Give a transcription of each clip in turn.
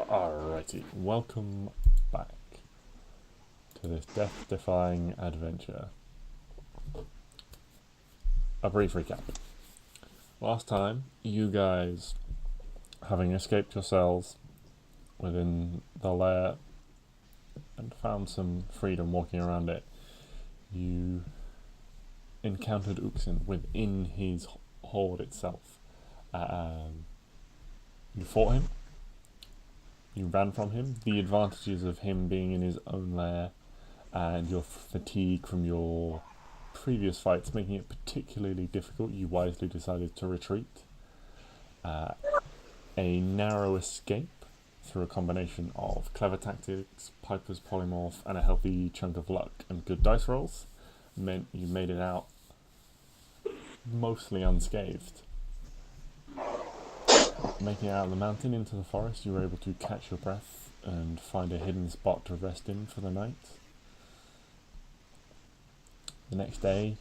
Alrighty, welcome back to this death-defying adventure. A brief recap. Last time, you guys, having escaped yourselves within the lair and found some freedom walking around it, you encountered Uxin within his hoard itself. You fought him. You ran from him. The advantages of him being in his own lair and your fatigue from your previous fights making it particularly difficult, you wisely decided to retreat. A narrow escape through a combination of clever tactics, Piper's polymorph, and a healthy chunk of luck and good dice rolls meant you made it out mostly unscathed. Making it out of the mountain into the forest, you were able to catch your breath and find a hidden spot to rest in for the night. The next day,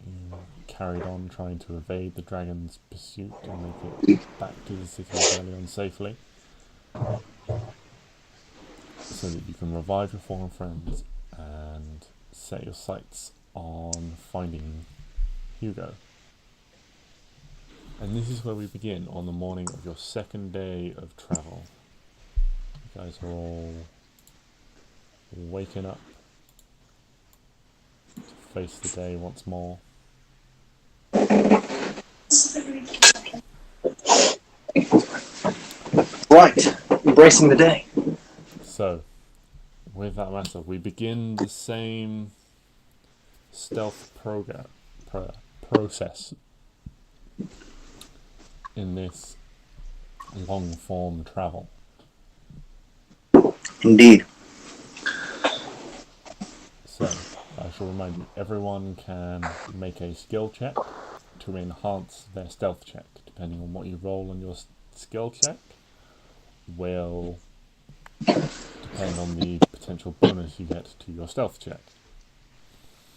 you carried on trying to evade the dragon's pursuit and make it back to the city of Yelion safely, so that you can revive your fallen friends and set your sights on finding Hugo. And this is where we begin on the morning of your second day of travel. You guys are all waking up to face the day once more. Right, embracing the day. So, with that matter, we begin the same stealth process in this long form travel. Indeed. So, I shall remind you, everyone can make a skill check to enhance their stealth check. Depending on what you roll on your skill check will depend on the potential bonus you get to your stealth check.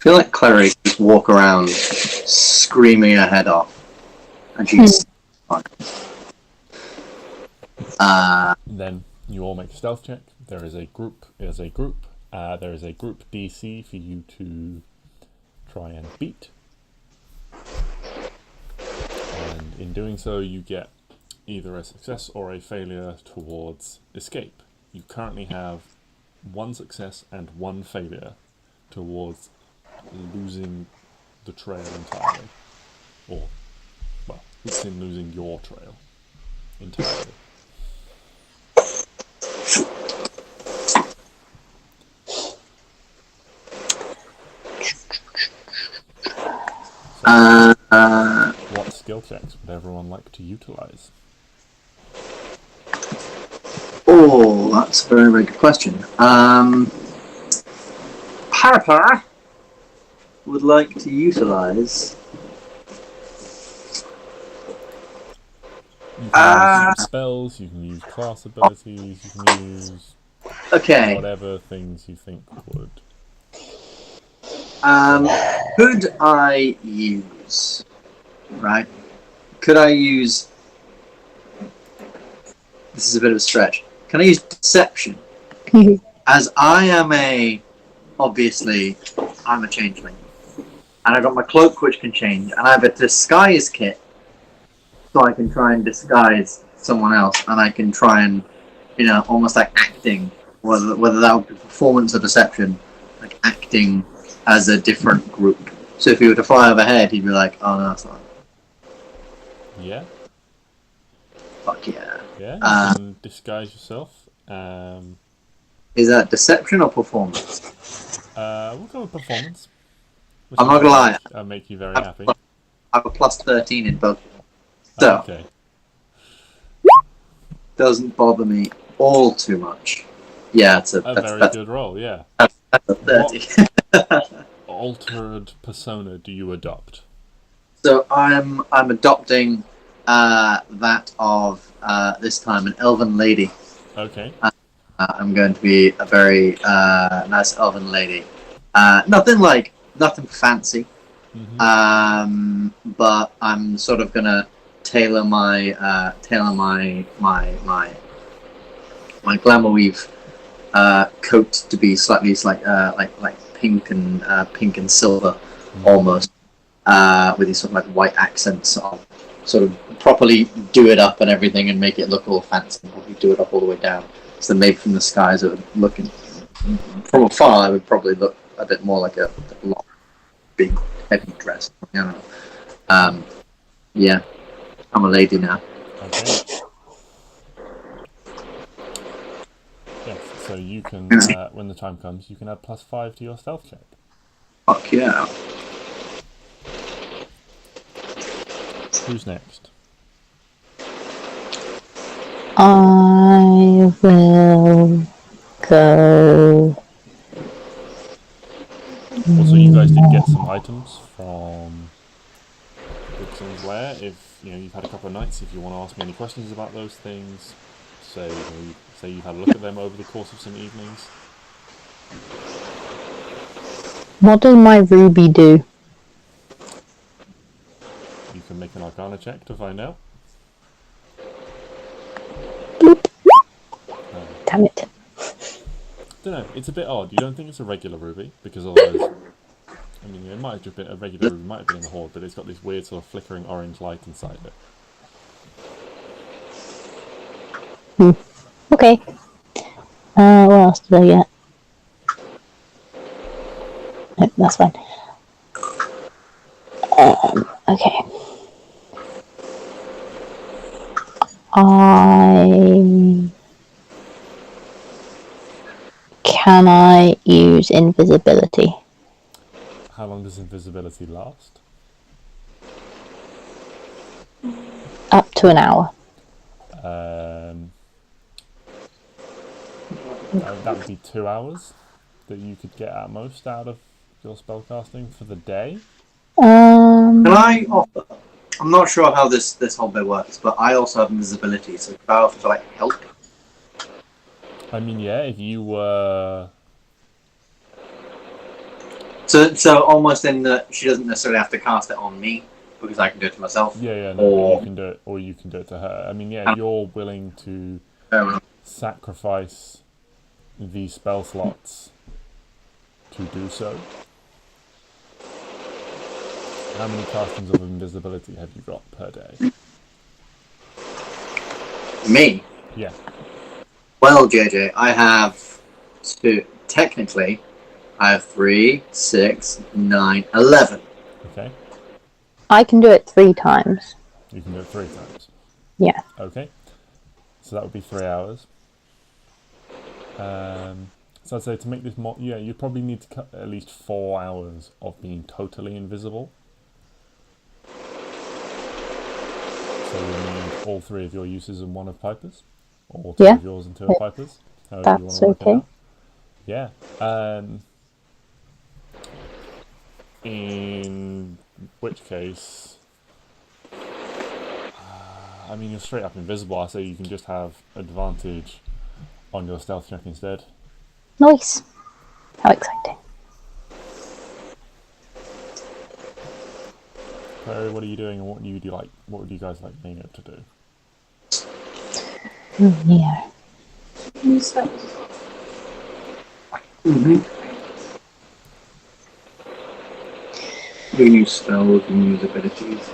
I feel like Klari just walk around screaming her head off. And she's fine. Then you all make a stealth check. There is a group DC for you to try and beat. And in doing so, you get either a success or a failure towards escape. You currently have one success and one failure towards losing the trail entirely. Or, well, it's in losing your trail entirely. What skill checks would everyone like to utilize? Oh, that's a very, very good question. Harper would like to utilize. You can use spells, you can use class abilities, you can use whatever things you think would. Could I use, right? Could I use, this is a bit of a stretch, can I use deception? As I am obviously, I'm a changeling. And I've got my cloak which can change, and I have a disguise kit, so I can try and disguise someone else, and I can try and, almost like acting, whether that would be performance or deception, like acting as a different group. So if he were to fly overhead, he'd be like, oh no, that's not. Yeah? Fuck yeah. Yeah, you can disguise yourself. Is that deception or performance? We'll go with performance. I'm not gonna lie. I'll make you very happy. I have a plus 13 in both. So, okay. Doesn't bother me all too much. Yeah, that's very good roll, yeah. That's a 30. What altered persona do you adopt? So I'm adopting that of this time an elven lady. Okay. I'm going to be a very nice elven lady. Nothing fancy. Mm-hmm. But I'm sort of gonna tailor my my glamour weave coat to be slightly like pink and silver, almost, with these sort of like white accents. I'll sort of properly do it up and everything and make it look all fancy. And probably do it up all the way down. So maybe from the skies, it would looking from afar, it would probably look a bit more like a long, big, heavy dress. I don't know. Yeah, I'm a lady now. Okay. Yes, so you can, when the time comes, you can add +5 to your stealth check. Fuck yeah. Who's next? I will go. Also, you guys did get some items from Uxin's lair. If you've had a couple of nights, if you want to ask me any questions about those things, say you've had a look at them over the course of some evenings. What does my ruby do? You can make an Arcana check to find out. Bloop. Damn it. Don't know. It's a bit odd. You don't think it's a regular ruby because otherwise, I mean, it might have just been a regular ruby, might have been in the hoard, but it's got this weird sort of flickering orange light inside it. Okay. What else did I get? No, that's fine. Okay. Can I use invisibility? How long does invisibility last? Up to an hour. That would be 2 hours that you could get at most out of your spellcasting for the day. Can I offer? I'm not sure how this whole bit works, but I also have invisibility, so if I offer to like help. I mean, yeah, if you were. So almost in that she doesn't necessarily have to cast it on me because I can do it to myself. Yeah, no, you can do it, or you can do it to her. I mean, yeah, you're willing to sacrifice the spell slots to do so. How many castings of invisibility have you got per day? Me? Yeah. Well, JJ, I have two. Technically, I have 3, 6, 9, 11. Okay. I can do it 3 times. You can do it 3 times. Yeah. Okay. So that would be 3 hours. So I'd say to make this more, yeah, you probably need to cut at least 4 hours of being totally invisible. So you need all 3 of your uses and 1 of Piper's, or 2 of yours and 2 of Piper's. However you want to work it out. Yeah. In which case, I mean, you're straight up invisible. I say you can just have advantage on your stealth check instead. Nice. How exciting. Clary, what are you doing, and what would you like? What would you guys like Neo to do? Neo. New spells. You can use spells and use abilities.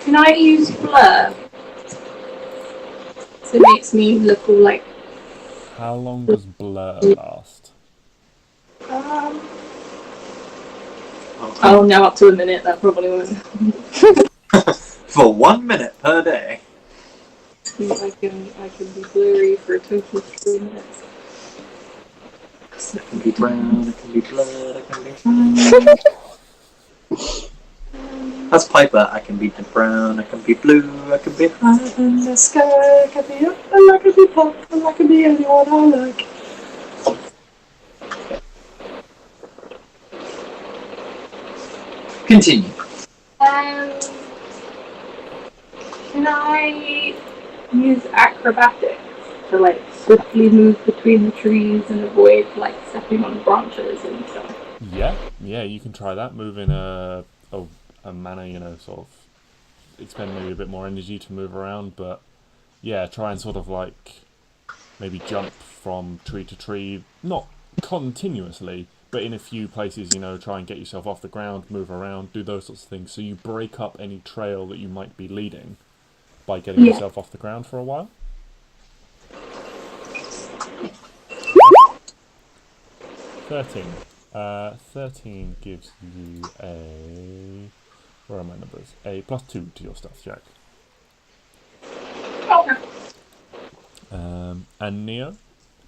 Can I use blur? So it makes me look all like. How long does blur last? Oh, now up to a minute. That probably won't. For 1 minute per day. I can be blurry for a total of 3 minutes. I can be brown, I can be blood, I can be That's Piper. I can be brown, I can be blue, I can be high in the sky, I can be up, and I can be pop, and I can be anyone I like. Continue. Can I use acrobatics to like swiftly move between the trees and avoid like stepping on branches and stuff? Yeah, you can try that. Move in a manner, sort of expend maybe a bit more energy to move around, but yeah, try and sort of like maybe jump from tree to tree, not continuously, but in a few places, you know, try and get yourself off the ground, move around, do those sorts of things, so you break up any trail that you might be leading by getting yourself off the ground for a while. 13. 13 gives you a... Where are my numbers? A +2 to your stealth check. Okay. And Neo,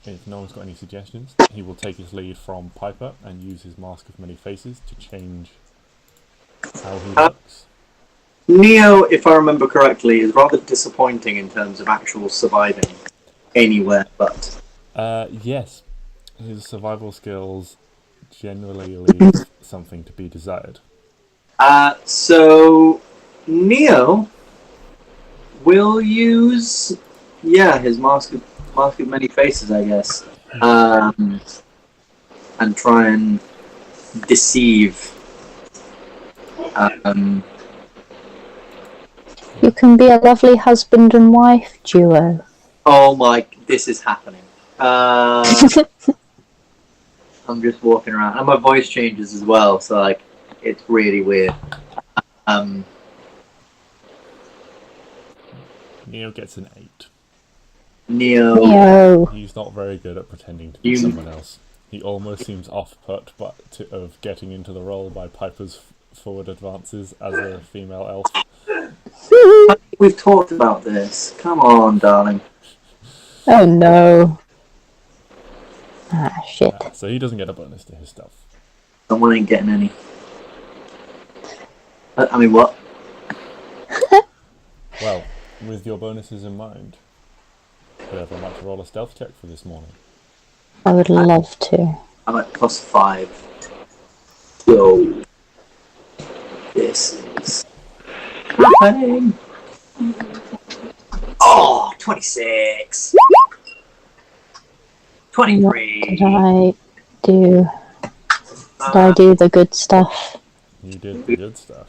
if no one's got any suggestions, he will take his lead from Piper and use his Mask of Many Faces to change how he looks. Neo, if I remember correctly, is rather disappointing in terms of actual surviving anywhere but. Yes, his survival skills generally leave something to be desired. So Neo will use, his mask of many faces, I guess, and try and deceive. You can be a lovely husband and wife duo. Oh my! This is happening. I'm just walking around, and my voice changes as well, so like it's really weird. Neo gets an 8. Neo. He's not very good at pretending to be someone else. He almost seems off-put of getting into the role by Piper's forward advances as a female elf. We've talked about this. Come on, darling. Oh no. Ah, shit. So he doesn't get a bonus to his stuff. Someone ain't getting any. I mean, what? Well, with your bonuses in mind, would everyone like to roll a stealth check for this morning? I would love to. I'm at +5. So this is happening. Oh, 26. 23. Did I do the good stuff? You did the good stuff.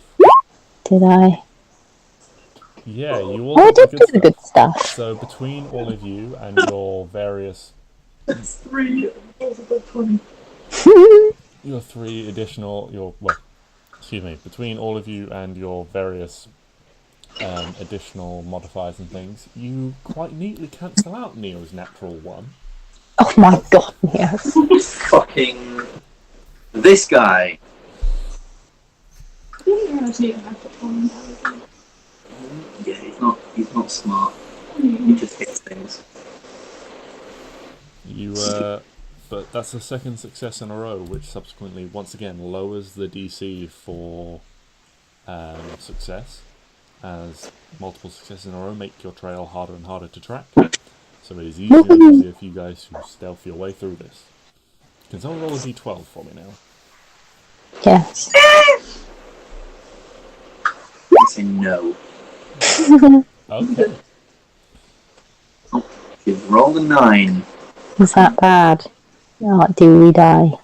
Did I? Yeah, you all Oh, I did did do the good stuff. So between all of you and your various... That's 3. That's about 20. Your 3 additional... between all of you and your various additional modifiers and things, you quite neatly cancel out Neo's natural 1. Oh my god, Neo. Fucking this guy. Yeah, he's not smart. He just hits things. But that's the second success in a row, which subsequently, once again, lowers the DC for success, as multiple successes in a row make your trail harder and harder to track. So it is easier and easier for you guys to stealth your way through this. Can someone roll a d12 for me now? Yes. I say no. Okay. You've rolled a 9. Is that bad? Oh, do we die?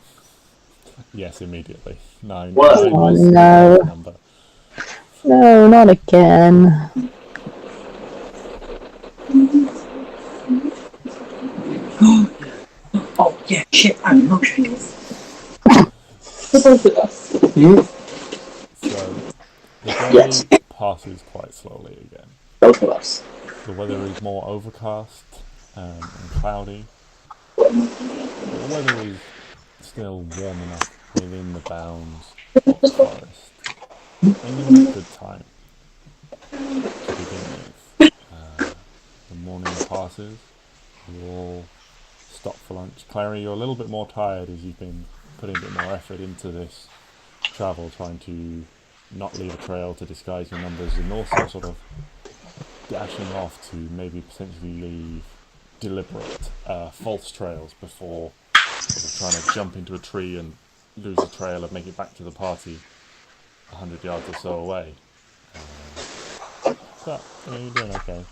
Yes, immediately. 9. What? 9 Oh is the no. number. No, not again. Oh yeah, shit! I'm milkshake. For both of us. So the day Yes. passes quite slowly again. Both of us. The weather is more overcast and cloudy. But the weather is still warm enough within the bounds of the forest. And you're in a good time to begin with. The morning passes. You all stop for lunch. Klari, you're a little bit more tired as you've been putting a bit more effort into this travel, trying to not leave a trail to disguise your numbers, and also sort of dashing off to maybe potentially leave deliberate false trails before sort of trying to jump into a tree and lose a trail and make it back to the party 100 yards or so away. But you're doing okay.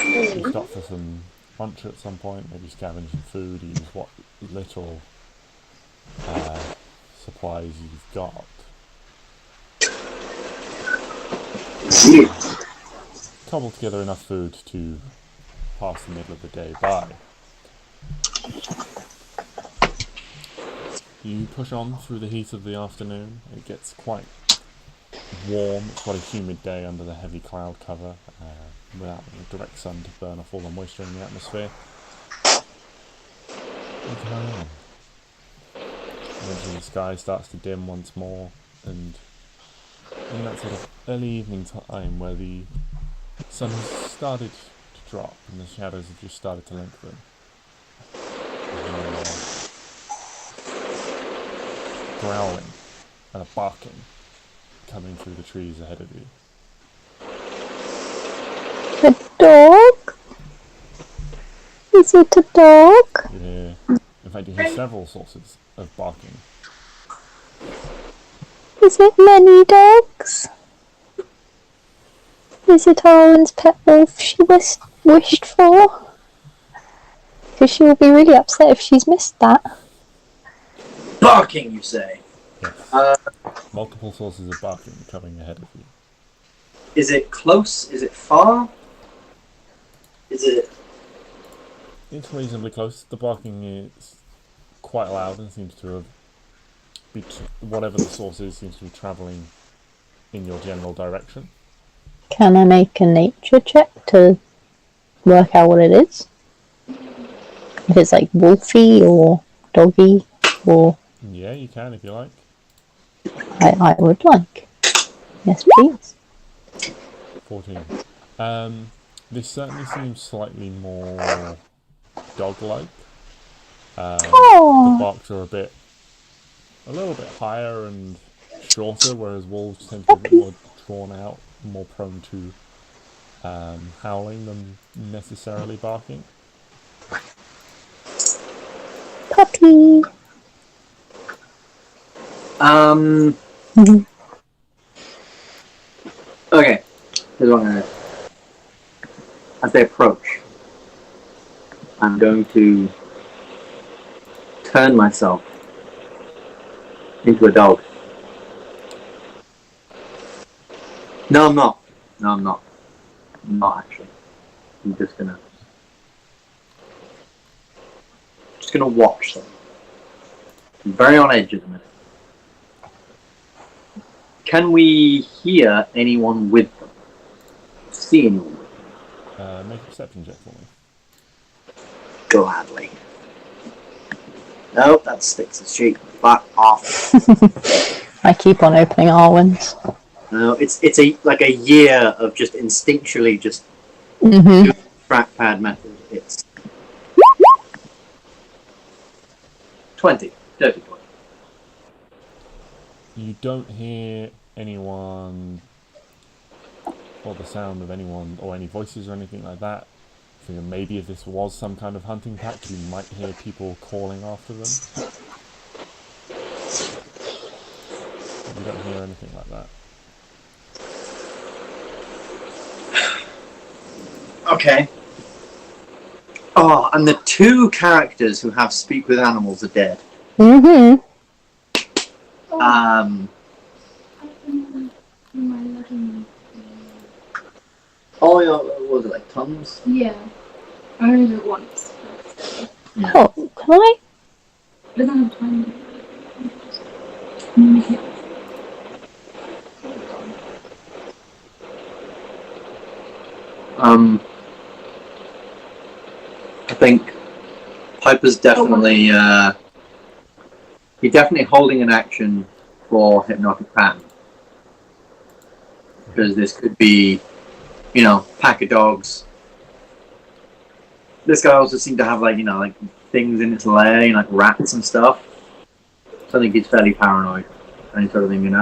You stop for some lunch at some point, maybe scavenge some food, use what little supplies you've got. Cobble together enough food to pass the middle of the day by. You push on through the heat of the afternoon. It gets quite warm. It's quite a humid day under the heavy cloud cover, without the direct sun to burn off all the moisture in the atmosphere. You carry on. Eventually the sky starts to dim once more, and in that sort of early evening time where the sun has started to drop and the shadows have just started to lengthen, growling and a barking coming through the trees ahead of you. A dog? Is it a dog? You hear, in fact, you hear several sources of barking. Is it many dogs? Is it Arwen's pet wolf she wished for? Because she will be really upset if she's missed that. Barking, you say? Yes. Multiple sources of barking coming ahead of you. Is it close? Is it far? Is it... It's reasonably close. The barking is quite loud and seems to have... whatever the source is seems to be travelling in your general direction. Can I make a nature check to work out what it is? If it's like wolfy or doggy or... Yeah, you can if you like. I would like. Yes, please. 14. This certainly seems slightly more dog-like. The barks are a little bit higher and shorter, whereas wolves tend to be more drawn out, more prone to howling than necessarily barking. Puppy. Okay. Here's what I'm going to do. As they approach, I'm going to turn myself into a dog. No, I'm not. I'm not actually. I'm just gonna watch them. I'm very on edge at the minute. Can we hear anyone with them? See anyone with them? Make a perception check for me. Gladly. No, that sticks a sheet. Back off. I keep on opening Arwen's. No, it's a year of just instinctually just Mm-hmm. doing the trackpad method. It's 20. Dirty 20. You don't hear anyone, or the sound of anyone, or any voices or anything like that. I figure maybe if this was some kind of hunting pack, you might hear people calling after them. You don't hear anything like that. Okay. Oh, and the two characters who have speak with animals are dead. Mm-hmm. Oh, yeah, what was it, like tongues? Yeah. I only did it once. Yeah. Oh, can I? I don't have time. I think Piper's definitely, he's definitely holding an action for Hypnotic Pattern. Because this could be, pack of dogs. This guy also seemed to have, like things in its lair, like rats and stuff. So I think he's fairly paranoid. And he's sort of thinking,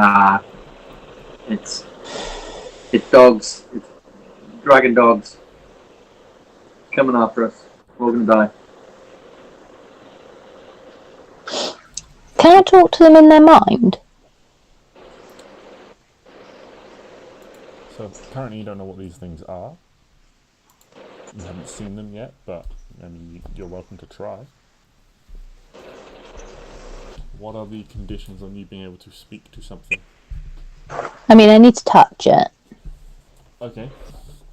it's dogs, it's dragon dogs coming after us. We're all gonna die. Can I talk to them in their mind? So currently you don't know what these things are. You haven't seen them yet, but I mean, you're welcome to try. What are the conditions on you being able to speak to something? I mean, I need to touch it. Okay.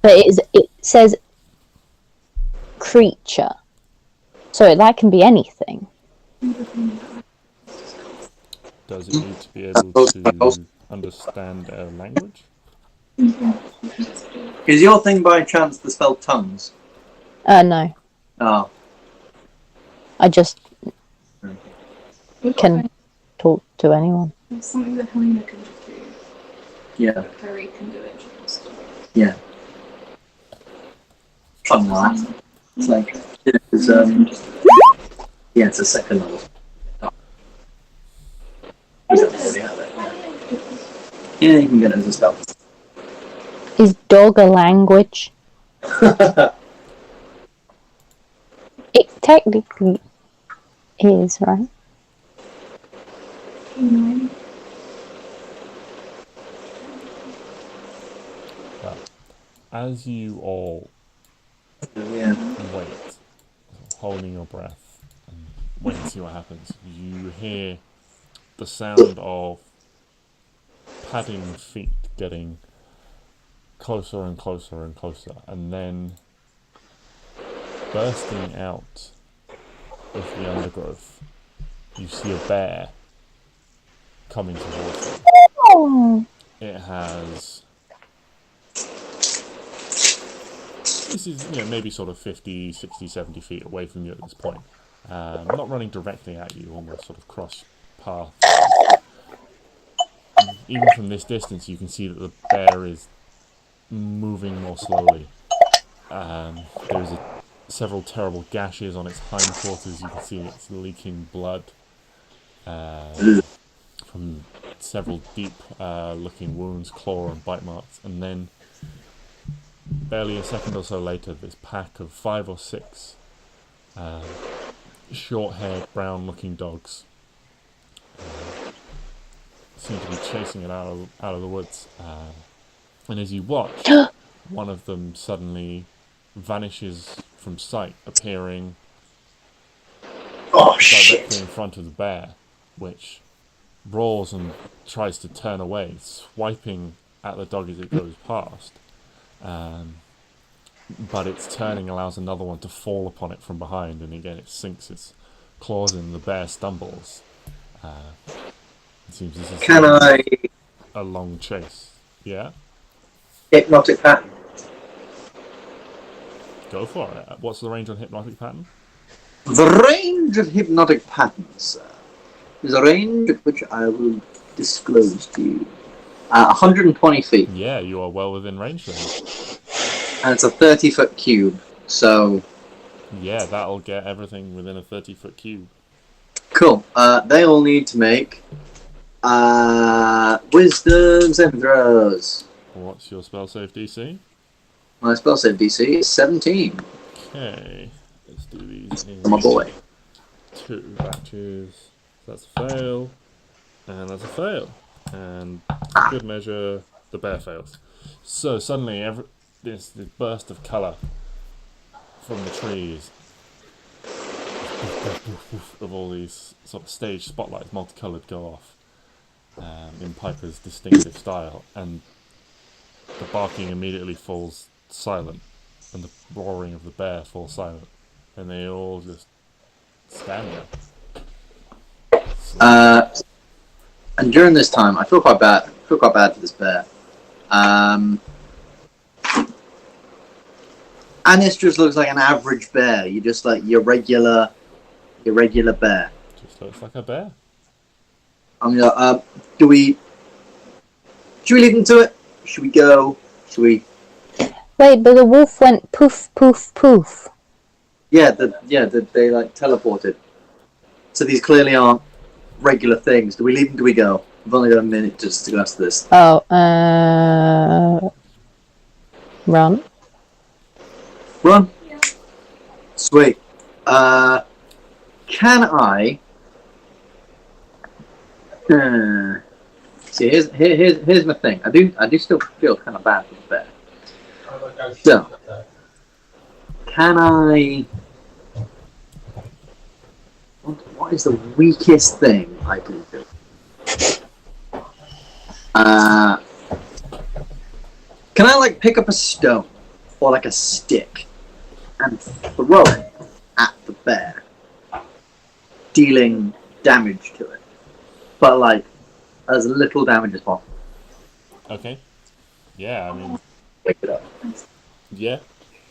But it says creature. So that can be anything. Does it need to be able to understand our language? Is your thing by chance the spell tongues? No. Oh. I just can talk to anyone. It's something that Helena can just do. Yeah. Harry can do it just. Yeah. Something like that. It's like, it's, yeah, it's a second level. You don't really have it. Yeah, you can get it as a spell. Is dog a language? It technically is, right? Well, as you all Yeah. wait, holding your breath, and wait and see what happens, you hear the sound of padding feet getting closer and closer and closer, and then bursting out of the undergrowth, you see a bear coming towards you. Oh. It has... This is, maybe sort of 50, 60, 70 feet away from you at this point. Not running directly at you, almost sort of cross path. Even from this distance, you can see that the bear is moving more slowly. There's several terrible gashes on its hindquarters. You can see it's leaking blood from several deep-looking wounds, claw and bite marks. And then, barely a second or so later, this pack of 5 or 6 short-haired, brown-looking dogs seem to be chasing it out of the woods. And as you watch, one of them suddenly vanishes from sight, appearing directly in front of the bear, which roars and tries to turn away, swiping at the dog as it goes past. But its turning allows another one to fall upon it from behind, and again it sinks its claws in. The bear stumbles. It seems this is Can I a long chase. Yeah? hypnotic pattern? Go for it. What's the range on hypnotic pattern? The range of hypnotic patterns is a range at which I will disclose to you. 120 feet. Yeah, you are well within range then. And it's a 30-foot cube, so... Yeah, that'll get everything within a 30-foot cube. Cool. They all need to make wisdom saving throws. What's your spell save DC? My spell save DC is 17. Okay, let's do these in My boy. 2 batches. That's a fail, and that's a fail. And good measure, the bear fails. So suddenly, this burst of colour from the trees of all these sort of stage spotlights, multicoloured, go off in Piper's distinctive style, and the barking immediately falls silent, and the roaring of the bear falls silent, and they all just stand there. And during this time, I feel quite bad. For this bear. Anis just looks like an average bear. You're just like your regular bear. Just looks like a bear. I'm gonna. Should we lead into it? Should we go? Should we? Wait, but the wolf went poof, poof, poof. Yeah, they like teleported. So these clearly aren't regular things. Do we leave them? Do we go? We've only got a minute just to go after this. Oh, run. Run. Yeah. Sweet. Can I? See, here's my thing. I do still feel kind of bad for the bear. So, can I? What is the weakest thing I can do? Can I like pick up a stone or like a stick and throw it at the bear, dealing damage to it, but like as little damage as possible. Okay. Yeah, I mean, Wake it up. yeah.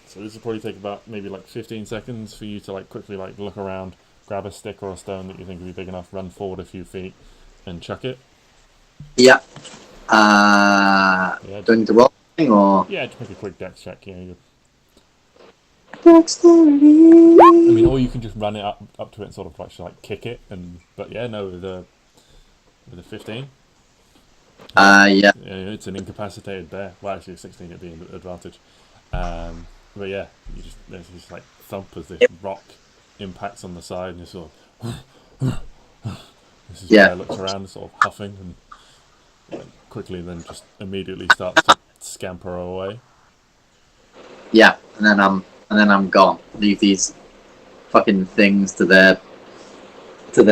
So this will probably take about maybe like 15 seconds for you to like quickly like look around, grab a stick or a stone that you think would be big enough, run forward a few feet, and chuck it. Yeah. Yeah. Do I need to roll anything or? Yeah, just make a quick dex check. Yeah. Dexterity. I mean, or you can just run it up to it and sort of like kick it, but yeah, no, with a 15. Yeah. It's an incapacitated bear. Well, actually, 16 it'd be an advantage. But yeah, there's just like thump as this rock impacts on the side, and you sort of this bear looks around, sort of huffing, and quickly then just immediately starts to scamper away. Yeah, and then I'm gone. Leave these fucking things to their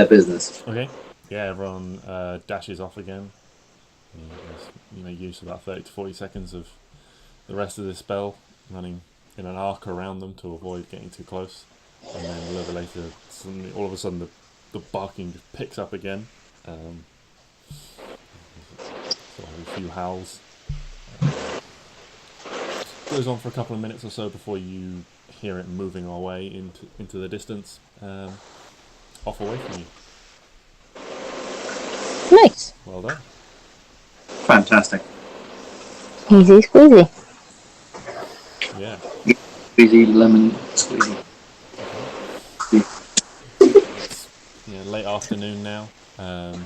business. Okay. Yeah, everyone dashes off again. You make use of about 30 to 40 seconds of the rest of this spell, running in an arc around them to avoid getting too close. And then a little later, suddenly, all of a sudden, the barking just picks up again. Sort of a few howls. Goes on for a couple of minutes or so before you hear it moving away into the distance, off away from you. Nice. Well done. Fantastic. Easy squeezy. Yeah. Squeezy lemon squeezy. It's late afternoon now. Late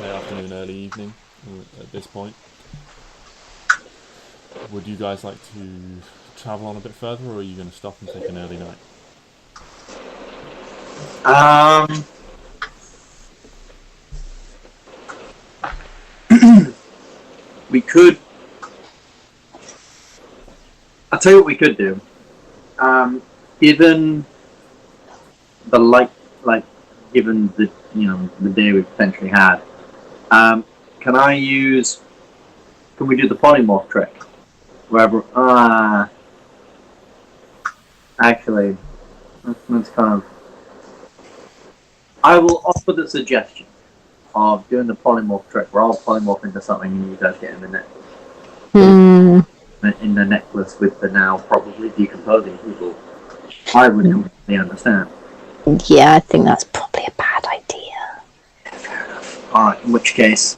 afternoon, early evening at this point. Would you guys like to travel on a bit further, or are you going to stop and take an early night? We could. I'll tell you what we could do. Given the given the the day we potentially had, can we do the polymorph trick? Wherever. Actually, that's kind of. I will offer the suggestion of doing the polymorph trick where I'll polymorph into something and you guys get in the net. In the necklace with the now probably decomposing people. I would completely understand. Yeah, I think that's probably a bad idea. Fair enough. Alright, in which case,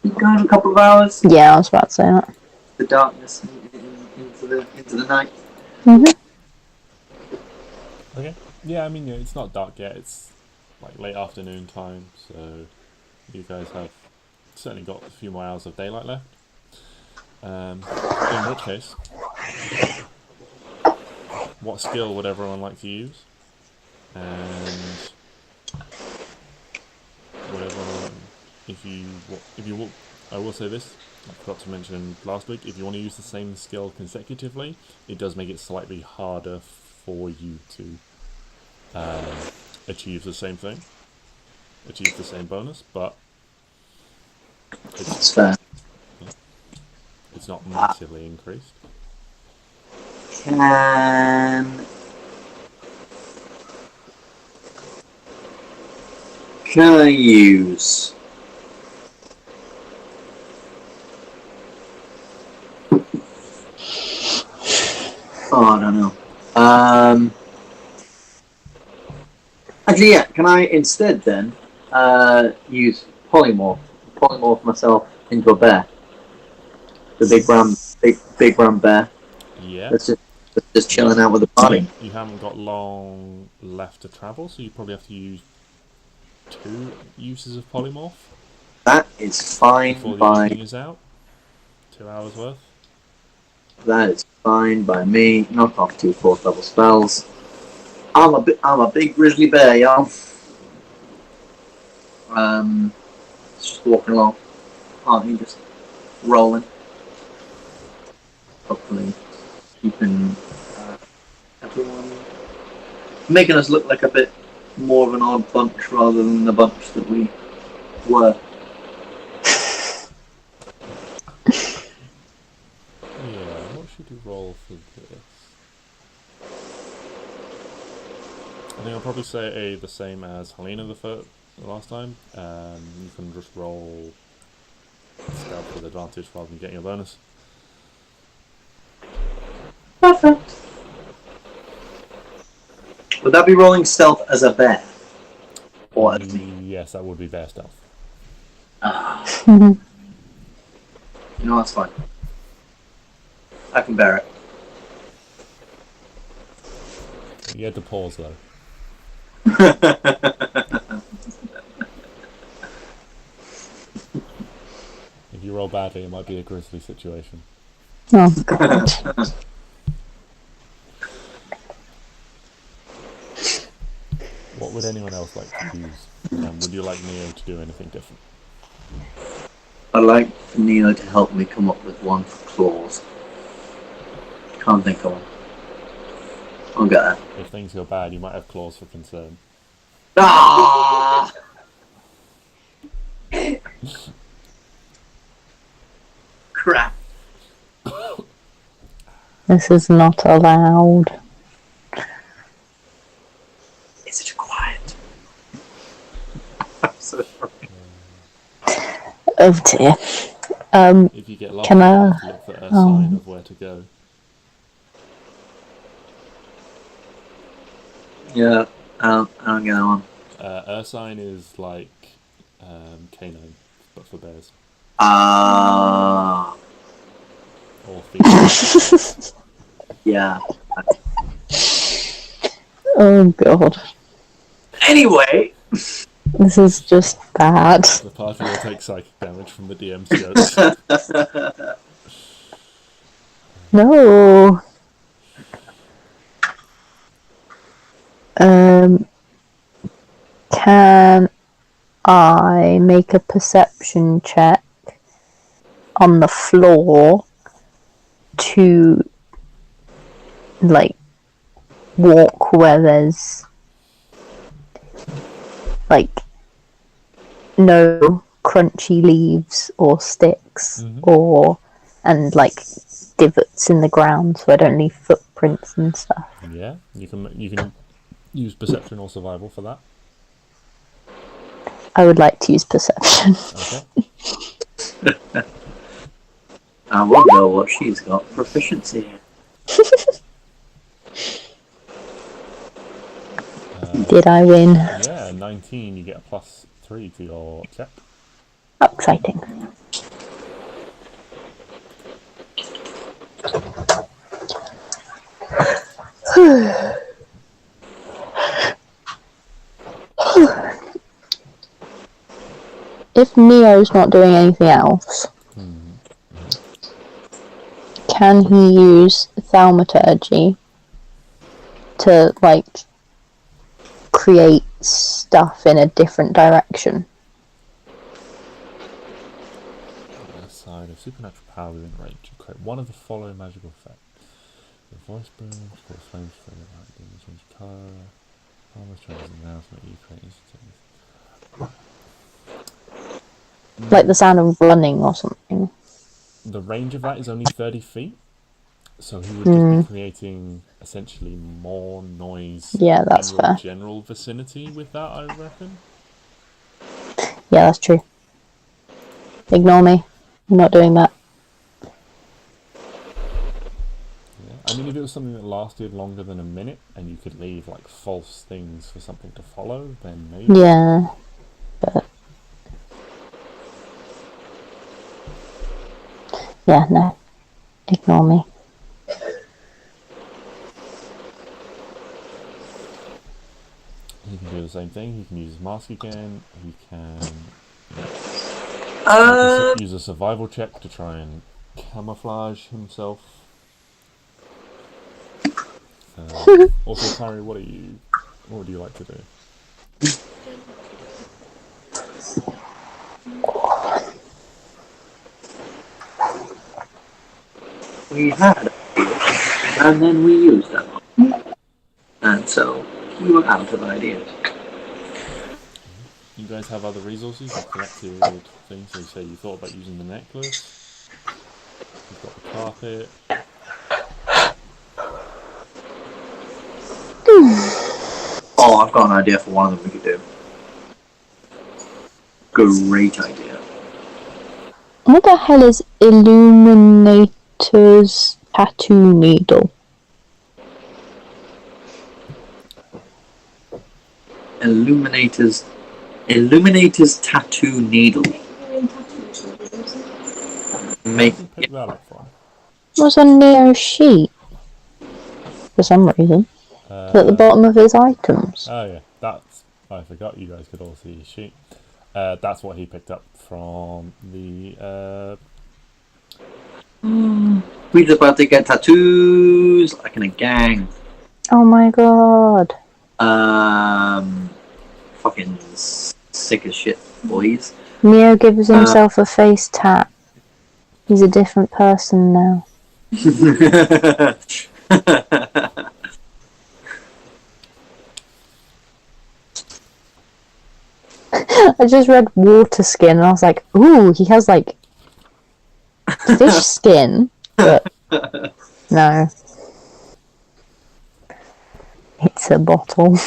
you go in a couple of hours. Yeah, I was about to say that. The darkness into the night. Okay. Yeah, I mean, it's not dark yet. It's like late afternoon time, so you guys have certainly got a few more hours of daylight left. In which case, what skill would everyone like to use? And whatever, I will say this, I forgot to mention last week, if you want to use the same skill consecutively, it does make it slightly harder for you to achieve the same thing, achieve the same bonus, but That's fair. It's not massively increased. Can I use I don't know. Actually, yeah. Can I instead then use polymorph myself into a bear? The big brown bear. Yeah. That's just chilling out with the party. You haven't got long left to travel, so you probably have to use 2 uses of polymorph. That is fine before the by. evening is out. 2 hours worth. That is fine by me. Knock off 2 4th level spells. I'm a big grizzly bear, y'all. Just walking along, aren't you? Just rolling. Hopefully, keeping everyone, making us look like a bit more of an odd bunch rather than the bunch that we Were. Yeah, what should you roll for this? I think I'll probably say the same as Helena the last time. You can just roll stealth with advantage rather than getting a bonus. Perfect. Would that be rolling stealth as a bear? Or as me? Yes, that would be bear stealth. You know, that's fine. I can bear it. You had to pause though. If you roll badly, it might be a grisly situation. Oh god. What would anyone else like to use? Would you like Neo to do anything different? I'd like for Neo to help me come up with one for claws. Can't think of one. I'll get there. If things go bad, you might have claws for concern. Ah! Crap. This is not allowed. Is it quiet? I'm so sorry. Oh dear. If you get lost, Can you I- have to look for a sign of where to go. Yeah, I don't get that one. Ursine is like canine, but for bears. Ah, Or female. yeah. Oh god. Anyway, This is just bad. The party will take psychic damage from the DM's jokes. No. Can I make a perception check on the floor to, like, walk where there's, like, no crunchy leaves or sticks and like divots in the ground, so I don't leave footprints and stuff. Yeah, you can use perception or survival for that. I would like to use perception. Okay. I wonder what she's got proficiency in. Did I win? Yeah, 19. You get a +3 to your check. Oh, exciting. If Neo's not doing anything else, can he use thaumaturgy to, like, create stuff in a different direction? Aside of supernatural power within range, you create one of the following magical effects. The voice burn, cause flames to fade out, demons change colour, almost changes the announcement you create instantaneously. Like the sound of running or something. The range of that is only 30 feet, so he would just be creating essentially more noise Yeah, that's in your fair. general vicinity with that, I reckon. Yeah, that's true. Ignore me. I'm not doing that. Yeah. I mean, if it was something that lasted longer than a minute and you could leave like false things for something to follow, then maybe. Yeah, but yeah, no. Ignore me. He can do the same thing. He can use his mask again. He can use a survival check to try and camouflage himself. Also, Klari, what would you like to do? We had, and then we used them, and so we were out of ideas. You guys have other resources. You've collected things. So you say you thought about using the necklace. You've got the carpet. Oh, I've got an idea for one of them we could do. Great idea. What the hell is Illuminator's tattoo needle? Illuminator's tattoo needle. Make Pick that up from. What's on Neo's sheet? For some reason. At the bottom of his items. Oh yeah, that's. I forgot you guys could all see his sheet. That's what he picked up from the. We're about to get tattoos like in a gang. Oh my god. Fucking sick as shit, boys. Neo gives himself a face tat. He's a different person now. I just read water skin and I was like, ooh, he has like fish skin, but no. It's a bottle.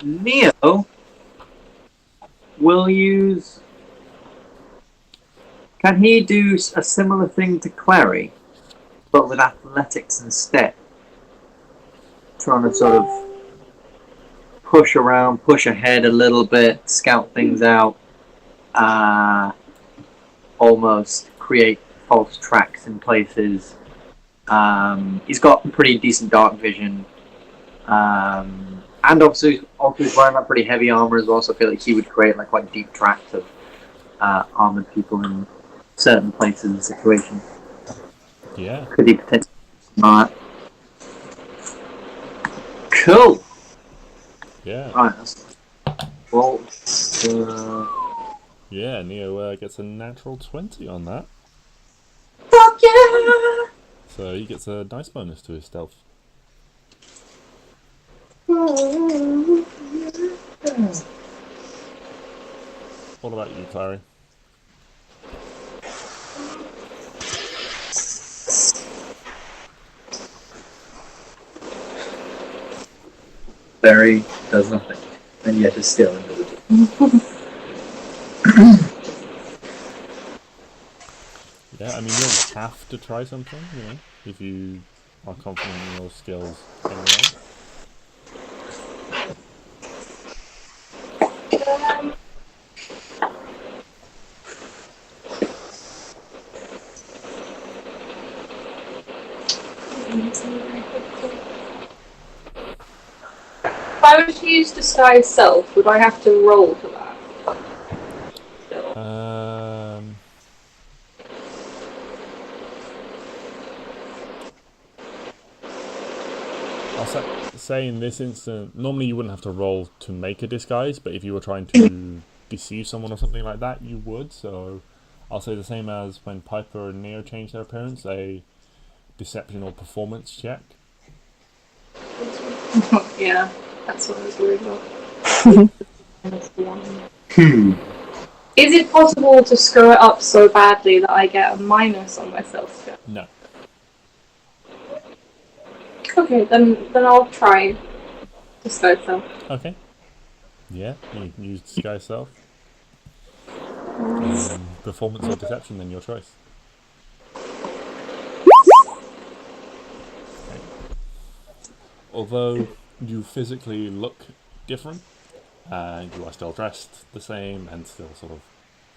Neo will use. Can he do a similar thing to Klari, but with athletics instead? Trying to sort of push around, push ahead a little bit, scout things out, almost create false tracks in places. He's got pretty decent dark vision. And obviously he's wearing that pretty heavy armor as well, so I feel like he would create like quite deep tracks of armored people in certain places and situations. Yeah. Could he potentially smart? Cool. Yeah. Right. Well. Yeah. Neo gets a natural 20 on that, Fuck yeah! so he gets a nice bonus to his stealth. What about you, Klari? Barry does nothing, and yet is still invisible. Yeah, I mean, you don't have to try something, you know, if you are confident in your skills anyway. If I were to use disguise self, would I have to roll for that? I'll say in this instance, normally you wouldn't have to roll to make a disguise, but if you were trying to deceive someone or something like that, you would. So I'll say the same as when Piper and Neo changed their appearance, a deception or performance check. Yeah, that's what I was worried about. Is it possible to screw it up so badly that I get a minus on my self skill? No. Okay, then I'll try disguise self. Okay. Yeah, you can use disguise self. Performance or deception, then your choice. Okay. Although you physically look different, you are still dressed the same and still sort of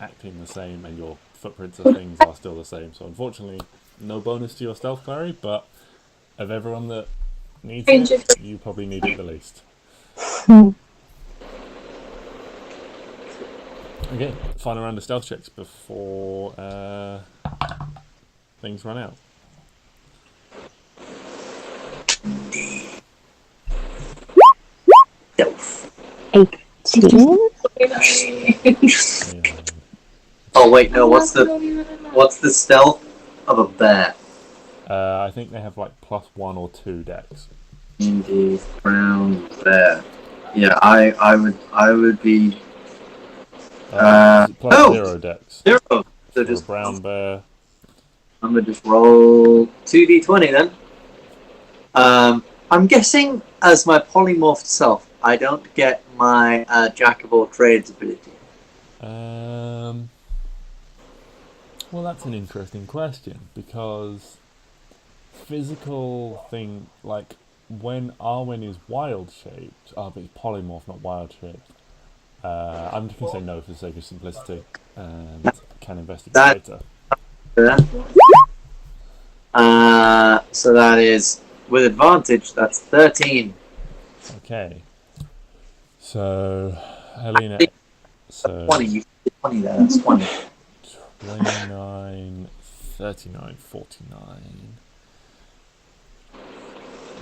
acting the same, and your footprints of things are still the same. So unfortunately, no bonus to your stealth, Klari, but of everyone that needs it, you probably need it the least. Okay, final round of stealth checks before things run out. Stealth. 18? Yeah. Oh wait, no. What's the stealth of a bear? I think they have like +1 or 2 decks. Indeed, brown bear. Yeah, I would be. Plus Oh, 0 dex 0. So for a just brown bear. I'm gonna just roll 2d20 then. I'm guessing as my polymorphed self, I don't get my jack of all trades ability. Well, that's an interesting question because physical thing like when Arwen is wild shaped, but it's polymorph, not wild shaped. I'm just gonna say no for the sake of simplicity, and can investigate That- later. So that is with advantage. That's 13. Okay. So, Helena. So 20. You did 20 there. That's 20. 29, 39, 49.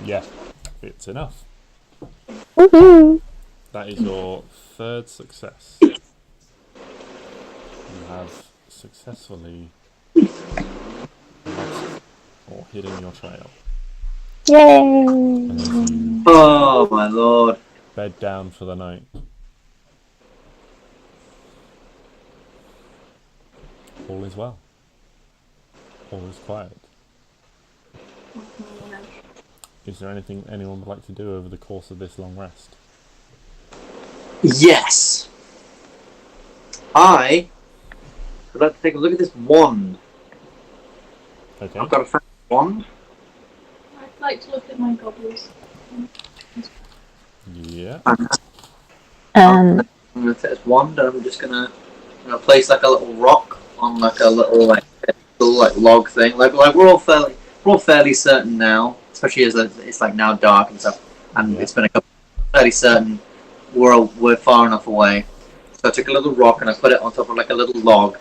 Yeah, it's enough. Woohoo! That is your third success. You have successfully lost or hidden your trail. Yay! And as you Oh my lord. bed down for the night, all is well. All is quiet. Is there anything anyone would like to do over the course of this long rest? Yes. I would like to take a look at this wand. Okay. I've got a fancy wand. I'd like to look at my gobbles. Yeah. Um, I'm gonna take this wand and I'm just gonna place like a little rock on like a little like log thing. Like we're all fairly certain now, especially as it's like now dark and stuff, and it's been a couple. Fairly certain we're far enough away. So I took a little rock and I put it on top of like a little log,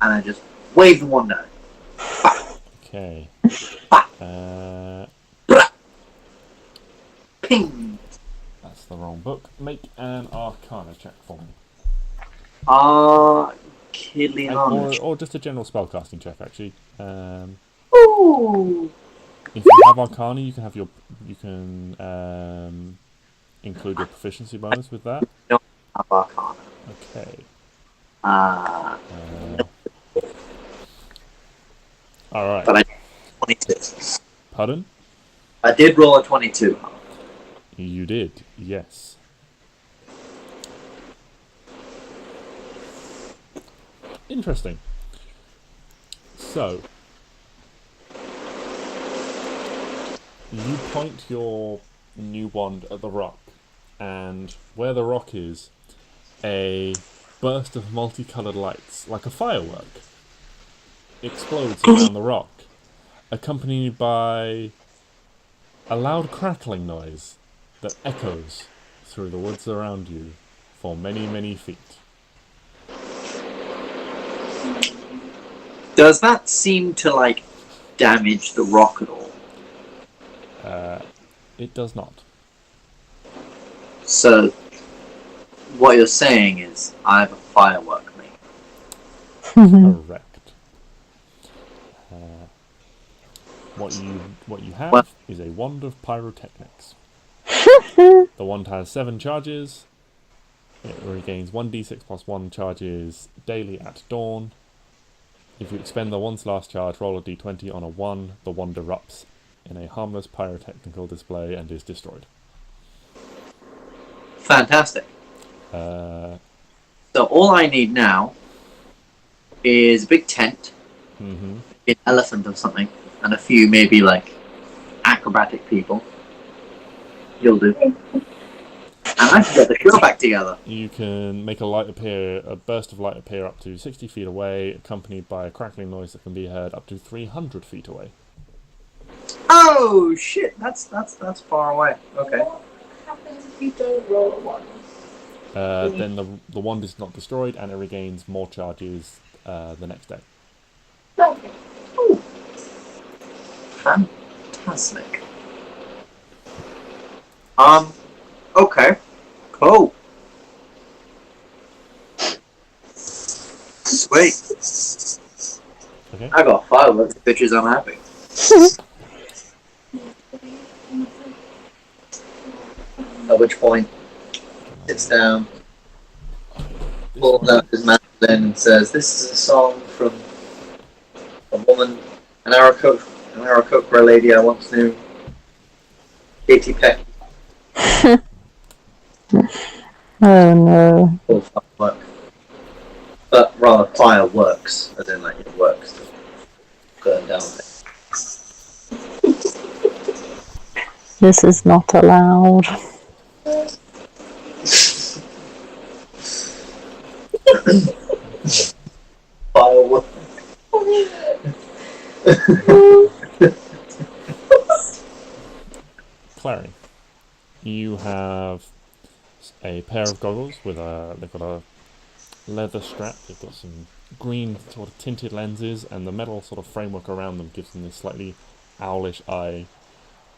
and I just waved the wand at it. Okay. Ping. That's the wrong book. Make an Arcana check for me. Yelion. Or just a general spellcasting check, actually. Ooh. If you have Arcana, you can include your proficiency bonus with that. Don't have Arcana. Okay. But All right. I 22. Pardon? I did roll a 22. You did, yes. Interesting. So, you point your new wand at the rock, and where the rock is, a burst of multicoloured lights, like a firework, explodes around the rock, accompanied by a loud crackling noise that echoes through the woods around you for many, many feet. Does that seem to like damage the rock at all? It does not. So, what you're saying is, I have a firework mate. Correct. What you have is a wand of pyrotechnics. The wand has 7 charges. It regains 1d6 plus 1 charges daily at dawn. If you expend the wand's last charge, roll a d20 on a 1. The wand erupts in a harmless pyrotechnical display and is destroyed. Fantastic. Uh, So all I need now is a big tent, mhm. an elephant or something, and a few maybe like acrobatic people. You'll do. And I can get the show back together. You can make a burst of light appear up to 60 feet away, accompanied by a crackling noise that can be heard up to 300 feet away. Oh shit! That's far away. Okay. What happens if you don't roll a 1? Then the wand is not destroyed and it regains more charges the next day. Okay. Ooh. Fantastic. Okay. Cool. Sweet. Okay. I got fireworks, bitches. I'm happy. At which point, sits down, pulls out his mandolin and says, "This is a song from a woman, an Aarakocra lady I once knew, Katie Peck." Oh no. All firework. But rather fireworks, as in like it works to burn down things. This is not allowed. Firework. Klari, you have a pair of goggles with they've got a leather strap, they've got some green sort of tinted lenses, and the metal sort of framework around them gives them this slightly owlish eye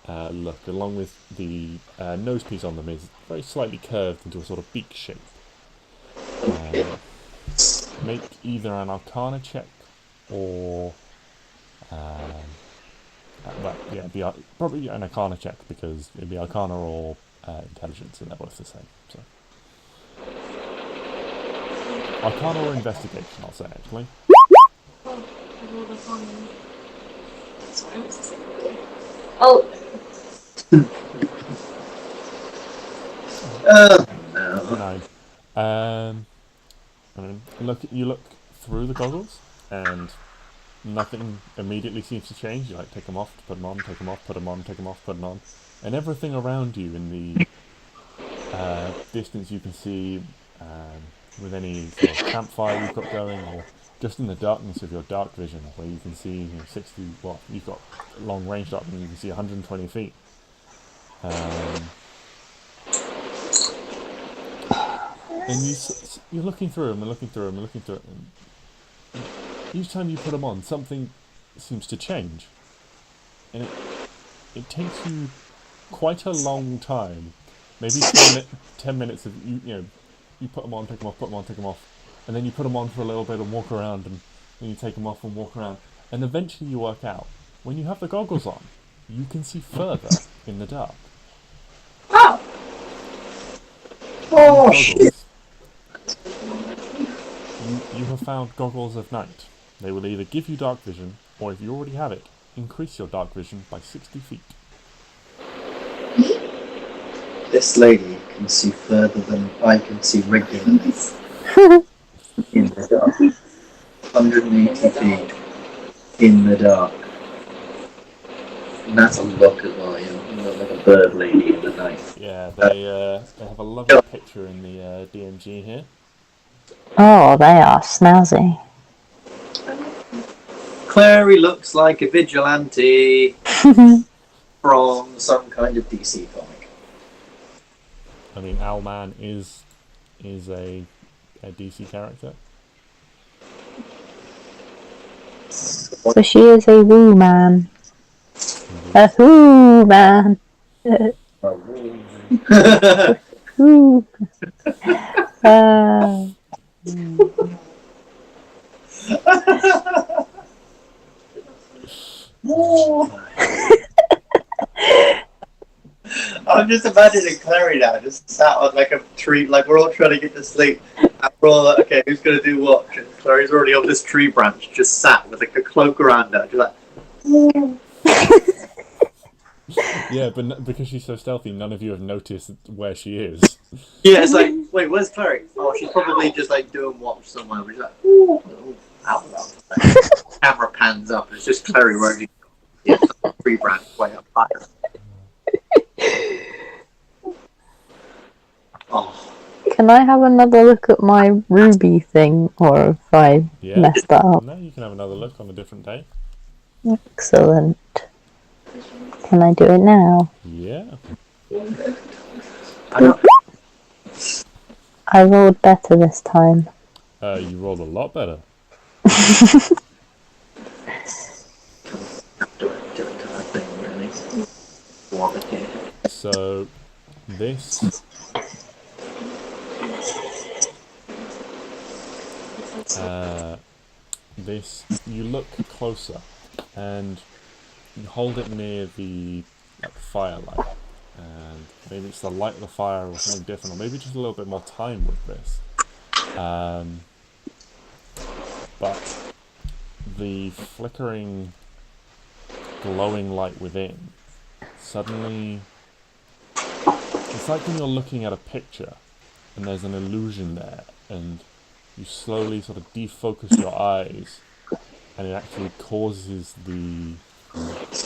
look, along with the nose piece on them is very slightly curved into a sort of beak shape. Make either an Arcana check or probably an Arcana check, because it'd be Arcana or Intelligence, and they're both the same. So Arcana or Investigation, I'll say actually. Oh, I rolled a one. Sorry, I was the same. Oh. No. You look through the goggles, and nothing immediately seems to change. You like take them off, put them on, take them off, put them on, take them off, put them on, and everything around you in the distance you can see, with any sort of campfire you've got going, or just in the darkness of your dark vision, where you can see 60. Well, you've got long range dark vision, you can see 120 feet. And you're looking through them and looking through them and looking through them. And each time you put them on, something seems to change, and it takes you quite a long time, maybe 10 minutes of you put them on, take them off, put them on, take them off, and then you put them on for a little bit and walk around, and then you take them off and walk around, and eventually you work out, when you have the goggles on, you can see further in the dark. Oh! Oh, shit! You have found goggles of night. They will either give you dark vision, or if you already have it, increase your dark vision by 60 feet. This lady can see further than I can see regularly. In the dark. 180 feet in the dark. And that's a look as well, you look like a bird lady in the night. Yeah, they have a lovely picture in the DMG here. Oh, they are snazzy. Klari looks like a vigilante from some kind of DC comic. I mean, Owlman is a DC character. So she is a woo man. A woo man. Woo. I'm just imagining Klari now, just sat on like a tree, like we're all trying to get to sleep. And we're all like, okay, who's going to do what? And Clary's already on this tree branch, just sat with like a cloak around her, just like. Yeah, but because she's so stealthy, none of you have noticed where she is. Yeah, it's like, wait, where's Klari? Oh, she's probably just like doing watch somewhere. We're just like, ooh, camera pans up, and it's just Klari wearing a tree branch way up higher. Oh. Can I have another look at my ruby thing, or have I messed that up? No, you can have another look on a different day. Excellent. Can I do it now? Yeah. I rolled better this time. You rolled a lot better. So, this you look closer and you hold it near the firelight, And maybe it's the light of the fire or something different, or maybe just a little bit more time with this. But the flickering, glowing light within suddenly... It's like when you're looking at a picture and there's an illusion there, and you slowly sort of defocus your eyes, and it actually causes the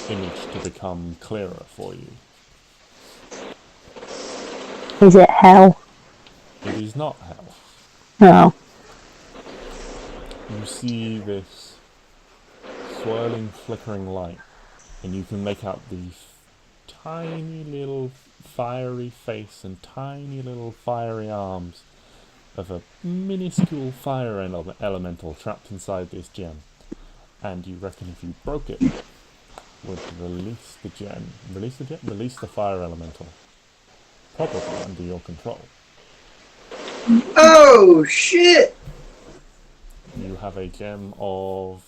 image to become clearer for you. Is it hell? It is not hell. Oh. You see this swirling, flickering light, and you can make out the tiny little fiery face and tiny little fiery arms of a minuscule fire elemental trapped inside this gem. And you reckon if you broke it, would release the gem. Release the gem? Release the fire elemental. Probably under your control. Oh, shit! You have a gem of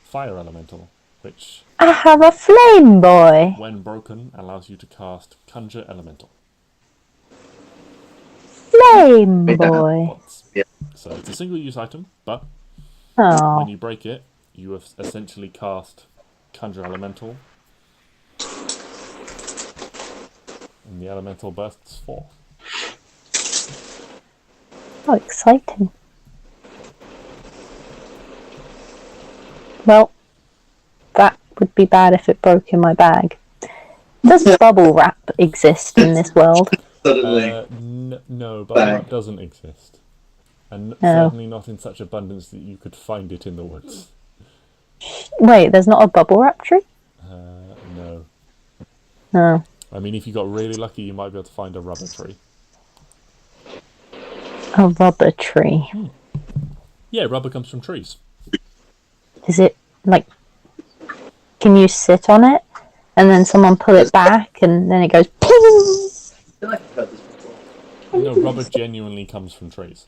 fire elemental, which, I have a flame boy. when broken, allows you to cast Conjure Elemental Flame Wait, that- boy. once. Yeah. So it's a single-use item, but Oh. when you break it, you have essentially cast Conjure Elemental, and the elemental bursts forth. How exciting. Well, that would be bad if it broke in my bag. Does bubble wrap exist in this world? Suddenly. No, bubble wrap doesn't exist. And certainly not in such abundance that you could find it in the woods. Wait, there's not a bubble wrap tree? No. No. I mean, if you got really lucky, you might be able to find a rubber tree. A rubber tree. Yeah, rubber comes from trees. Is it like... Can you sit on it? And then someone pull it back and then it goes ping! I feel like I've heard this before. No, rubber genuinely comes from trees.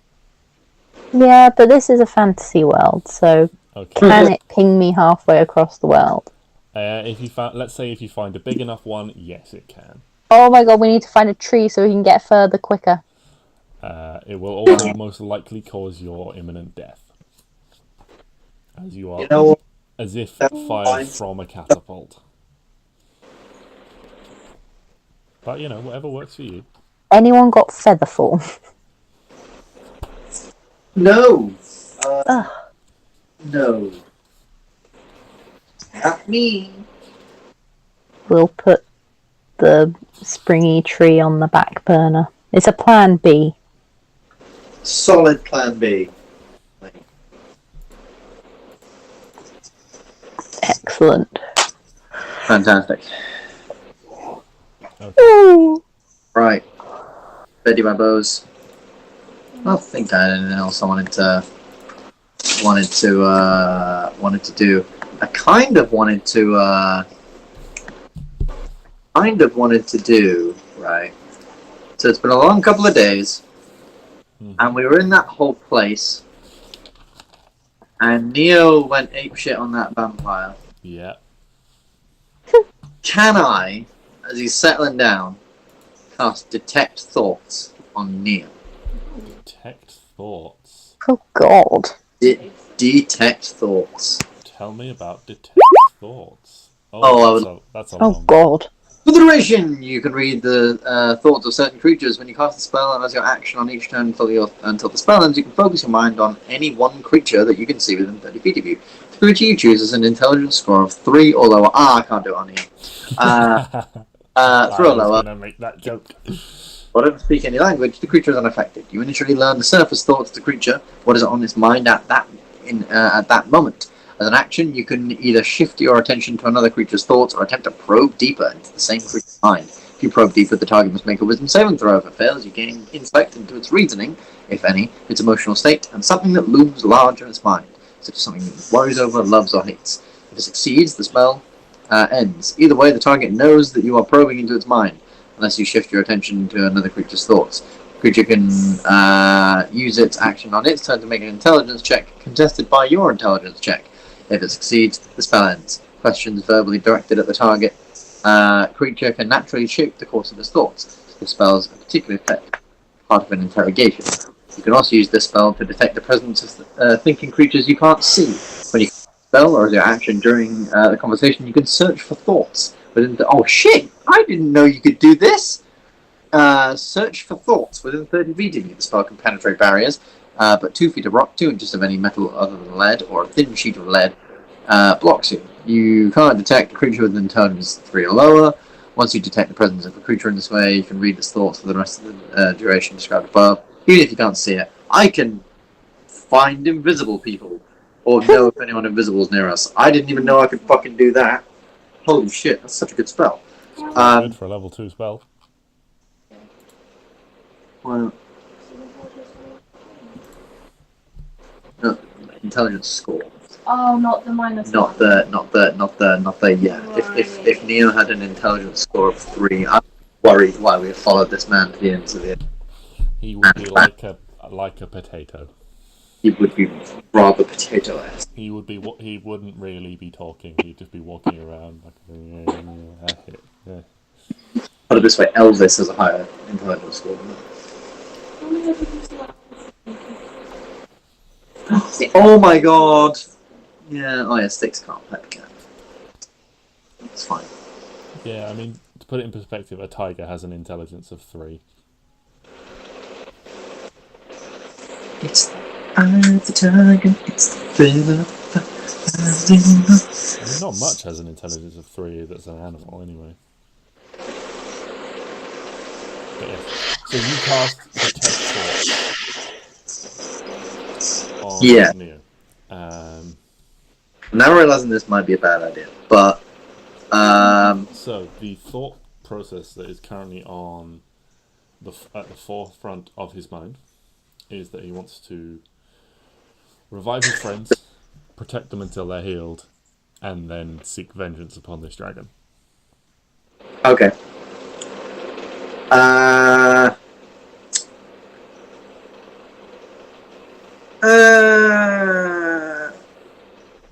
Yeah, but this is a fantasy world, so Okay. can it ping me halfway across the world? If you let's say if you find a big enough one, yes, it can. Oh my god, we need to find a tree so we can get further quicker. It will also most likely cause your imminent death, as you are You know, as if that's fired fine. from a catapult. But you know, whatever works for you. Anyone got featherfall? no. No. Not me. We'll put the springy tree on the back burner. It's a plan B. Solid plan B. Excellent. Fantastic. Ooh. Right. Ready my bows. I don't think I had anything else I wanted to do. I kind of wanted to do, right. So it's been a long couple of days, and we were in that whole place, and Neo went apeshit on that vampire. Yeah. Can I, as he's settling down, cast Detect Thoughts on Neo? Detect thoughts. Oh god. Detect Thoughts. Tell me about detect thoughts. Oh, that's a Oh long. god. For the duration, you can read the thoughts of certain creatures. When you cast a spell and as your action on each turn until the spell ends, you can focus your mind on any one creature that you can see within 30 feet of you. The creature you choose has an intelligence score of 3 or lower. I can't do it on here. 3 or lower. I was gonna make that joke. Or don't speak any language, the creature is unaffected. You initially learn the surface thoughts of the creature, what is on its mind at that moment. As an action, you can either shift your attention to another creature's thoughts or attempt to probe deeper into the same creature's mind. If you probe deeper, the target must make a wisdom saving throw. If it fails, you gain insight into its reasoning, if any, its emotional state, and something that looms large in its mind, such as something it worries over, loves, or hates. If it succeeds, the spell ends. Either way, the target knows that you are probing into its mind, unless you shift your attention to another creature's thoughts. The creature can use its action on its turn to make an intelligence check, contested by your intelligence check. If it succeeds, the spell ends. Questions verbally directed at the target Creature can naturally shape the course of its thoughts. This spell is a particular effect, part of an interrogation. You can also use this spell to detect the presence of thinking creatures you can't see. When you spell or as your action during the conversation, you can search for thoughts within the. Oh shit! I didn't know you could do this. Search for thoughts within 30 feet of you. The spell can penetrate barriers, but 2 feet of rock, 2 inches of any metal other than lead, or a thin sheet of lead blocks you. You can't detect a creature with intelligence 3 or lower. Once you detect the presence of a creature in this way, you can read its thoughts for the rest of the duration described above. Even if you can't see it, I can find invisible people, or know if anyone invisible is near us. I didn't even know I could fucking do that. Holy shit, that's such a good spell. Good for a level 2 spell. Well, no, intelligence score. Oh, not the minus. Not the. Yeah. If Neo had an intelligence score of 3, I'm worried why we followed this man to the end of it. He would be like a potato. He would be rather potato-esque. He would be. He wouldn't really be talking. He'd just be walking around like. Yeah. Put it this way, Elvis has a higher intelligence score than that. Oh my god! Yeah, oh yeah, Stix can't pet the cat. It's fine. Yeah, I mean, to put it in perspective, a tiger has an intelligence of 3. It's the tiger, it's the river. I mean, not much has an intelligence of 3 that's an animal, anyway. But yeah. So you cast Detect Thoughts on Neo. Now realizing this might be a bad idea, but so the thought process that is currently on at the forefront of his mind is that he wants to revive his friends, protect them until they're healed, and then seek vengeance upon this dragon. Okay.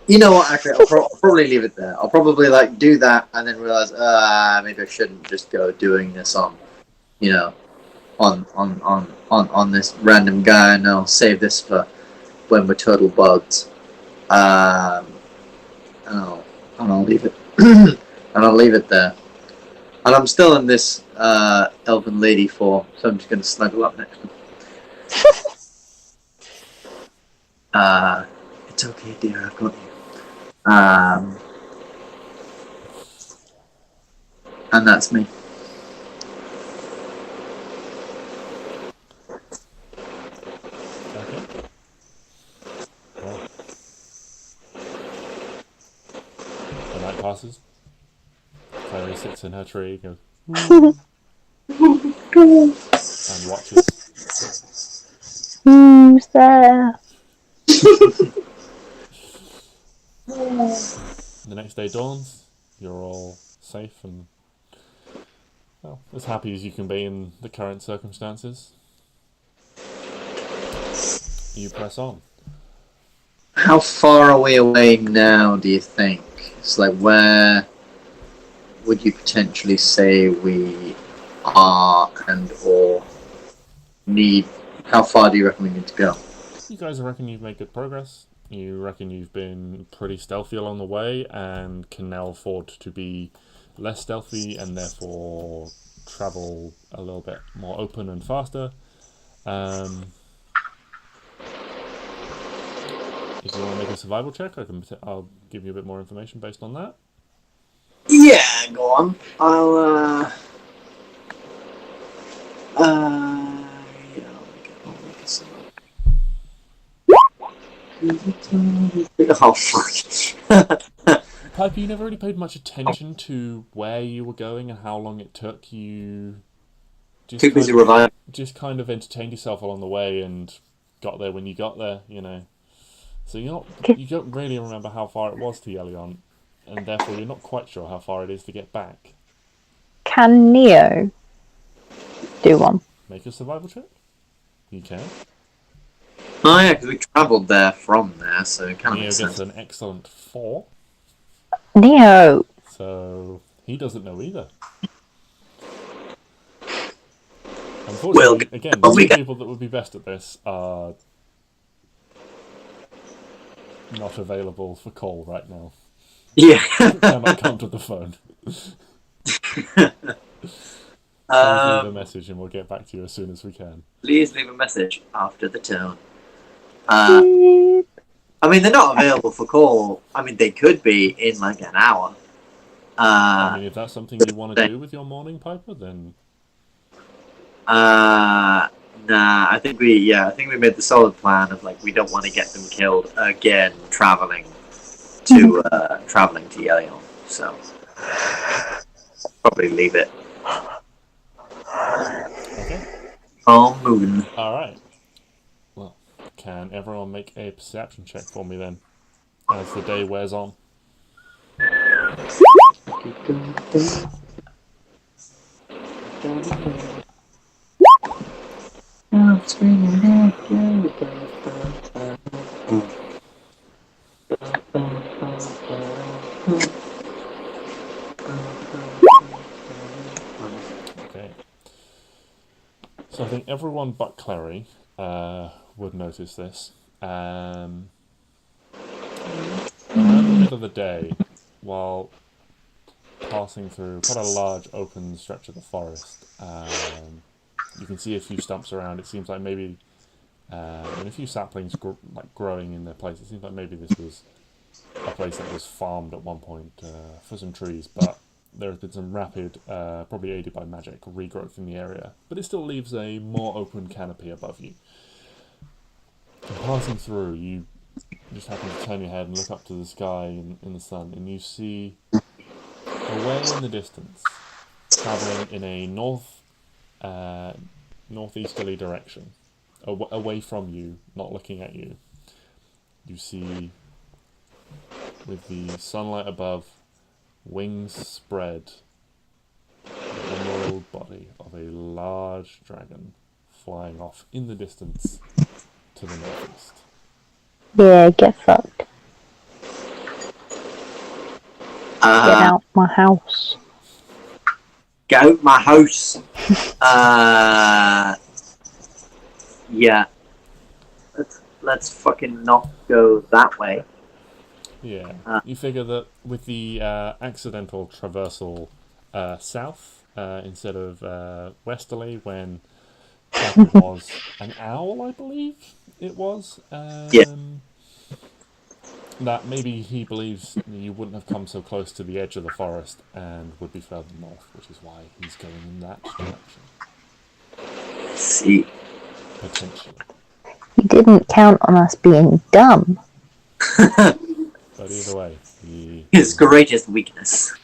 You know what? Actually, I'll probably leave it there. I'll probably do that and then realize, maybe I shouldn't just go doing this on, on this random guy, and I'll save this for when we're turtle buds. And I'll leave it, and I'll leave it there. And I'm still in this elven lady form, so I'm just going to snuggle up next to her. It's okay, dear. I've got you. And that's me. Okay. Well, the night passes. Clary sits in her tree, goes and watches. Who's there? The next day dawns. You're all safe and, well, as happy as you can be in the current circumstances. You press on. How far are we away now, do you think? It's where would you potentially say we are and or need? How far do you reckon we need to go? You guys reckon you've made good progress. You reckon you've been pretty stealthy along the way and can now afford to be less stealthy and therefore travel a little bit more open and faster. If you want to make a survival check, I'll give you a bit more information based on that. Yeah, go on. I'll make a survival. Oh fuck. Piper, you never really paid much attention to where you were going and how long it took. You too busy reviving. Just kind of entertained yourself along the way and got there when you got there, So you don't really remember how far it was to Yelion, and therefore you're not quite sure how far it is to get back. Can Neo do one? Make a survival check. You can. Oh yeah, because we travelled there from there, so it kind of Neo makes gets sense. an excellent 4. Neo! So He doesn't know either. Well, Unfortunately, again, well, the we two got- people that would be best at this are not available for call right now. Yeah. Cannot come to the phone. Please leave a message and we'll get back to you as soon as we can. Please leave a message after the tone. I mean, they're not available for call. I mean, they could be in like an hour. I mean, if that's something you want to do with your morning, Piper, then Nah. I think we made the solid plan of like we don't want to get them killed again traveling to Yelion. So probably leave it. okay. All moving. All right. Well, can everyone make a perception check for me then, as the day wears on? Okay. So I think everyone but Klari would notice this. Around the middle of the day, while passing through quite a large open stretch of the forest, you can see a few stumps around. It seems like maybe, and a few saplings growing in their place. It seems like maybe this was a place that was farmed at one point for some trees, but there has been some rapid, probably aided by magic, regrowth in the area. But it still leaves a more open canopy above you. And passing through, you just happen to turn your head and look up to the sky in the sun, and you see away in the distance, travelling in a northeasterly direction, away from you, not looking at you. You see, with the sunlight above, wings spread, the emerald body of a large dragon flying off in the distance to the northeast. Yeah, get fucked. Get out my house. Get out my house. Yeah. Let's fucking not go that way. Yeah, you figure that with the accidental traversal south instead of westerly, when Piper was an owl, I believe it was. That maybe he believes you wouldn't have come so close to the edge of the forest and would be further north, which is why he's going in that direction. See. Potentially. You didn't count on us being dumb. But either way, His greatest weakness.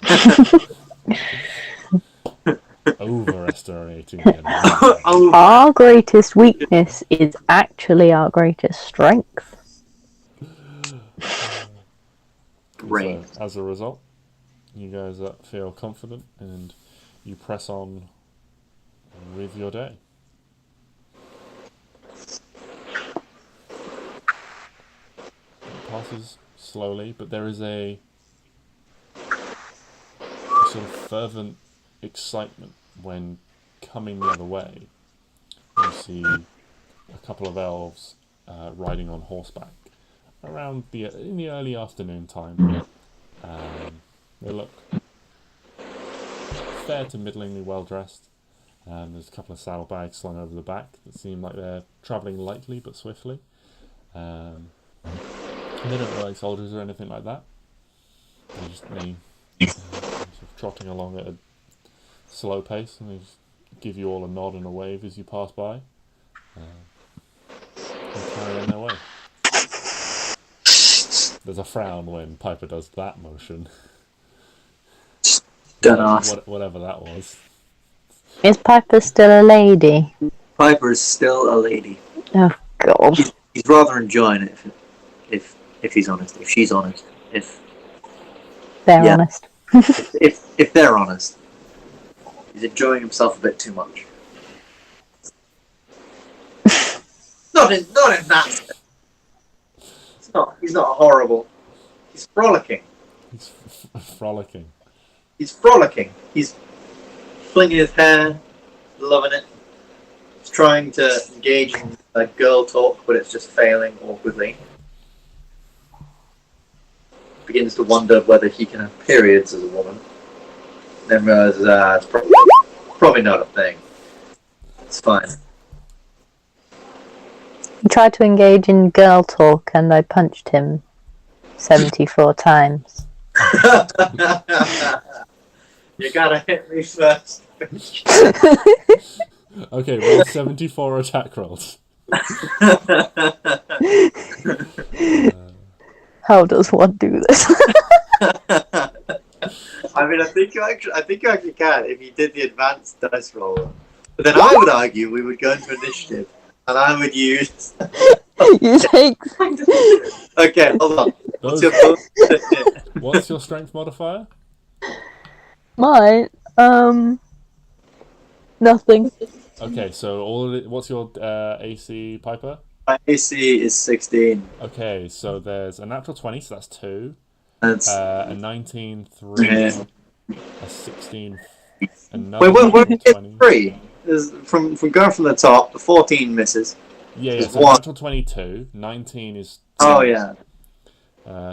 overestimating him. Our greatest weakness is actually our greatest strength. Great. So, as a result, you guys feel confident and you press on with your day. It passes slowly, but there is a sort of fervent excitement when coming the other way. You see a couple of elves riding on horseback around in the early afternoon time. They look fair to middlingly well dressed. There's a couple of saddlebags slung over the back that seem like they're travelling lightly but swiftly. They don't look like soldiers or anything like that. They're just sort of trotting along at a slow pace, and they just give you all a nod and a wave as you pass by. And carry on their way. There's a frown when Piper does that motion. Whatever that was. Is Piper still a lady? Piper is still a lady. Oh god. He's rather enjoying it if he's honest. If she's honest. They're honest. if they're honest. He's enjoying himself a bit too much. not in that sense. He's not horrible. He's frolicking. He's frolicking. He's frolicking. He's flinging his hair, loving it. He's trying to engage in girl talk, but it's just failing awkwardly. Begins to wonder whether he can have periods as a woman. Then realizes it's probably not a thing. It's fine. He tried to engage in girl talk and I punched him 74 times. You gotta hit me first. Okay, roll 74 attack rolls. How does one do this? I mean, I think you actually can if you did the advanced dice roll. But then I would argue we would go into initiative, and I would use. You take. Okay, hold on. What's your strength modifier? Mine. Nothing. Okay, so what's your AC, Piper? My AC is 16. Okay, so there's a natural 20, so that's 2. That's A 19, 3. Yeah. A 16. Another wait, 20. 3. From going from the top, the 14 misses. Yeah, so one. natural 22. 19 is 2. Oh yeah.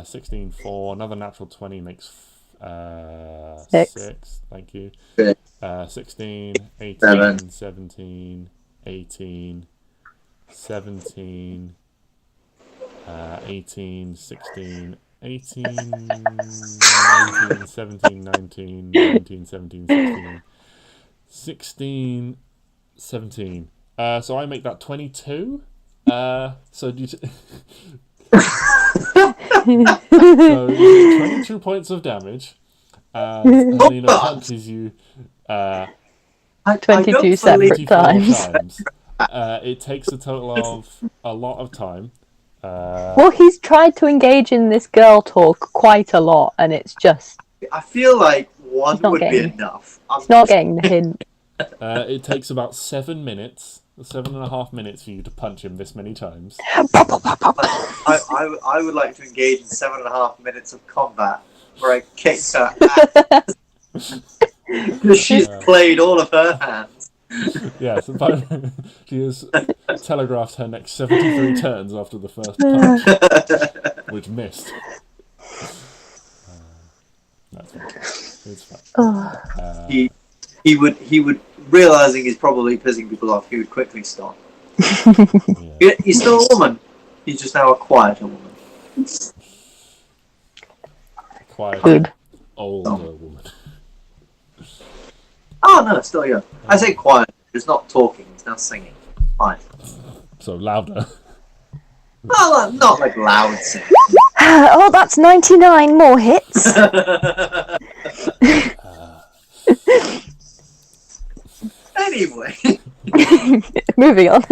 16, 4. Another natural 20 makes 6. 6. Thank you. 6. 16, 18, 7. 17, 18, 17, 18, 16, 18, 19, 17, 19, 19, 17, 16, 16, 17. So I make that 22. So do you so you get 22 points of damage. Helena punches you 22 separate times. It takes a total of a lot of time. Well, he's tried to engage in this girl talk quite a lot, and it's just. I feel like one not would be getting- enough. It's not getting the hint. It takes about 7 minutes, 7.5 minutes for you to punch him this many times. I would like to engage in 7.5 minutes of combat where I kick her ass. Because she's played all of her hands. Yeah, so she has telegraphed her next 73 turns after the first punch, which missed. That's fine. It's fine. He would, realizing he's probably pissing people off, he would quickly stop. Yeah. He's still a woman. He's just now a quieter woman. Quiet, Good. older woman. Oh no, still young. I say quiet. He's not talking. He's now singing. Fine. So louder. Well, not like loud singing. Oh, that's 99 more hits. Anyway. Moving on.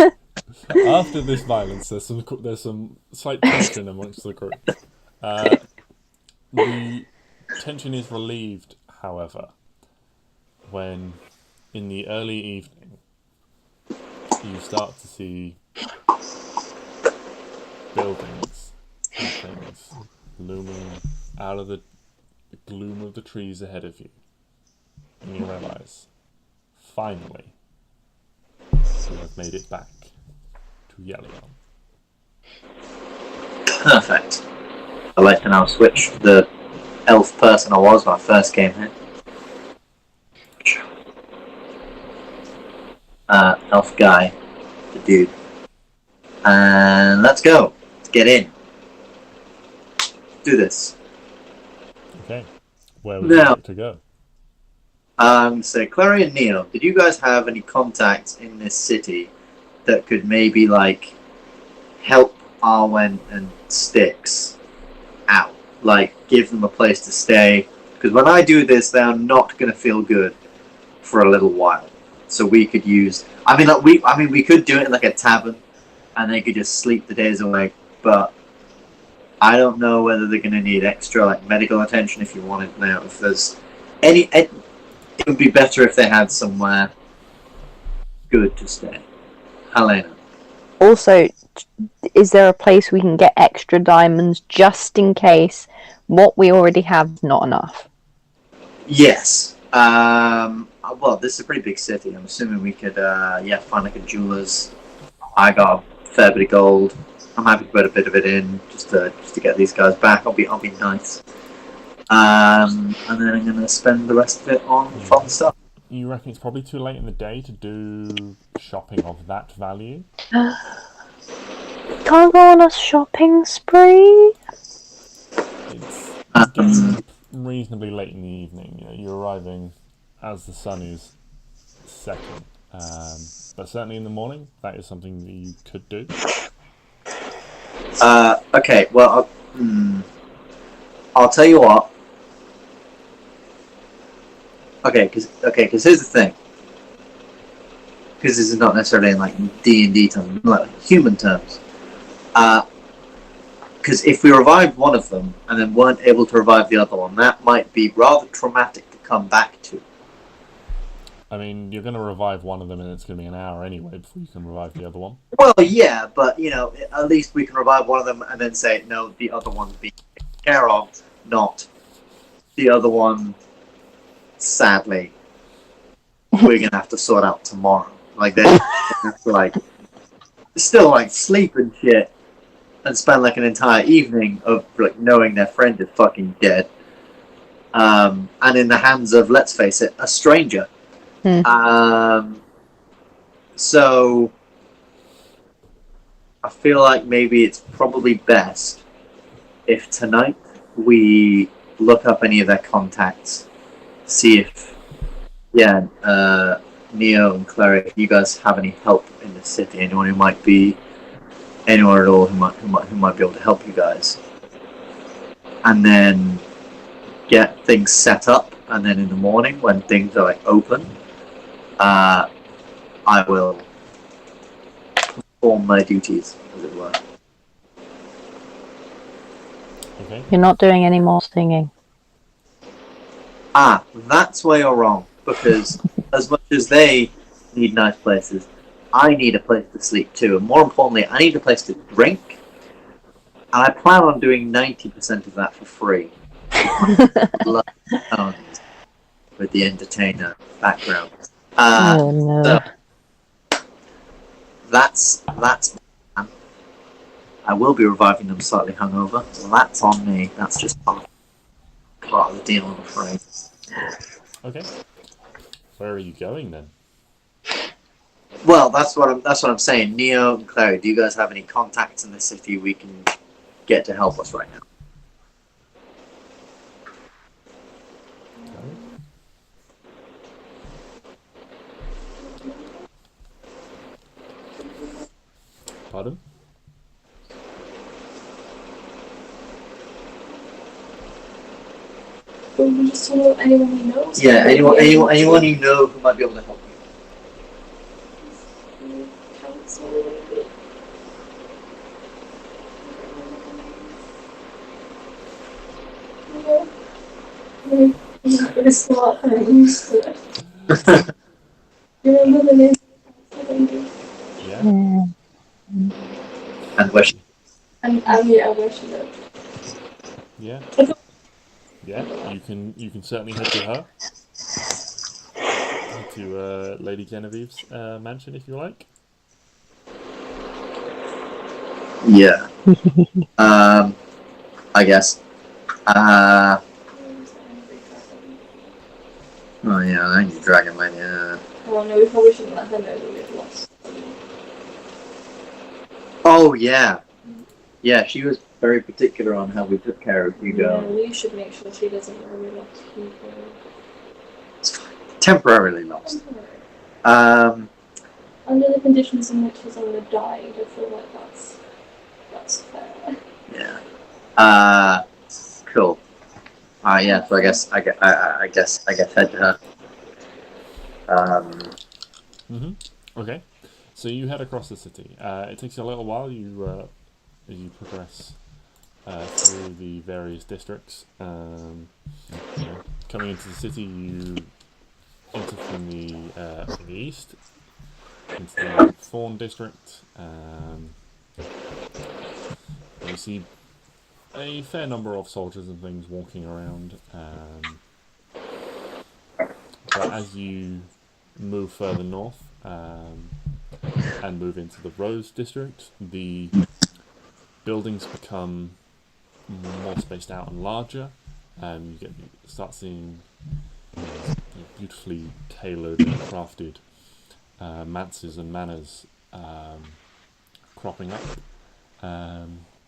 After this violence, there's some slight tension amongst the group. The tension is relieved, however, when in the early evening you start to see buildings and things looming out of the gloom of the trees ahead of you, and you realise, finally, you have made it back to Yelion. Perfect. I'd like to now switch to the elf person I was when I first came here. Elf guy. The dude. And let's go. Let's get in. Do this. Okay, where would you Now- like to go? So Klari and Neo, did you guys have any contacts in this city that could maybe like help Arwen and Stix out? Like give them a place to stay? Because when I do this, they're not going to feel good for a little while. So we could use. We could do it in like a tavern, and they could just sleep the days away. But I don't know whether they're going to need extra like medical attention. If you wanted now, if there's any. It would be better if they had somewhere good to stay. Helena. Also, is there a place we can get extra diamonds just in case what we already have is not enough? Yes. Well, this is a pretty big city. I'm assuming we could, find like a jeweler's. I got a fair bit of gold. I'm happy to put a bit of it in just to get these guys back. I'll be nice. And then I'm gonna spend the rest of it on fun stuff. You reckon it's probably too late in the day to do shopping of that value? Can't go on a shopping spree. It's getting reasonably late in the evening. You know, you're arriving as the sun is setting. But certainly in the morning, that is something that you could do. Okay, well, I'll tell you what. Okay, because here's the thing. Because this is not necessarily in like D&D terms, like human terms. Because if we revived one of them and then weren't able to revive the other one, that might be rather traumatic to come back to. I mean, you're going to revive one of them and it's going to be an hour anyway before you can revive the other one. Well, yeah, but, you know, at least we can revive one of them and then say, no, the other one's being taken care of, not the other one, sadly, we're going to have to sort out tomorrow. Like, they're going to have to, like, still, like, sleep and shit and spend, like, an entire evening of, like, knowing their friend is fucking dead. And in the hands of, let's face it, a stranger. So I feel like maybe it's probably best if tonight we look up any of their contacts, see if Neo and Klari, if you guys have any help in the city, anyone who might be anywhere at all who might be able to help you guys, and then get things set up, and then in the morning when things are like open. I will perform my duties, as it were. Okay. You're not doing any more singing. That's where you're wrong. Because as much as they need nice places, I need a place to sleep too. And more importantly, I need a place to drink. And I plan on doing 90% of that for free. With the entertainer background. Oh no. So, that's my plan. I will be reviving them slightly hungover, so that's on me. That's just part of the deal, I'm afraid. Okay. Where are you going then? Well, that's what I'm saying. Neo and Klari, do you guys have any contacts in the city we can get to help us right now? Pardon? But we just don't know anyone we know. So Yeah, anyone you know who might be able to help you. It's not. I'm used to it. You remember the name of the lady? Yeah. And where she... And where she lived. Yeah. Yeah, you can certainly head to her. To Lady Genevieve's mansion if you like. Yeah. I guess. Oh yeah, I need Dragonman, yeah. Oh no, we probably shouldn't let her know that we've lost. Oh yeah. Yeah, she was very particular on how we took care of Hugo. Yeah, we should make sure she doesn't know we lost Hugo. It's fine. Temporarily lost. Under the conditions in which his owner died, I feel like that's fair. Yeah. Cool. Yeah. So I guess head to her. Okay. So you head across the city. It takes you a little while. As you progress through the various districts. Coming into the city, you enter from the east into the Thorn district. You see a fair number of soldiers and things walking around. but as you move further north and move into the Rose district, the buildings become more spaced out and larger. You start seeing beautifully tailored and crafted manses and manors cropping up.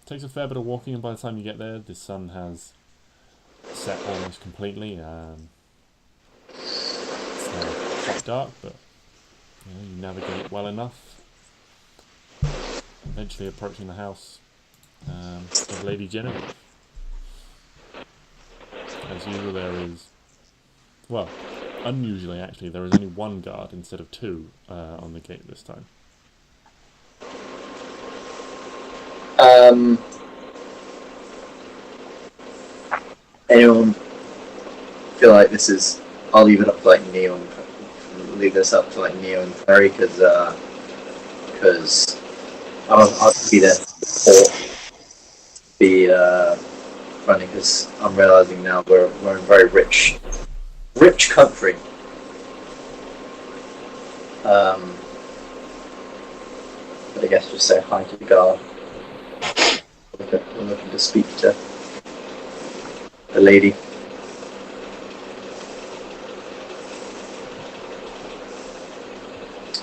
Takes a fair bit of walking, and by the time you get there, the sun has set almost completely. It's quite dark, but you navigate well enough. Eventually approaching the house of Lady Genevieve. As usual, there is, well, unusually actually, there is only one guard instead of two on the gate this time. Anyone feel like this is? I'll leave it up to like Neo and leave this up to like Neo and Clary because I'll be there or be running because I'm realizing now we're in very rich country. But I guess just say hi to the guard. We're looking to speak to the lady.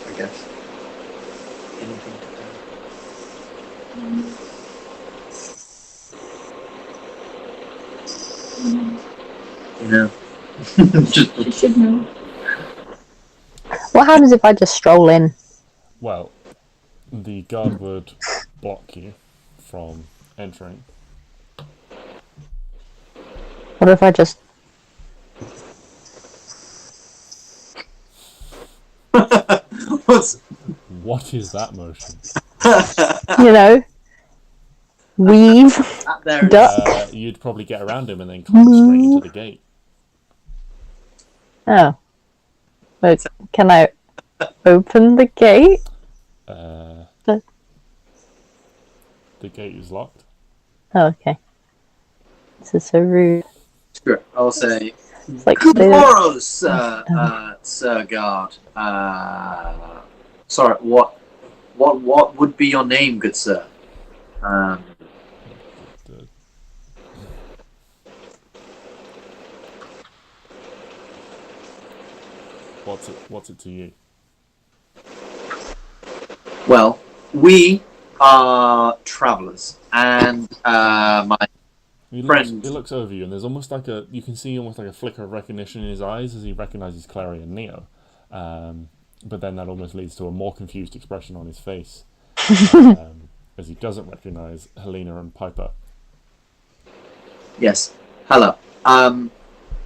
I guess. Anything to add? You know. She should know. What happens if I just stroll in? Well, the guard would block you from entering. What if I just... What is that motion? Weave, duck. You'd probably get around him and then climb straight into the gate. Oh. But can I open the gate? The gate is locked. Oh, okay. This is so rude. Sure. I'll say, It's like good morrow, Sir Guard. Sorry, what would be your name, good sir? What's it to you? Well, we are travellers, and my friend. He looks over you, and there's almost like you can see almost like a flicker of recognition in his eyes as he recognises Klari and Neo. But then that almost leads to a more confused expression on his face as he doesn't recognise Helena and Piper. Yes. Hello.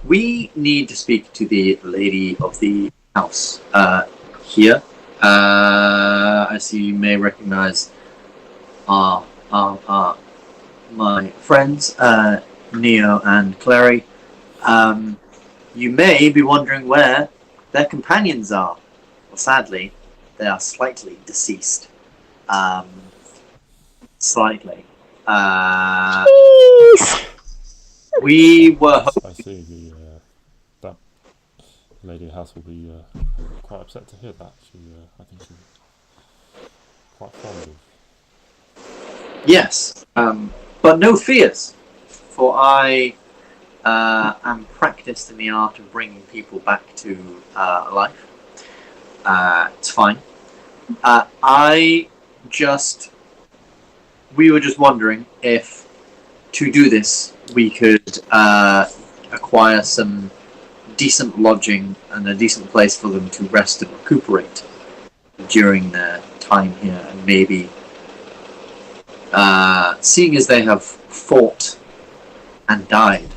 We need to speak to the lady of the house here. I see you may recognise my friends, Neo and Klari. You may be wondering where their companions are. Well, sadly, they are slightly deceased. Slightly. We were hoping... I see that lady of the house will be quite upset to hear that. I think she's quite fond of. Yes, but no fears, for I am practiced in the art of bringing people back to life. It's fine. We were just wondering if, to do this, we could acquire some decent lodging and a decent place for them to rest and recuperate during their time here, and maybe, seeing as they have fought and died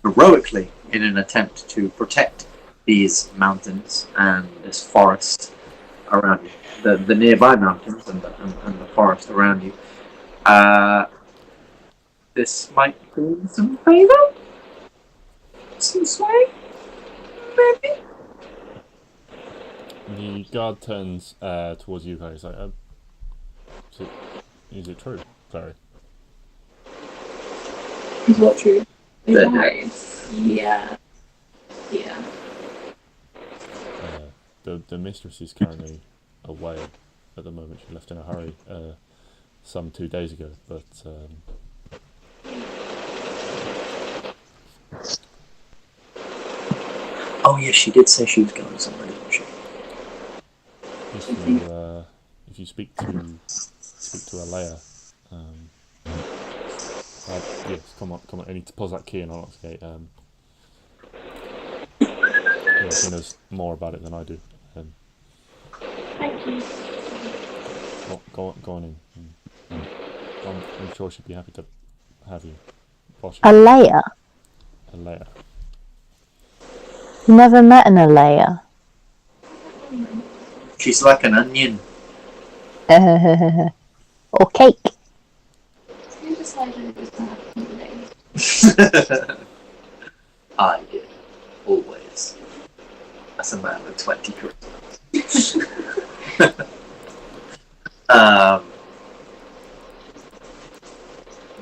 heroically in an attempt to protect these mountains and this forest around you, the nearby mountains and the forest around you, this might bring some favour? Some sway? Maybe? The guard turns towards you, Clary. He's like, is it true, Clary? Is what true? Yeah. Yeah. the mistress is currently away at the moment. She left in a hurry some 2 days ago, but Oh yes, she did say she was going somewhere, didn't she? if you speak to a lair, yes, come on. I need to pause that key and unlock the gate. Yeah, she knows more about it than I do. Thank you. Go on in. I'm sure she'd be happy to have you. A layer? A lair. You never met an Alea. She's like an onion. Or cake. You decided it was going to happen today. I did. Always. As a man with 20 charisma.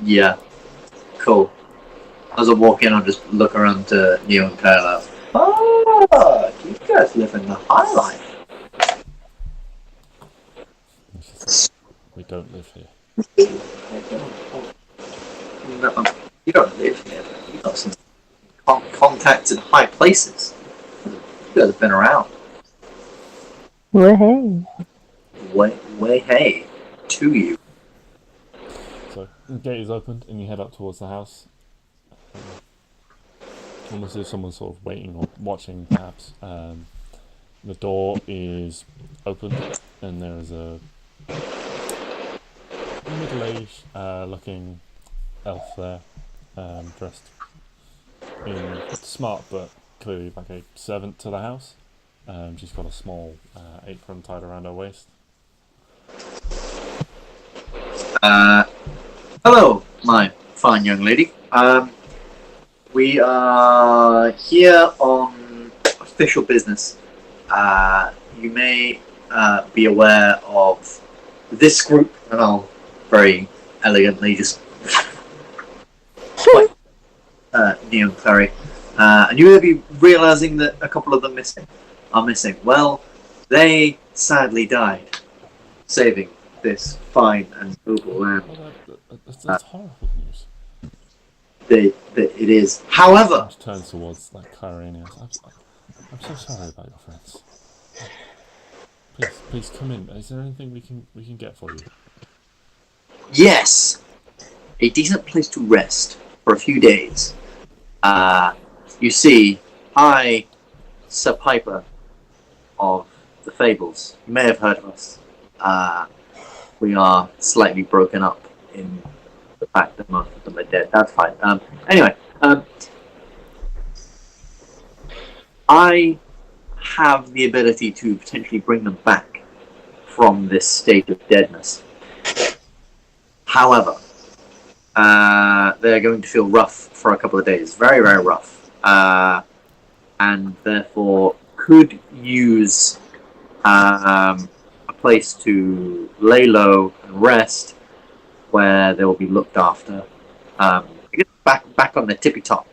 Yeah. Cool. As I walk in, I'll just look around to Neo and Kyle. Oh, you guys live in the high life. We don't live here. No, you don't live here, but you've got some contacts in high places. You guys have been around. Way. Way, hey, to you. So the gate is opened and you head up towards the house. Almost as if someone's sort of waiting or watching, perhaps. The door is opened and there is a middle-aged looking elf there, dressed in smart but clearly like a servant to the house. She's got a small apron tied around her waist. Hello, my fine young lady. We are here on official business. You may be aware of this group, and I'll very elegantly just Neo and Klari. And you may be realizing that a couple of them are missing. Well, they sadly died, saving this fine and noble land. Well, that's horrible news. It is. However, She turns towards like Klari and Neo. I'm so sorry about your friends. Please come in. Is there anything we can get for you? yes, a decent place to rest for a few days. You see, I, Sir Piper of the Fables, you may have heard of us. We are slightly broken up in the fact that most of them are dead. That's fine. Anyway, I have the ability to potentially bring them back from this state of deadness. However, they're going to feel rough for a couple of days. Very, very rough. And therefore could use a place to lay low and rest where they will be looked after. I guess back on the tippy top.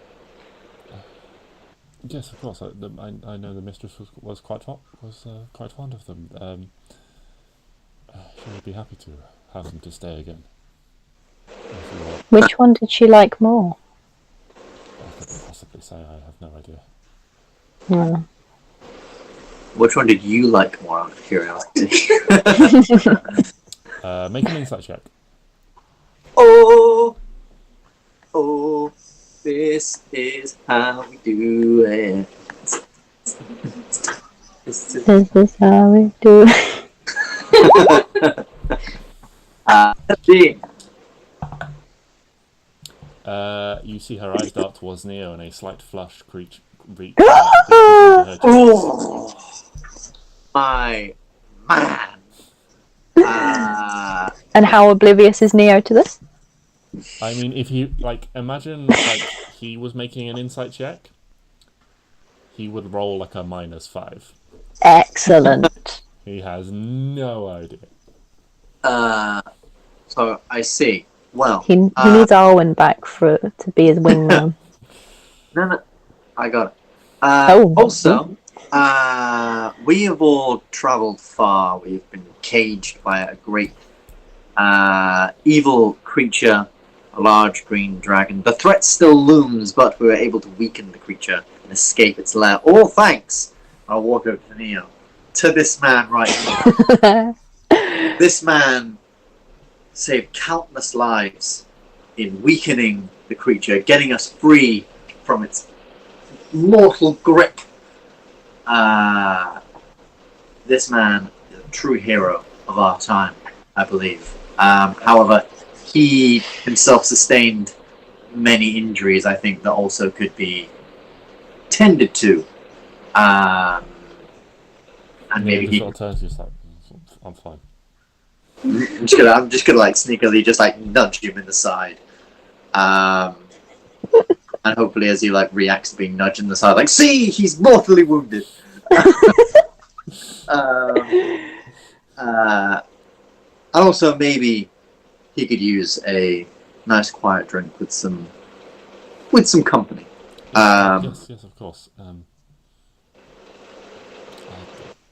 Yes, of course. I know the mistress was quite fond of them. She would be happy to have them to stay again. Which one did she like more? I couldn't possibly say. I have no idea. No. Which one did you like more, out of curiosity? Make an insight check. Oh, this is how we do it. This is how we do it. Let's see. You see her eyes dart towards Neo and a slight flush reach her chest. Oh, my man. And how oblivious is Neo to this? I mean, if you imagine he was making an insight check, he would roll like a -5. Excellent. He has no idea. So I see. Well, He needs Arwen back to be his wingman. No, I got it. Oh. Also, We have all travelled far. We've been caged by a great evil creature, a large green dragon. The threat still looms, but we were able to weaken the creature and escape its lair. All thanks, I'll walk over to Neo, to this man right here. This man saved countless lives in weakening the creature, getting us free from its mortal grip. This man is a true hero of our time, I believe. However, he himself sustained many injuries, I think, that also could be tended to. And maybe he... I'm fine. I'm just gonna like sneakily just like nudge him in the side. And hopefully as he like reacts to being nudged in the side, like, see, he's mortally wounded. And also maybe he could use a nice quiet drink with some company. Yes, of course.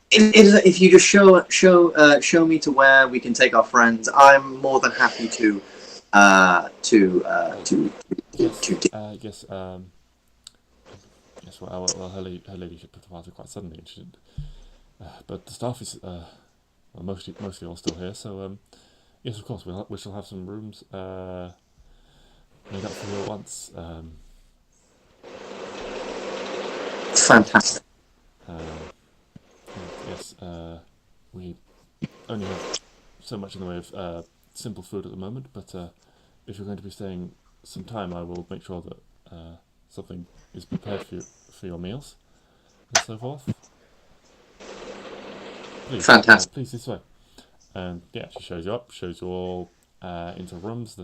If you just show me to where we can take our friends, I'm more than happy to. Yes. Well, her ladyship departed quite suddenly, and she didn't. But the staff is mostly all still here. So yes, of course, we shall have some rooms made up for you at once. Fantastic. Yes, we only have so much in the way of simple food at the moment, but if you're going to be staying some time, I will make sure that something is prepared for your meals and so forth. Please, fantastic. Please, this way. And yeah, she shows you up, shows you all into rooms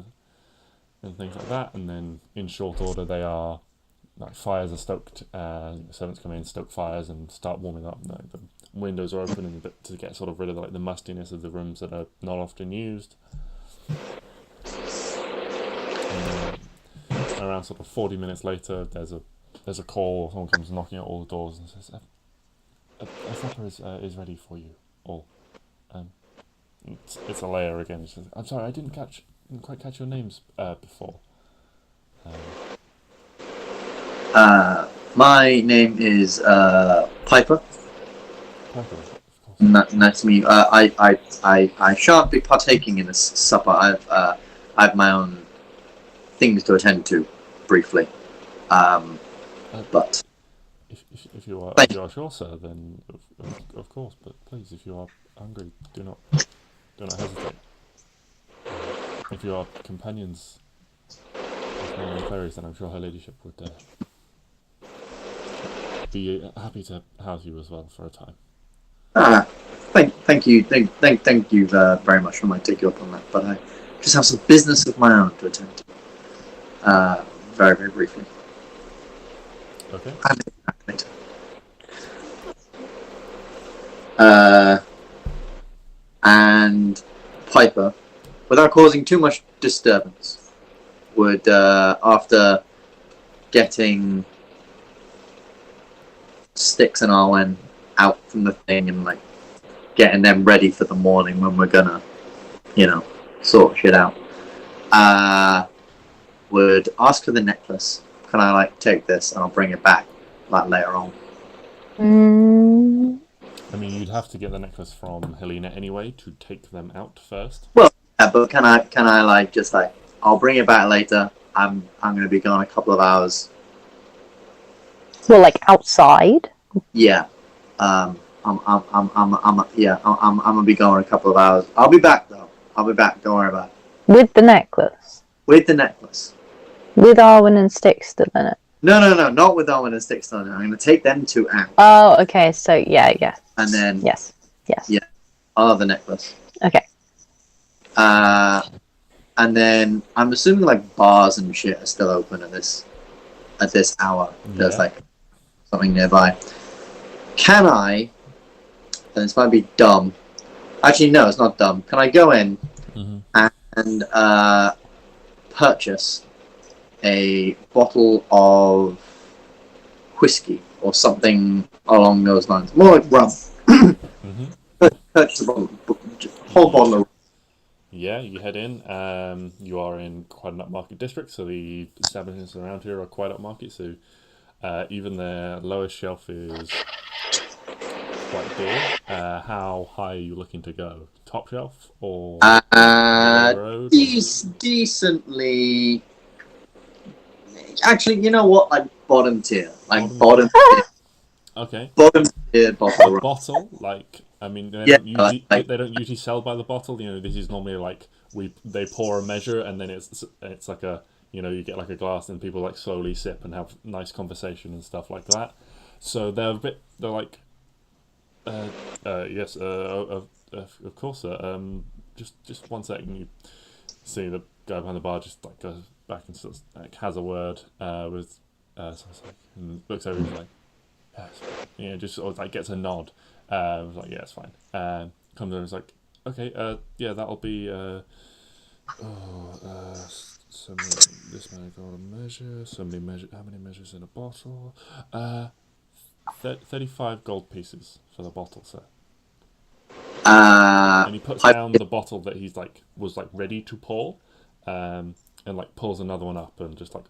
and things like that, and then in short order they are. Like fires are stoked, servants come in, stoke fires, and start warming up. Like, the windows are open and to get sort of rid of the mustiness of the rooms that are not often used. Around sort of 40 minutes later, there's a call. Someone comes knocking at all the doors and says, "A supper is ready for you all." It's a lair again. She says, "I'm sorry, I didn't quite catch your names before." My name is Piper. Piper, of course. Nice to meet you. I shan't be partaking in this supper. I have my own things to attend to, briefly. But if you are sure, sir, then of course. But please, if you are hungry, do not hesitate. If you are companions of my fairies, then I'm sure her ladyship would be happy to house you as well for a time. Thank you very much. I might take you up on that, but I just have some business of my own to attend to. Very, very briefly. Okay. I'll be back later. And Piper, without causing too much disturbance, would after getting Stix and Arwen out from the thing and like getting them ready for the morning when we're gonna, sort shit out, would ask for the necklace. Can I like take this and I'll bring it back like later on? I mean, you'd have to get the necklace from Helena anyway to take them out first. Well, yeah, but can I like just like I'll bring it back later. I'm gonna be gone a couple of hours. Well, like outside. Yeah. I'm gonna be gone a couple of hours. I'll be back though. I'll be back. Don't worry about it. With the necklace. With the necklace. With Arwen and Stix still in it. No, not with Arwen and Stix still in it. I'm gonna take them two out. Oh, okay. So yeah. And then yes. Yeah. I'll have the necklace. Okay. And then I'm assuming like bars and shit are still open at this hour. Yeah. There's like something nearby. Can I? And this might be dumb. Actually, no, it's not dumb. Can I go in and purchase a bottle of whiskey or something along those lines. More like rum. Purchase a bottle, whole bottle of. Yeah, you head in. You are in quite an upmarket district, so the establishments around here are quite upmarket. So even their lowest shelf is quite big. How high are you looking to go? Top shelf or middle road? Decently. Actually, you know what? Like bottom tier, Okay. bottom tier bottle. Bottle, like I mean, they don't usually sell by the bottle. You know, this is normally like they pour a measure and then it's like a you get like a glass and people like slowly sip and have nice conversation and stuff like that. So they're like, yes, of course, sir. Just 1 second. You see the guy behind the bar just like goes back and sort of like has a word with and looks over and he's like, yes, just sort of like gets a nod. Was like, yeah, it's fine. Comes over and is like, okay, yeah, that'll be so many, this many golden measures, so many measures. How many measures in a bottle? 35 gold pieces for the bottle, sir. And he puts down the bottle that he's was ready to pour, and like pulls another one up and just like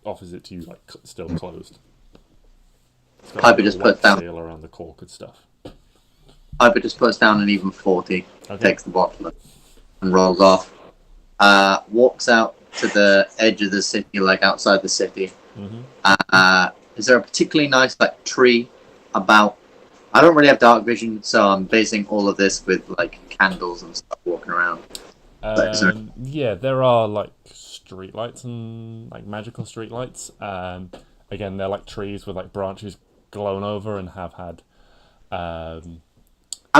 offers it to you like still closed. Piper just puts down seal around the cork and stuff. Piper just puts down an even 40, takes the bottle and rolls off. Walks out to the edge of the city, like outside the city. Is there a particularly nice tree about? I don't really have dark vision, so I'm basing all of this with like candles and stuff walking around. Yeah, there are like streetlights and like magical streetlights. Again, they're like trees with like branches blown over and have had. I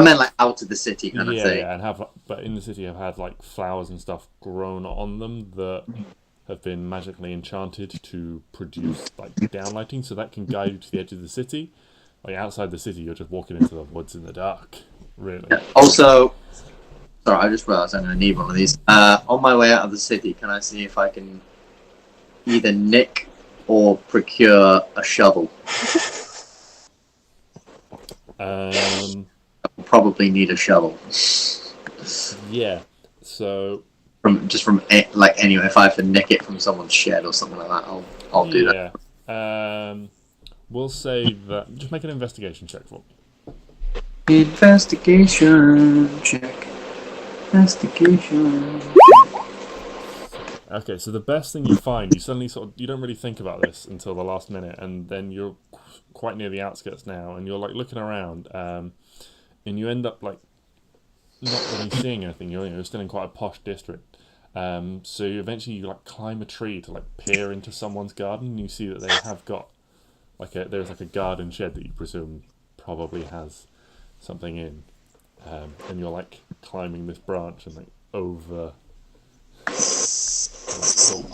meant like out of the city kind of thing. Yeah, but in the city have had like flowers and stuff grown on them that have been magically enchanted to produce like downlighting, so that can guide you to the edge of the city. Like outside the city, you're just walking into the woods in the dark. Really. Yeah. Also, sorry, I just realised I'm going to need one of these. On my way out of the city, can I see if I can either nick or procure a shovel? I will probably need a shovel. Yeah. So. From anyway, if I have to nick it from someone's shed or something like that, I'll do that. Yeah. We'll say that. Just make an investigation check for me. Investigation check. Okay, so the best thing you find, you suddenly you don't really think about this until the last minute, and then you're quite near the outskirts now, and you're like looking around, and you end up like not really seeing anything. You're still in quite a posh district. So eventually you like climb a tree to like peer into someone's garden, and you see that they have got there's like a garden shed that you presume probably has something in, and you're like climbing this branch and like over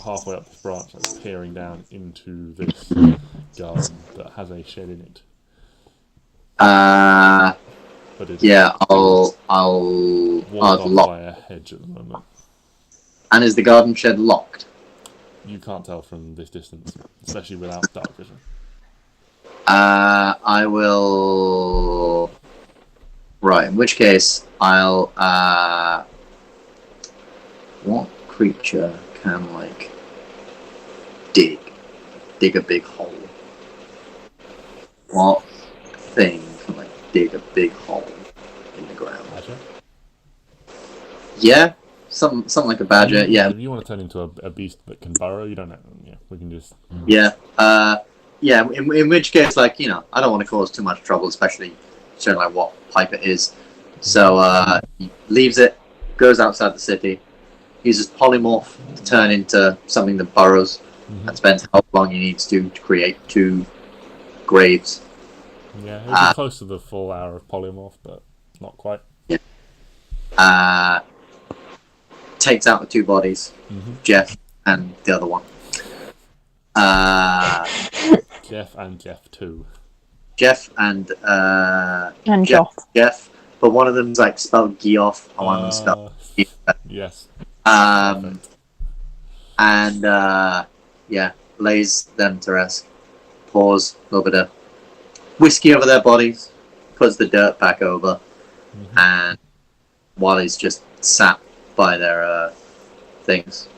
halfway up this branch, like peering down into this garden that has a shed in it. I'll walled off by a hedge at the moment. And is the garden shed locked? You can't tell from this distance, especially without dark vision. I will. Right, in which case I'll. What creature can dig a big hole? What thing can dig a big hole in the ground? Badger? Yeah, something like a badger. Yeah. If you want to turn into a beast that can burrow, you don't know. Yeah, we can just. Yeah. Yeah. In which case, I don't want to cause too much trouble, especially showing what Piper is. So he leaves it, goes outside the city, uses polymorph to turn into something that burrows, and spends how long he needs to create 2 graves. Yeah, it'll be close to the full hour of polymorph, but not quite. Yeah. Takes out the 2 bodies, Jeff and the other one. Jeff and Jeff 2. Jeff and Jeff, but one of them's spelled Geoff, and one of them's spelled Yes. And lays them to rest. Pours a little bit of whiskey over their bodies, puts the dirt back over, and while he's just sat by their things,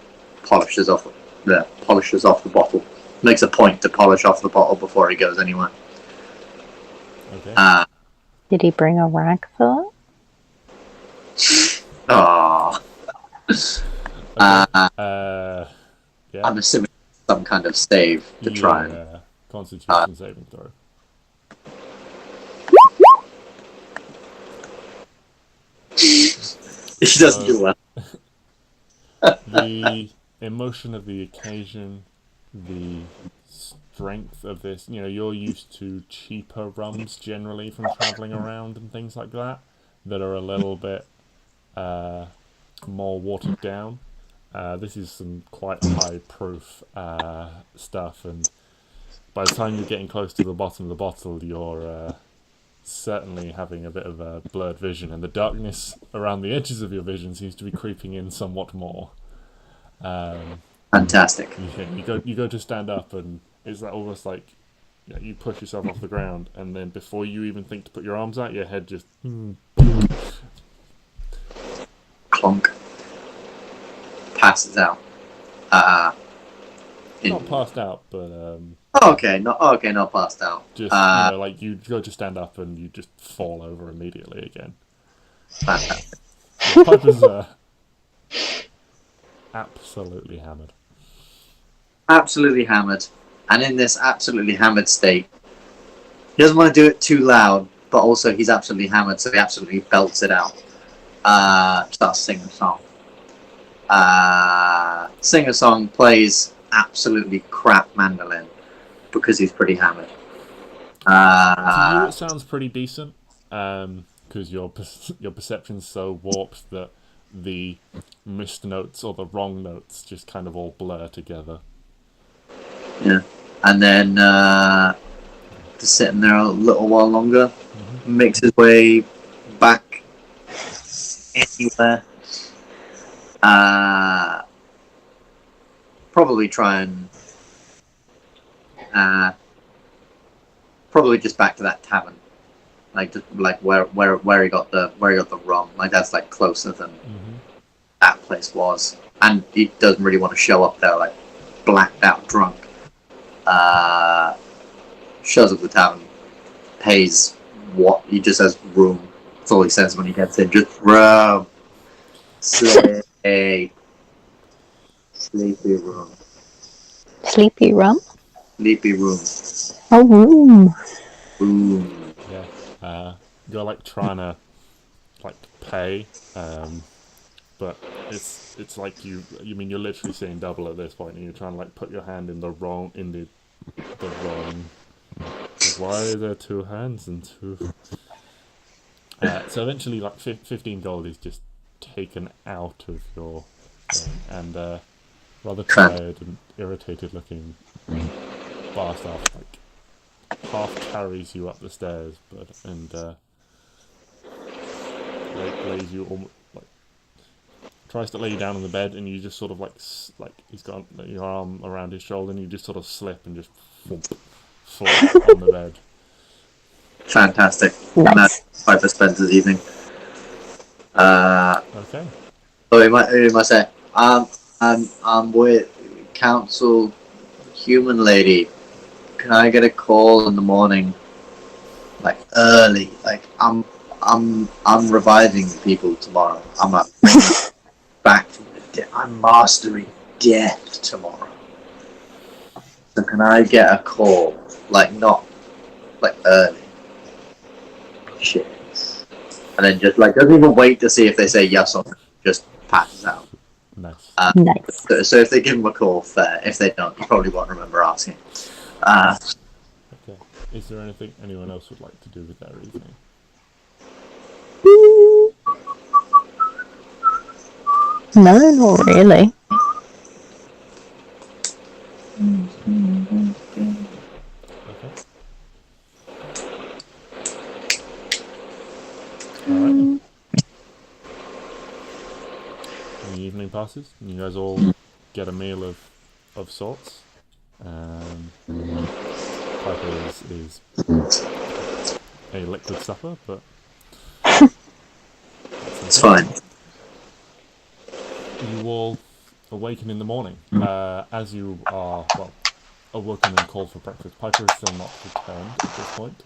polishes off the bottle. Makes a point to polish off the bottle before he goes anywhere. Okay. Did he bring a rag for Oh. Yeah. I'm assuming some kind of save to try and. Constitution saving throw. He doesn't do well. The emotion of the occasion, the strength of this, you're used to cheaper rums generally from travelling around and things like that are a little bit more watered down. This is some quite high proof stuff, and by the time you're getting close to the bottom of the bottle, you're certainly having a bit of a blurred vision, and the darkness around the edges of your vision seems to be creeping in somewhat more. Fantastic. You go to stand up, and it's almost like you push yourself off the ground, and then before you even think to put your arms out, your head just clunk. Passes out. Not passed out, but not passed out. Just like you go to stand up and you just fall over immediately again. Fantastic. Piper's absolutely hammered. Absolutely hammered, and in this absolutely hammered state, he doesn't want to do it too loud, but also he's absolutely hammered, so he absolutely belts it out. Starts singing a song. Sing a song, plays absolutely crap mandolin because he's pretty hammered. To you, it sounds pretty decent because your perception's so warped that the missed notes or the wrong notes just kind of all blur together. Yeah, and then just sitting there a little while longer, makes his way back anywhere. Probably try and probably just back to that tavern, like where he got the rum. Like that's like closer than that place was, and he doesn't really want to show up there like blacked out drunk. Shows up at the tavern, pays what he just says room. That's all he says when he gets in. Just rum. Sleepy room. Sleepy rum? Sleepy room. Oh, room. Room. Yeah. You're like trying to like pay, but it's like you're literally seeing double at this point, and you're trying to like put your hand in the wrong. Why are there two hands and two? So eventually, like 15 gold is just taken out of your and rather tired and irritated looking bar staff like half carries you up the stairs and lays you almost like tries to lay you down on the bed, and you just sort of like he's got your arm around his shoulder and you just sort of slip and just fall on the bed. Fantastic. Nice. And that's Piper spends his evening. Okay. So he might say, I'm with Council Human Lady. Can I get a call in the morning, like early? Like I'm reviving people tomorrow. I'm back from the dead. I'm mastering death tomorrow. So can I get a call? Like not like early. Shit. And then just like doesn't even wait to see if they say yes or no. Just passes out. Nice. Nice. So if they give him a call, fair. If they don't, you probably won't remember asking. Okay. Is there anything anyone else would like to do with their evening? No, not really. Okay. Alright. The evening passes, and you guys all get a meal of sorts. Piper is a liquid supper, but It's fine. You all awaken in the morning. As you are, well, awoken and called for breakfast. Piper is still not returned at this point.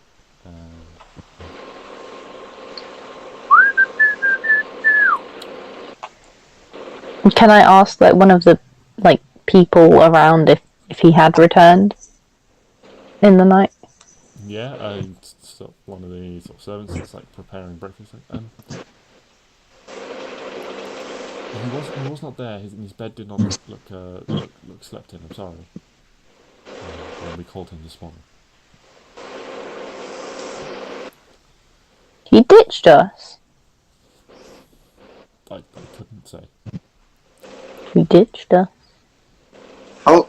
Can I ask, like, one of the people around if he had returned in the night? Yeah, so one of the sort of servants is like preparing breakfast. He was not there. His bed did not look slept in. I'm sorry. When we called him this morning. He ditched us. I couldn't say. He ditched us. How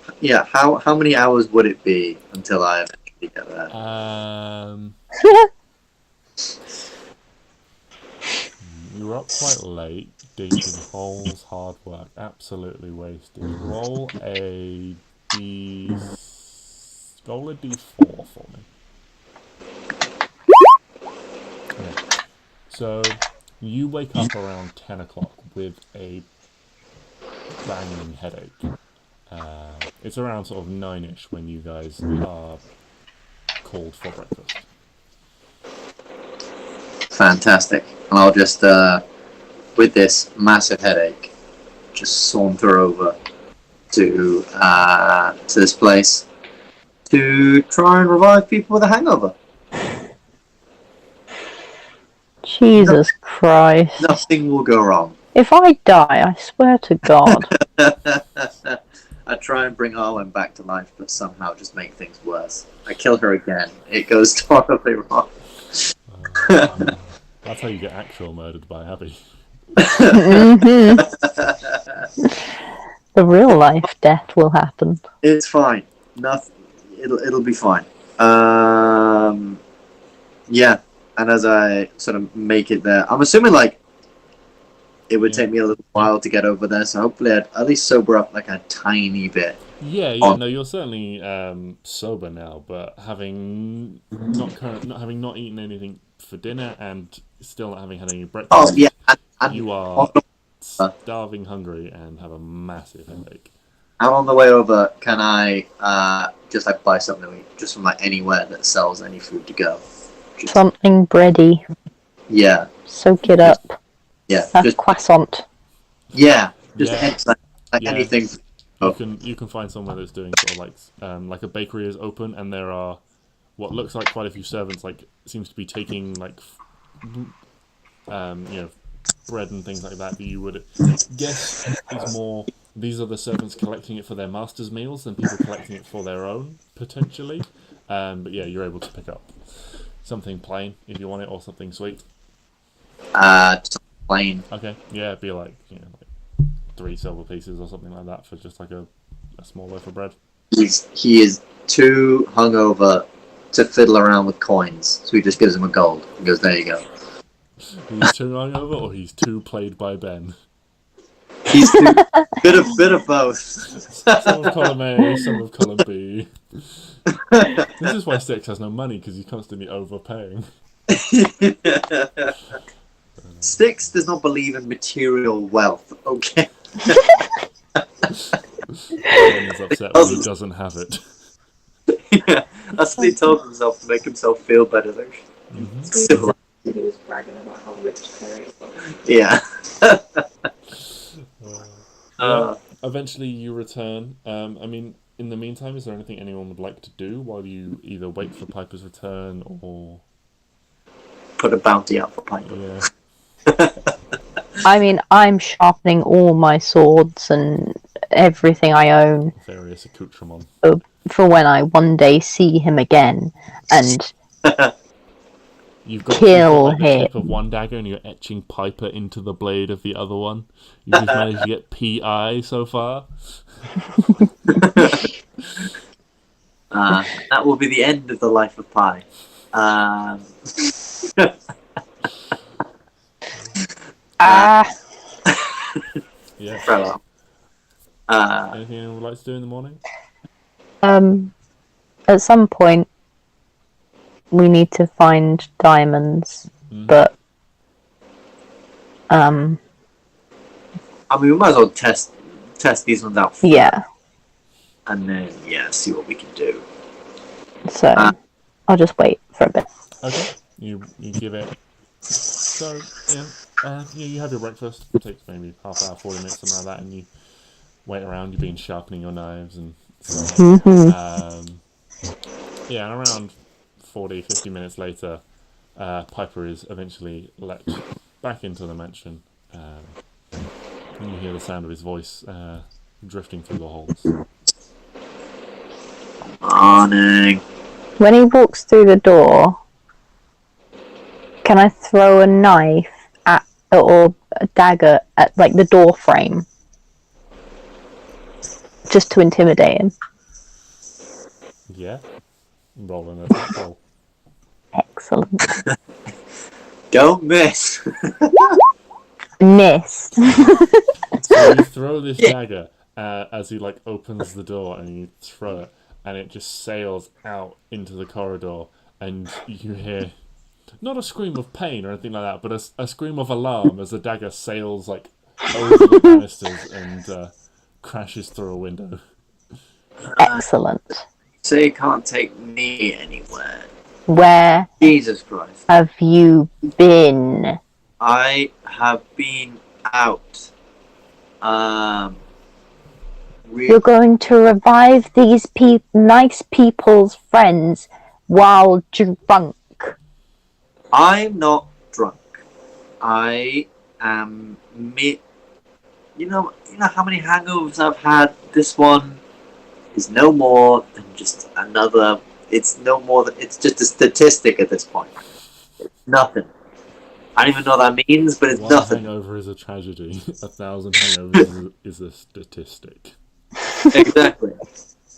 many hours would it be until I eventually get there? You were up quite late, digging holes, hard work, absolutely wasted. Roll a d4 for me. Okay. So you wake up around 10 o'clock with a banging headache. It's around sort of 9ish when you guys are called for breakfast. Fantastic. And I'll just, with this massive headache, just saunter over to this place to try and revive people with a hangover. Jesus Christ. Nothing will go wrong. If I die, I swear to God. I try and bring Arwen back to life, but somehow just make things worse. I kill her again. It goes horribly wrong. That's how you get actual murdered by Abby. Mm-hmm. The real life death will happen. It's fine. Nothing. It'll be fine. Yeah. And as I sort of make it there, I'm assuming it would take me a little while to get over there. So hopefully I'd at least sober up a tiny bit. Yeah. No, you're certainly sober now, but having not eaten anything for dinner and still not having had any breakfast. Oh yeah. And you are starving, hungry, and have a massive headache. And on the way over, can I just buy something to eat, just from anywhere that sells any food to go? Something bready. Yeah. Soak it up. Yeah. Just croissant. Yeah. Anything. You can find somewhere that's doing sort of like a bakery is open, and there are what looks like quite a few servants. Seems to be taking bread and things like that you would guess is more. These are the servants collecting it for their master's meals than people collecting it for their own, potentially. But yeah, you're able to pick up something plain if you want it, or something sweet. Something plain. Okay, yeah, it'd be 3 silver pieces or something like that for just a small loaf of bread. He is too hungover to fiddle around with coins, so he just gives him a gold and goes, "There you go." He's too hungover, or he's too played by Ben. He's too bit of both. Some of column A, some of column B. This is why Stix has no money, because he's constantly overpaying. Stix does not believe in material wealth. Okay. Ben is upset when he doesn't have it. Yeah, that's what he told himself to make himself feel better. Mm-hmm. He was bragging about how rich Terry was. Yeah. Eventually you return. In the meantime, is there anything anyone would like to do while you either wait for Piper's return or put a bounty out for Piper? Yeah. I'm sharpening all my swords and everything I own. Various accoutrements. For when I one day see him again and you've got kill the him. tip of one dagger and you're etching Piper into the blade of the other one. You just managed to get PI so far. That will be the end of the life of Pi. Yeah. Farewell. Anything anyone would like to do in the morning? At some point, we need to find diamonds, but I mean, we might as well test these ones out first. Yeah. And then, see what we can do. So, I'll just wait for a bit. Okay, you give it. So, you have your breakfast. It takes maybe half hour, 40 minutes, something like that, and you wait around. You've been sharpening your knives and so on. And around 40, 50 minutes later, Piper is eventually let back into the mansion. And you hear the sound of his voice drifting through the halls. Morning. When he walks through the door, can I throw a knife at or a dagger at like the door frame, just to intimidate him? Yeah, roll an attack roll. Excellent. Don't miss. Missed. So you throw this dagger as he opens the door, and you throw it, and it just sails out into the corridor, and you hear not a scream of pain or anything like that, but a scream of alarm as the dagger sails over the banisters and crashes through a window. Excellent. So you can't take me anywhere. Where Jesus Christ. have you been? I have been out. You're going to revive these nice people's friends while drunk. I'm not drunk. I am me. You know how many hangovers I've had. This one is no more than just another. It's no more than. It's just a statistic at this point. It's nothing. I don't even know what that means, but it's One nothing. hangover is a tragedy. 1,000 hangovers is a statistic. Exactly.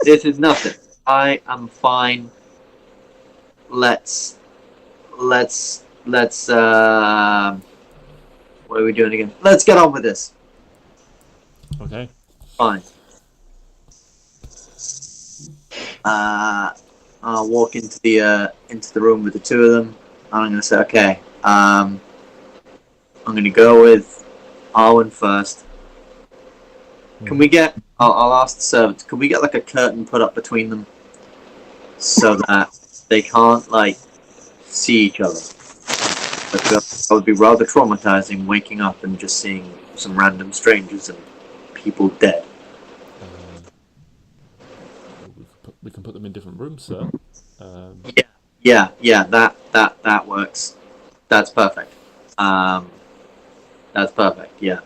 This is nothing. I am fine. Let's what are we doing again? Let's get on with this. Okay. Fine. I'll walk into the room with the two of them, and I'm gonna say, okay, I'm gonna go with Arwen first. Can we get? I'll ask the servants. Can we get a curtain put up between them, so that they can't see each other? That would be rather traumatizing, waking up and just seeing some random strangers and people dead. We can put them in different rooms, sir. Yeah. That works. That's perfect. That's perfect. Yeah.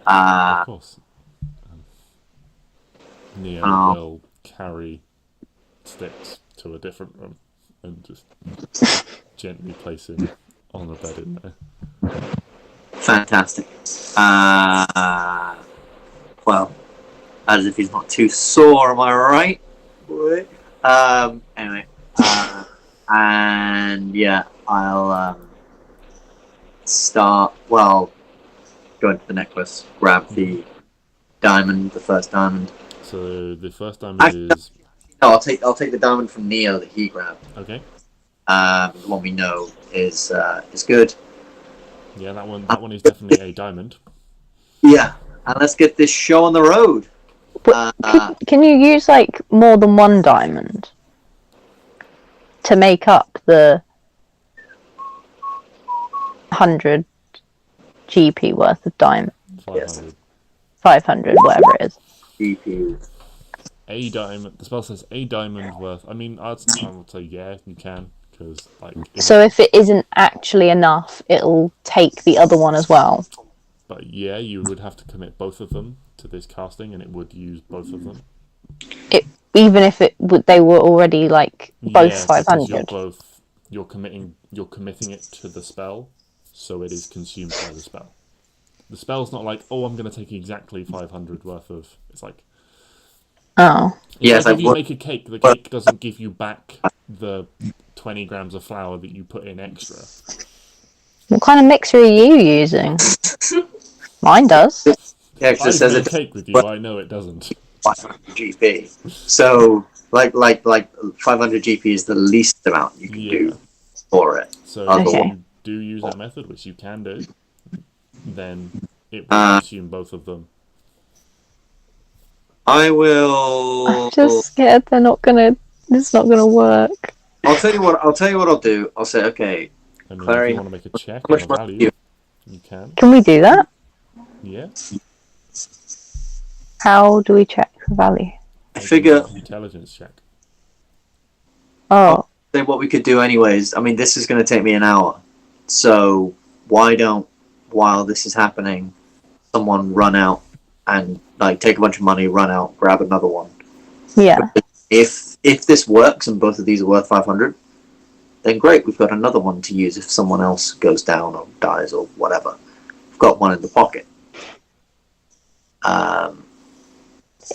Of course. Neo will carry Stix to a different room and just gently place him on the bed in there. Fantastic. Well, as if he's not too sore, am I right? Anyway. And yeah, I'll start. Well, go into the necklace, grab the diamond, the first diamond. So the first diamond is. No, I'll take the diamond from Neo that he grabbed. Okay. The one we know is good. Yeah, that one is definitely a diamond. Yeah, and let's get this show on the road. Can you use more than one diamond to make up the 100 GP worth of diamond? 500. 500, whatever it is. GP. A diamond. The spell says a diamond worth. I mean, I would say yeah, you can, because So if it isn't actually enough, it'll take the other one as well. But yeah, you would have to commit both of them to this casting, and it would use both of them. Even if they were already both 500. You're committing it to the spell, so it is consumed by the spell. The spell's not I'm going to take exactly 500 worth of. It's Oh. Yes, if you make a cake, the cake doesn't give you back the 20 grams of flour that you put in extra. What kind of mixer are you using? Mine does. Yeah, because it says I've made cake with you. I know it doesn't. 500 GP. So Like 500 GP is the least amount you can do for it. So Okay. if you do use that method, which you can do, then it will consume both of them. I will. I'm just scared they're not gonna. It's not gonna work. I'll tell you what I'll do. I'll say, okay, I mean, Klari, if you want to make a check how on much a money value, you can. Can we do that? Yeah. How do we check the value? I figure. Intelligence check. Oh, Say what we could do anyways. I mean, this is going to take me an hour. So why don't, while this is happening, someone run out and like take a bunch of money, run out, grab another one. yeah. If this works and both of these are worth 500, then great, we've got another one to use if someone else goes down or dies or whatever. We've got one in the pocket.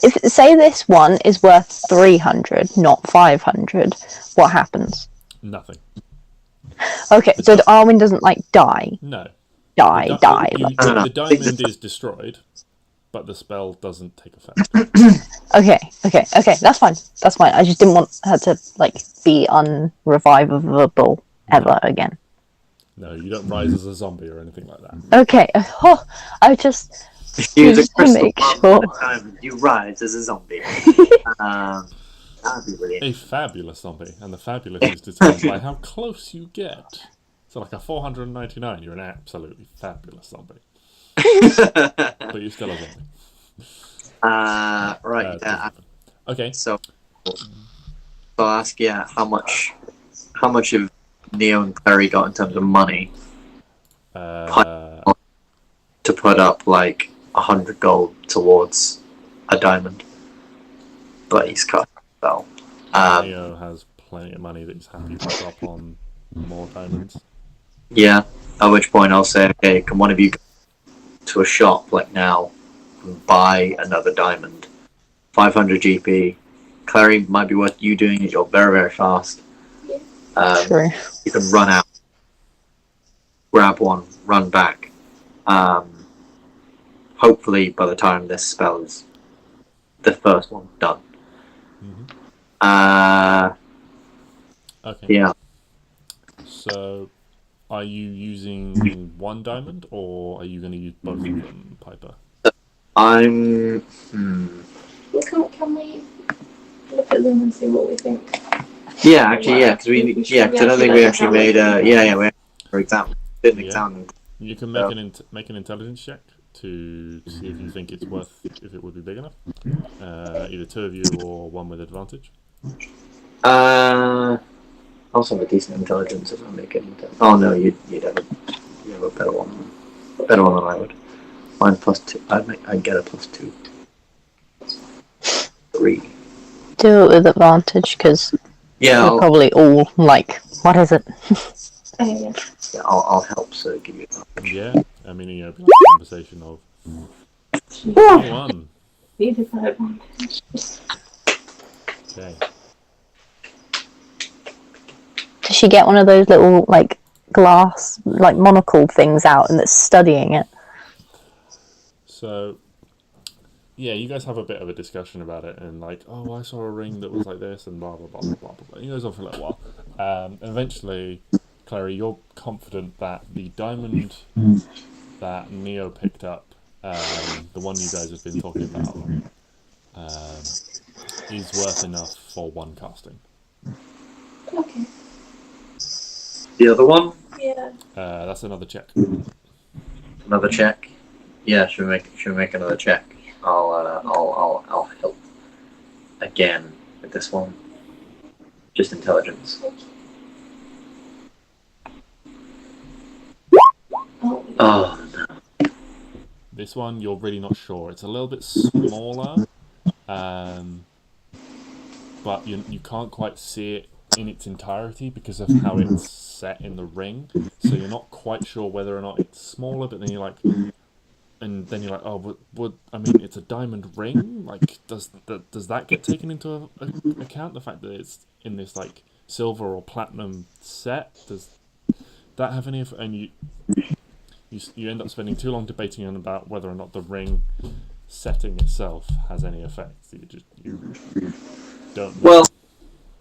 If say this one is worth 300, not 500, what happens? Nothing. Okay, so the Arwen doesn't like die. No. Die. The diamond is destroyed, but the spell doesn't take effect. Okay, that's fine. That's fine. I just didn't want her to like be unrevivable ever again. No, you don't rise as a zombie or anything like that. Okay. Oh, I just use a to crystal make ball sure. at a time, you rise as a zombie. That'd be brilliant. A fabulous zombie, and the fabulous is determined by how close you get. So like a 499, you're an absolutely fabulous zombie. But you're still a zombie. Right. Okay. So I'll ask you how much have Neo and Klari got in terms of money to put up like 100 gold towards a diamond, but he's cut well. Neo has plenty of money that he's happy to drop on more diamonds. Yeah. At which point I'll say, okay, can one of you go to a shop like now and buy another diamond? 500 GP. Klari, might be worth you doing it. You're very, very fast. True. You can run out, grab one, run back. Hopefully, by the time this spell is the first one done. Okay. Yeah. So, are you using one diamond, or are you going to use both of them, Piper? I'm. Can we look at them and see what we think? Yeah, actually, yeah, because I don't think we actually made a. Yeah, we didn't examine. You can make an intelligence check to see if you think it's worth, if it would be big enough. Either two of you or one with advantage. I also have a decent intelligence if I make it. Oh no, you'd have a better one than I would. Mine +2. I'd get a +2. 3. Do it with advantage because we're probably all like, what is it? Yeah, I'll help. So give you advantage. Yeah, I mean, you know, like a conversation of 1. Okay. Does she get one of those little like glass like monocle things out and that's studying it? So, yeah, you guys have a bit of a discussion about it, and like, oh, I saw a ring that was like this, and blah blah blah blah blah blah. It goes on for a little while. And eventually, Klari, you're confident that the diamond that Neo picked up, the one you guys have been talking about, is worth enough for one casting. Okay. The other one? Yeah. That's another check. Another check? Yeah, should we make another check? I'll help again with this one. Just intelligence. Oh no. This one, you're really not sure. It's a little bit smaller, but you can't quite see it in its entirety because of how it's set in the ring. So you're not quite sure whether or not it's smaller. But then you're like, oh, but I mean, it's a diamond ring. Like, does that get taken into account? The fact that it's in this like silver or platinum set, does that have any? And you end up spending too long debating about whether or not the ring setting itself has any effect. So don't know. Well,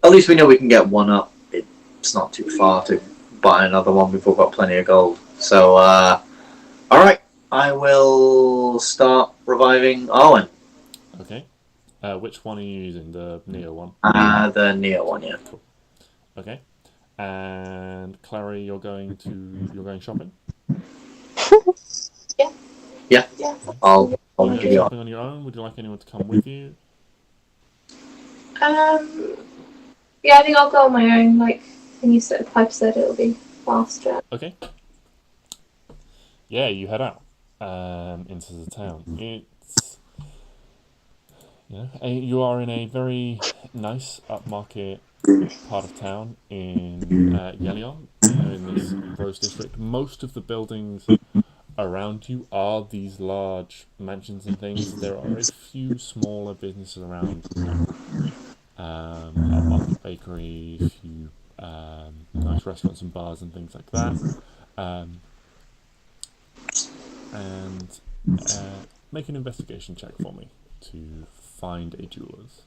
at least we know we can get one up. It's not too far to buy another one. We've all got plenty of gold. So, alright. I will start reviving Arwen. Okay. Which one are you using? The Neo one? The Neo one, yeah. Cool. Okay. And Klari, you're going shopping? Yeah. I'll Are you give going you shopping on your own? Would you like anyone to come with you? Yeah, I think I'll go on my own. Like when you said, Pipe said, it'll be faster. Okay. Yeah, you head out into the town. It's you are in a very nice upmarket part of town in Yelion, in this Rose District. Most of the buildings around you are these large mansions and things. There are a few smaller businesses around, upmarket bakery, a few nice restaurants and bars and things like that. And make an investigation check for me to find a jeweler's.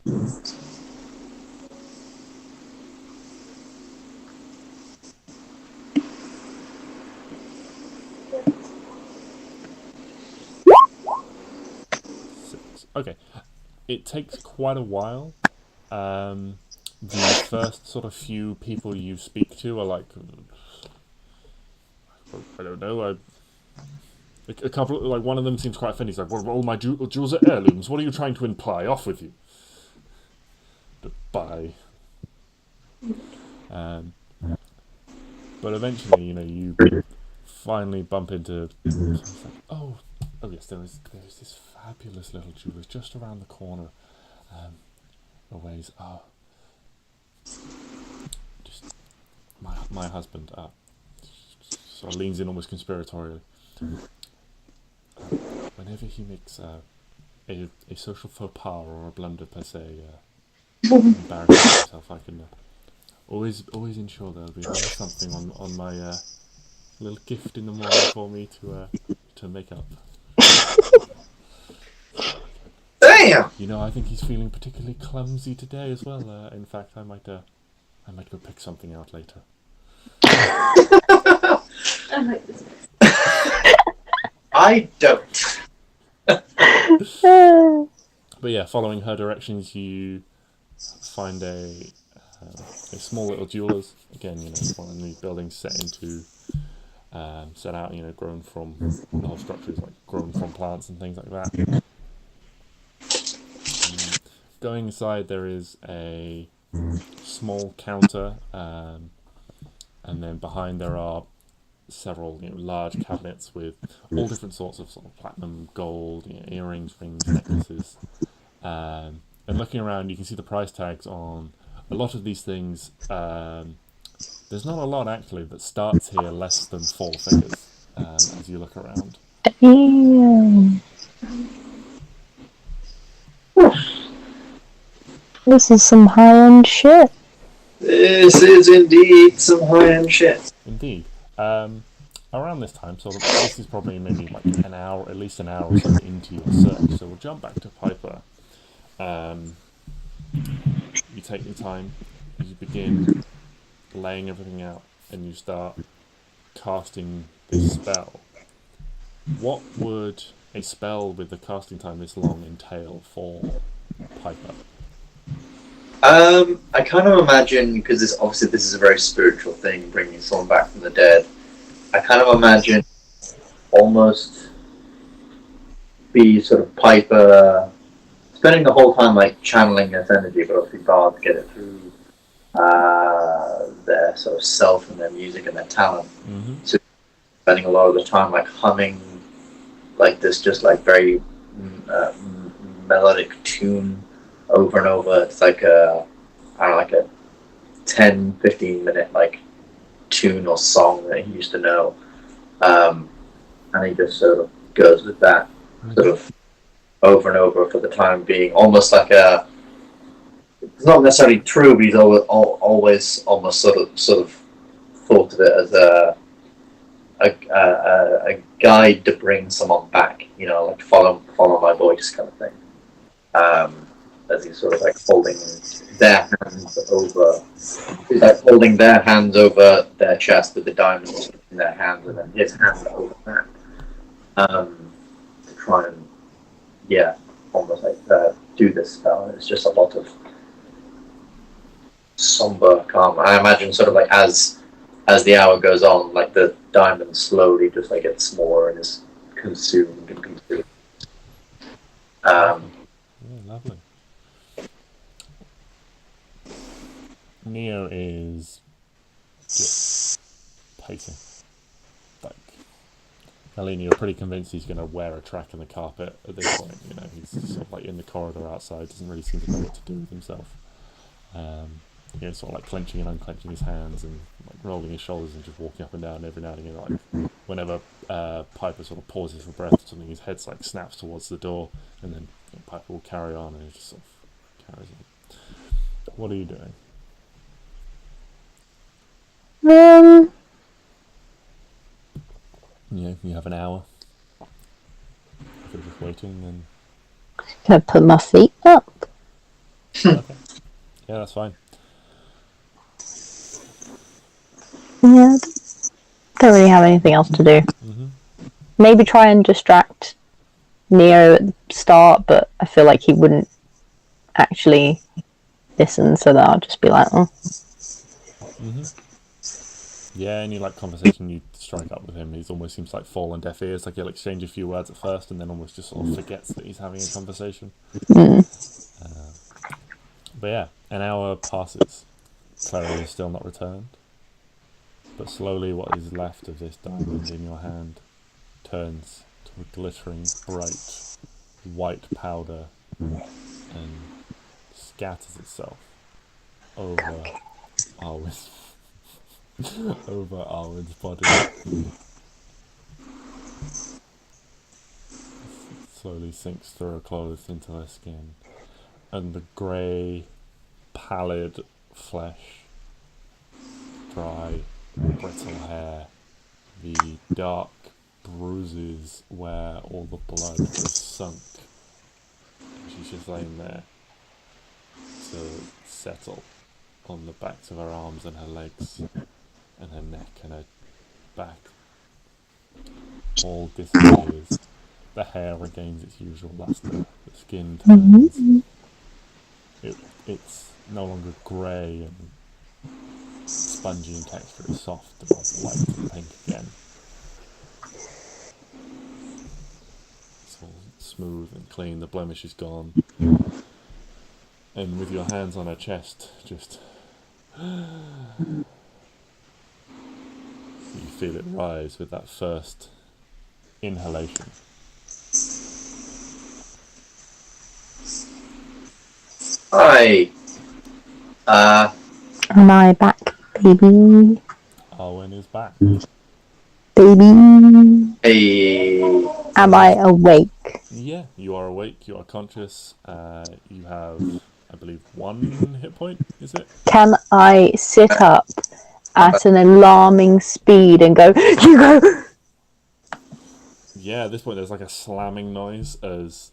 Okay, it takes quite a while. The first sort of few people you speak to are like, I don't know, a couple, like one of them seems quite offended. He's like, well, all my jewels are heirlooms. What are you trying to imply? Off with you. Bye. But eventually, you finally bump into. Like, oh yes, there is this fabulous little jeweler just around the corner. A ways. Just my husband. Sort of leans in almost conspiratorially. Whenever he makes a social faux pas or a blunder per se, embarrassing himself, I can always ensure there'll be something on my little gift in the morning for me to make up. Damn! I think he's feeling particularly clumsy today as well. In fact, I might go pick something out later. I like this. I don't. But yeah, following her directions, you find a small little jeweler's. Again, one of the buildings set out, grown from the whole structure is like grown from plants and things like that. Going inside, there is a small counter, and then behind there are several large cabinets with all different sorts of platinum, gold, earrings, rings, necklaces. And looking around, you can see the price tags on a lot of these things. There's not a lot actually that starts here less than 4 figures as you look around. Damn. This is some high-end shit. This is indeed some high-end shit. Indeed. Around this time, this is probably maybe like an hour, at least an hour or so into your search. So we'll jump back to Piper. You take your time, you begin laying everything out, and you start casting this spell. What would a spell with the casting time this long entail for Piper? I kind of imagine, because this is a very spiritual thing, bringing someone back from the dead. I kind of imagine almost be sort of Piper spending the whole time like channeling this energy, but obviously bards get it through their sort of self and their music and their talent. Mm-hmm. So spending a lot of the time like humming like this just like very melodic tune over and over. It's like a 10-15 minute like tune or song that he used to know, and he just sort of goes with that sort of over and over for the time being, almost like it's not necessarily true, but he's always almost sort of thought of it as a guide to bring someone back, like follow my voice kind of thing, as he's sort of like holding their hands over. He's like holding their hands over their chest with the diamonds in their hands, and then his hands over that. To try and almost like do this spell. It's just a lot of somber calm. I imagine sort of like as the hour goes on, like the diamond slowly just like gets smaller and is consumed and consumed. Lovely. Neo is just pacing. Like, Yelion, you're pretty convinced he's going to wear a track in the carpet at this point. You know, he's sort of like in the corridor outside, doesn't really seem to know what to do with himself. You know, sort of like clenching and unclenching his hands and like rolling his shoulders and just walking up and down every now and again. Like whenever Piper sort of pauses for breath or something, his head like snaps towards the door, and then Piper will carry on and he just sort of carries on. What are you doing? You have an hour. If you're just waiting, then Can I put my feet up? okay. Yeah, that's fine. Yeah, don't really have anything else to do. Mm-hmm. Maybe try and distract Neo at the start, but I feel like he wouldn't actually listen, so that I'll just be like, oh. Mm-hmm. Yeah, any like conversation you strike up with him, he almost seems like fall on deaf ears. Like he'll exchange a few words at first, and then almost just sort of forgets that he's having a conversation. But yeah, an hour passes. Klari is still not returned. But slowly what is left of this diamond in your hand turns to a glittering, bright, white powder and scatters itself over Arwen's, over Arwen's body. It slowly sinks through her clothes into her skin, and the grey, pallid flesh, dry, brittle hair, the dark bruises where all the blood was sunk. She's just laying there to settle on the backs of her arms and her legs and her neck and her back. All disappears. The hair regains its usual luster. The skin turns. It's no longer grey and spongy in texture, it's soft and white and pink again. It's all smooth and clean, the blemish is gone. And with your hands on her chest, just you feel it rise with that first inhalation. Hi. Am I back, baby? Arwen is back. Baby. Hey. Am I awake? Yeah, you are awake, you are conscious, you have, I believe, 1 hit point, is it? Can I sit up at an alarming speed and go, you go? Yeah, at this point there's like a slamming noise as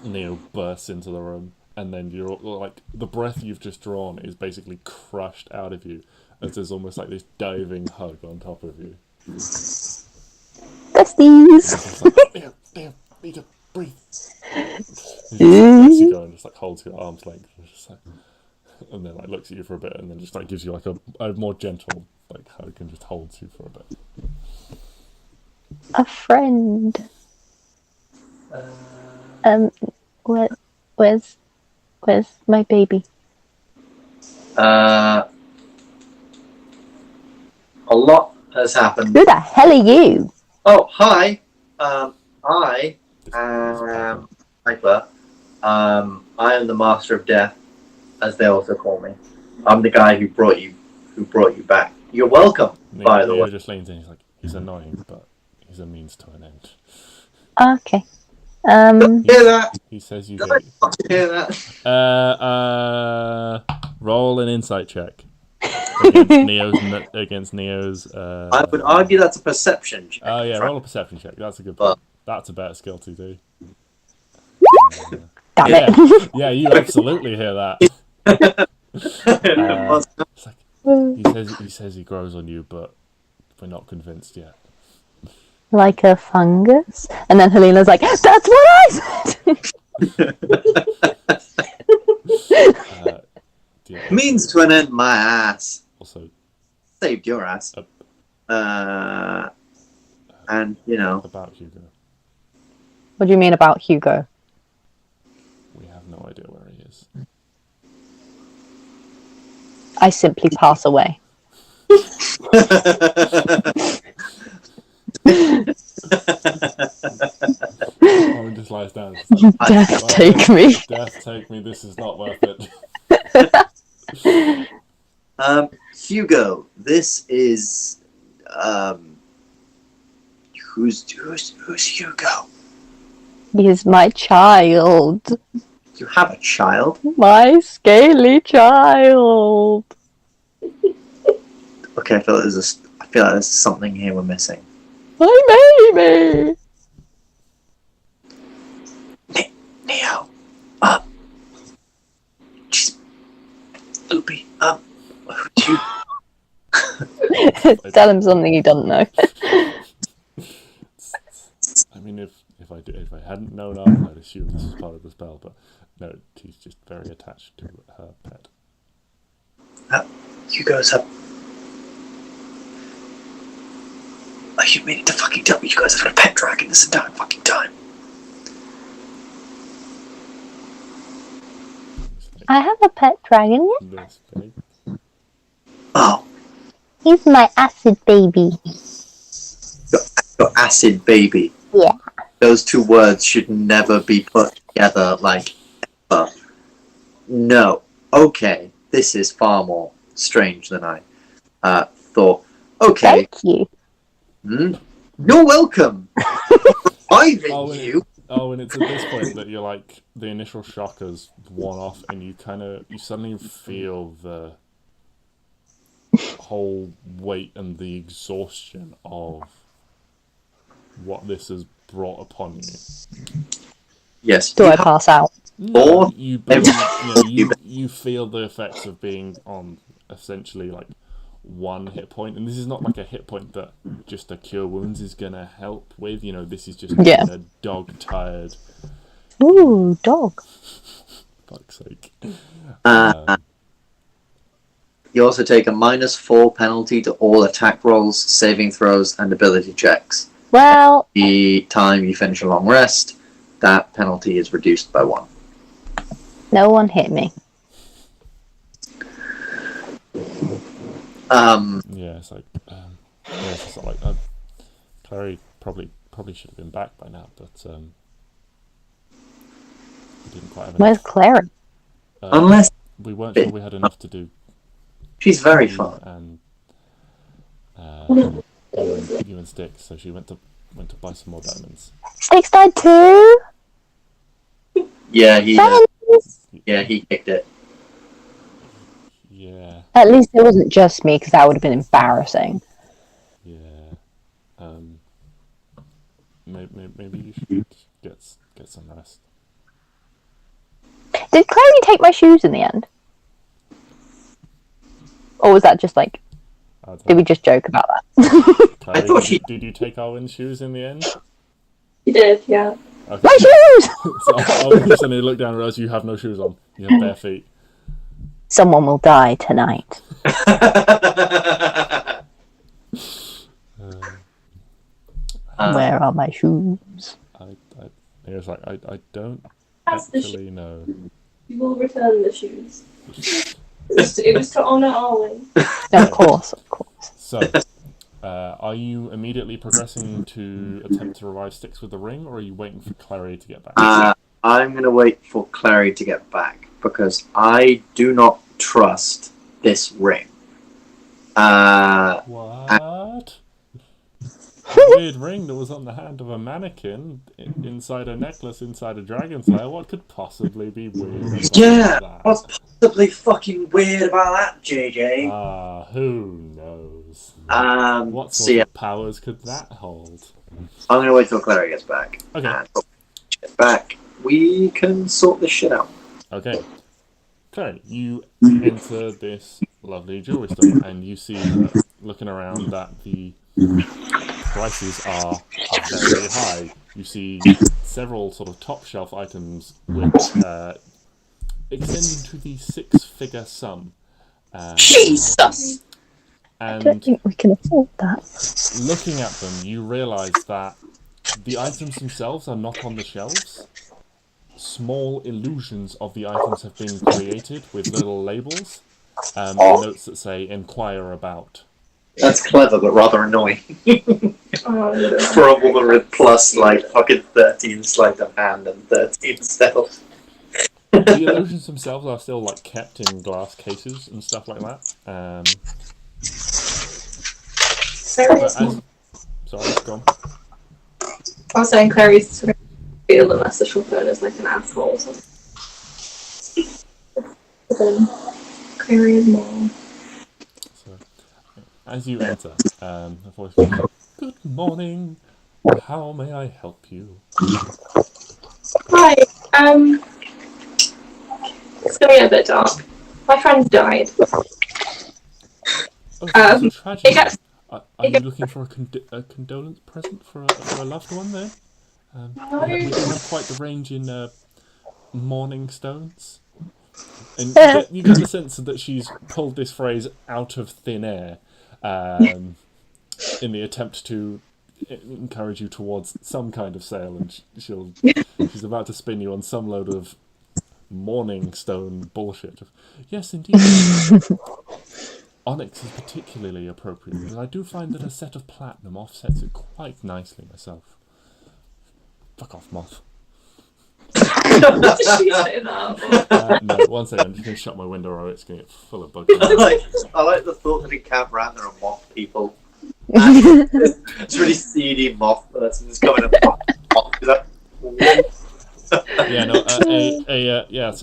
Neo bursts into the room, and then you're like, the breath you've just drawn is basically crushed out of you as there's almost like this diving hug on top of you. Besties! Like, Neo, need to breathe. He just lets you go and just like holds you at arm's length, and, just like, and then like looks at you for a bit, and then just like gives you like a more gentle like hug and just holds you for a bit. A friend. Where's my baby? A lot has happened. Who the hell are you? Oh, hi. I am Piper. I am the Master of Death, as they also call me. I'm the guy who brought you back. You're welcome. By the way, just leans in. He's like, he's annoying, but he's a means to an end. Okay. hear that? He says you Did get. I not hear that? Roll an insight check against Neo's. I would argue that's a perception check. Oh yeah, roll a perception check. That's a good point. That's a better skill to do. Damn Yeah, it. yeah, you absolutely hear that. It's like, he says he grows on you, but we're not convinced yet. Like a fungus? And then Helena's like, that's what I said! Yeah, Means to an end my ass. also, Saved your ass. And, you know. about Hugo, What do you mean about Hugo? we have no idea where he is. I simply pass away. Arwen just lies down. Like, Death take me. Death take me, this is not worth it. Hugo, this is who's Hugo? He is my child. You have a child? My scaly child. Okay, I feel like there's something here we're missing. My baby. Neo. She's loopy. Who's you? Tell him something he doesn't know. I mean, if I hadn't known Arwen, I'd assume this is part of the spell, but no, she's just very attached to her pet. Hugo's up. Are you meaning to fucking tell me you guys have got a pet dragon this entire fucking time? I have a pet dragon, yeah? This big. Oh, He's my acid baby. your acid baby. Yeah. Those two words should never be put together like ever. No. Okay, this is far more strange than I thought. Okay. Thank you. You're welcome. Reviving you. And it's at this point that you're like, the initial shock has worn off, and you suddenly feel the whole weight and the exhaustion of what this has brought upon you. Yes. Do I pass out? No, you feel the effects of being on essentially like one hit point, and this is not like a hit point that just a cure wounds is gonna help with. This is just a dog tired. Ooh, dog. Fuck's sake. You also take a -4 penalty to all attack rolls, saving throws, and ability checks. Well, The time you finish a long rest, that penalty is reduced by 1. no one hit me. Yeah, it's like Klari probably should have been back by now, but we didn't quite have Where's enough. Clary? Unless We weren't sure we had enough to do. she's very fun. And you and Stix, so she went to buy some more diamonds. Stix died too? Yeah, he kicked it. Yeah, At least it wasn't just me, because that would have been embarrassing. yeah. Maybe you should get some rest. Did Clary take my shoes in the end? Or was that just like, did we just joke about that? Klari, I thought did you take Arwen's shoes in the end? You did, yeah. Okay. My shoes! So Arwen suddenly looked down and realised you have no shoes on. You have bare feet. Someone will die tonight. Where are my shoes? It was like I don't That's the actually know. You will return the shoes. It was to honour Arwen. Of course. So, are you immediately progressing to attempt to revive Stix with the ring, or are you waiting for Klari to get back? I'm going to wait for Klari to get back, because I do not trust this ring. What? A weird ring that was on the hand of a mannequin inside a necklace inside a dragon's lair. What could possibly be weird about that? What's possibly fucking weird about that, JJ? Who knows? What So sort yeah, of powers could that hold? I'm going to wait till Klari gets back. Okay. And when she gets back, we can sort this shit out. Okay. Klari, you enter this lovely jewelry store and you see, looking around, that the prices are very high. You see several sort of top shelf items which extend into the six-figure sum. Jesus! I don't And think we can afford that. looking at them, you realise that the items themselves are not on the shelves. Small illusions of the items have been created with little labels and notes that say "Inquire about." That's clever, but rather annoying. Oh, For a woman with plus, like, fucking 13 sleight of hand and 13 stealth. The illusions themselves are still like kept in glass cases and stuff like that. Sorry, go on. I was saying Clary's going to feel the message will phone as like an asshole or something. But then Clary is more. So, as you enter, a voice goes, "Good morning. How may I help you?" Hi, it's going to get a bit dark. My friend died. Oh, it's a tragedy. gets- Are you looking for a condolence present for a loved one there? We do have quite the range in mourning stones. And you get the sense that she's pulled this phrase out of thin air in the attempt to encourage you towards some kind of sale, and she's about to spin you on some load of mourning stone bullshit. Yes, indeed. Onyx is particularly appropriate, because I do find that a set of platinum offsets it quite nicely myself. Fuck off, moth. Did she say that? No, 1 second, I'm just going to shut my window or it's going to get full of bugs. I like the thought that in Camp Ran there are moth people. It's really seedy moth person just coming up. Yeah, no,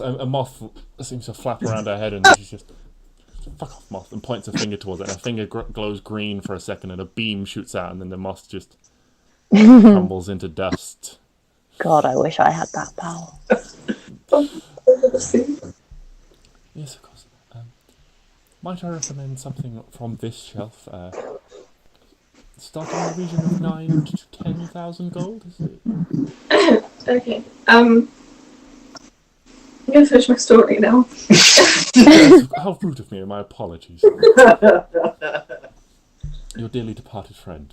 a moth seems to flap around her head and she's just, "Fuck off, moth," and points a finger towards it, and her finger glows green for a second and a beam shoots out and then the moth just crumbles into dust. God, I wish I had that power. Yes, of course. Might I recommend something from this shelf? Starting in the region of 9 to 10,000 gold, is it? Okay. I'm going to finish my story now. Yes, how rude of me, my apologies. Your dearly departed friend.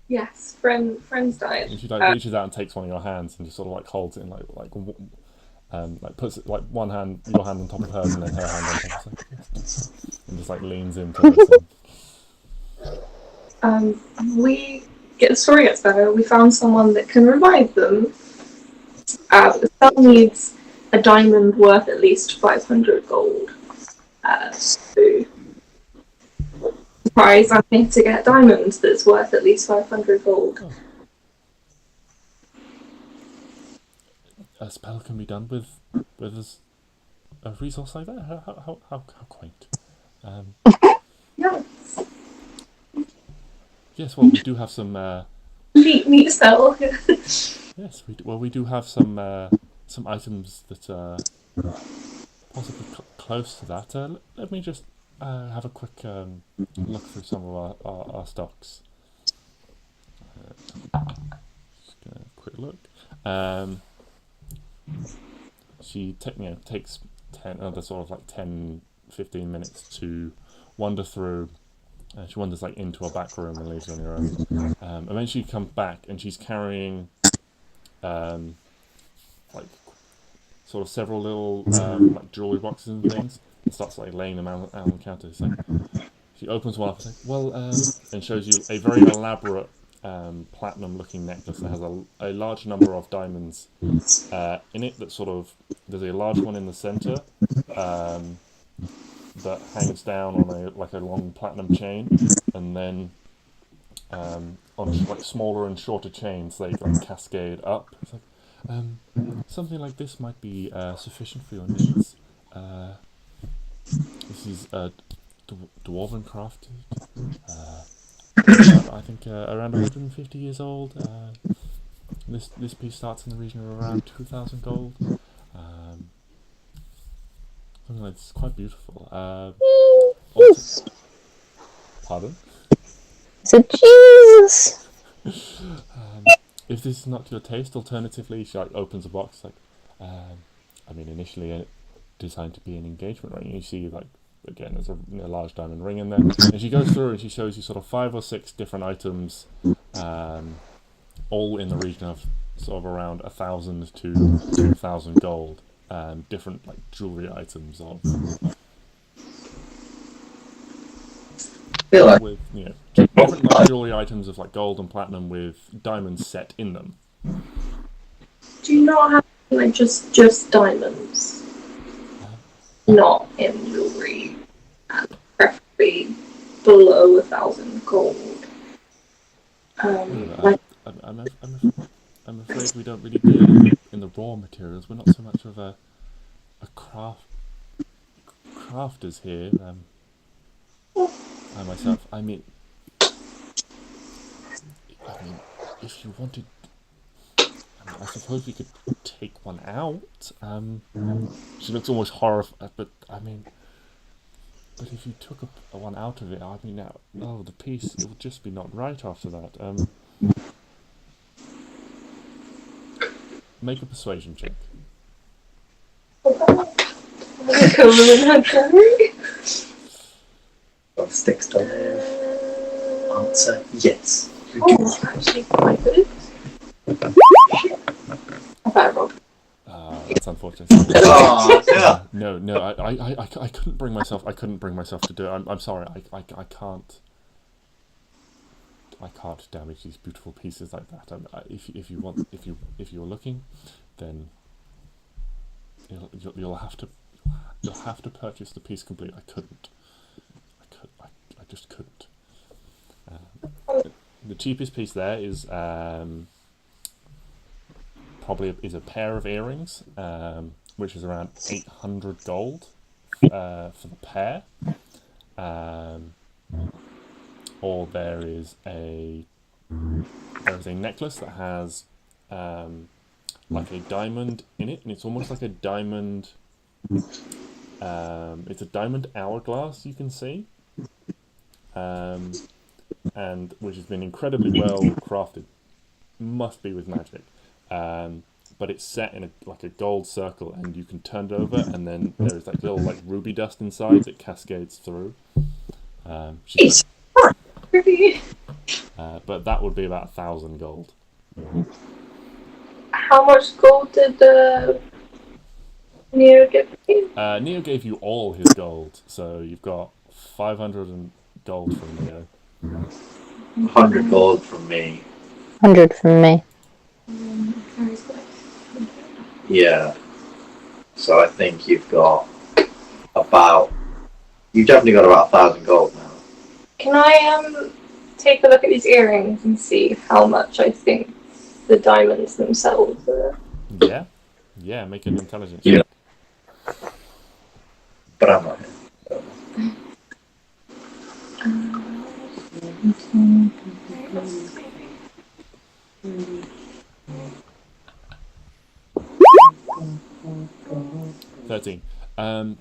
Yes, friends died. And she reaches out and takes one of your hands and just sort of like holds it and like puts it, like one hand, your hand on top of hers and then her hand on top of hers, and just like leans into listen. The story gets better. We found someone that can revive them. The spell needs a diamond worth at least 500 gold. So, surprise, I'm here to get a diamond that's worth at least 500 gold. Oh. A spell can be done with a resource like that? How quaint. Yeah. Yes, well, we do have some... Neat spell. Yes, we do have some items that are possibly close to that. Let me just have a quick look through some of our stocks. Just gonna have a quick look. She takes another sort of like 10-15 minutes to wander through. She wanders like into a back room and leaves you on your own. Eventually you come back and she's carrying like sort of several little like jewelry boxes and things, and starts like laying them out on the counter. It's like, she opens one up and says, and shows you a very elaborate platinum looking necklace that has a large number of diamonds in it. That sort of, there's a large one in the center that hangs down on a long platinum chain, and then on like smaller and shorter chains they like cascade up. It's like, something like this might be sufficient for your needs. This is dwarven crafted. I think around 150 years old. this piece starts in the region of around 2,000 gold. Something that's quite beautiful. Jesus. Pardon? So Jesus. If this is not to your taste, alternatively, she opens a box. I mean, initially designed to be an engagement ring. You see, again, there's a large diamond ring in there. And she goes through and she shows you sort of 5 or 6 different items, all in the region of sort of around 1,000 to 2,000 gold. Different jewelry items with different jewelry items of gold and platinum with diamonds set in them. Do you not have just diamonds? Not in jewelry, and preferably below 1,000 gold. I'm afraid we don't really deal in the raw materials. We're not so much of a crafters here. I mean, if you wanted, I suppose we could take one out. She looks almost horrified, but if you took one out of it, the piece, it would just be not right after that. Make a persuasion check. Stix don't have. Answer yes. Actually, quite good. That's unfortunate. No, I couldn't bring myself. I couldn't bring myself to do it. I'm sorry. I can't. I can't damage these beautiful pieces like that. If you're looking, then you'll have to purchase the piece complete. I just couldn't. The cheapest piece there is probably a pair of earrings, which is around 800 gold for the pair. Or there is a necklace that has a diamond in it, and it's almost like a diamond. It's a diamond hourglass, you can see, and which has been incredibly well crafted. Must be with magic, but it's set in a gold circle, and you can turn it over, and then there's little ruby dust inside that cascades through. But that would be about 1,000 gold. How much gold did Neo give you? Neo gave you all his gold, so you've got 500 gold from Neo. 100 gold from me. 100 from me. Yeah. So I think you've got you've definitely got about 1,000 gold now. Can I take a look at these earrings and see how much I think the diamonds themselves are? Yeah, make an intelligence check. But I'm not here. So. 13.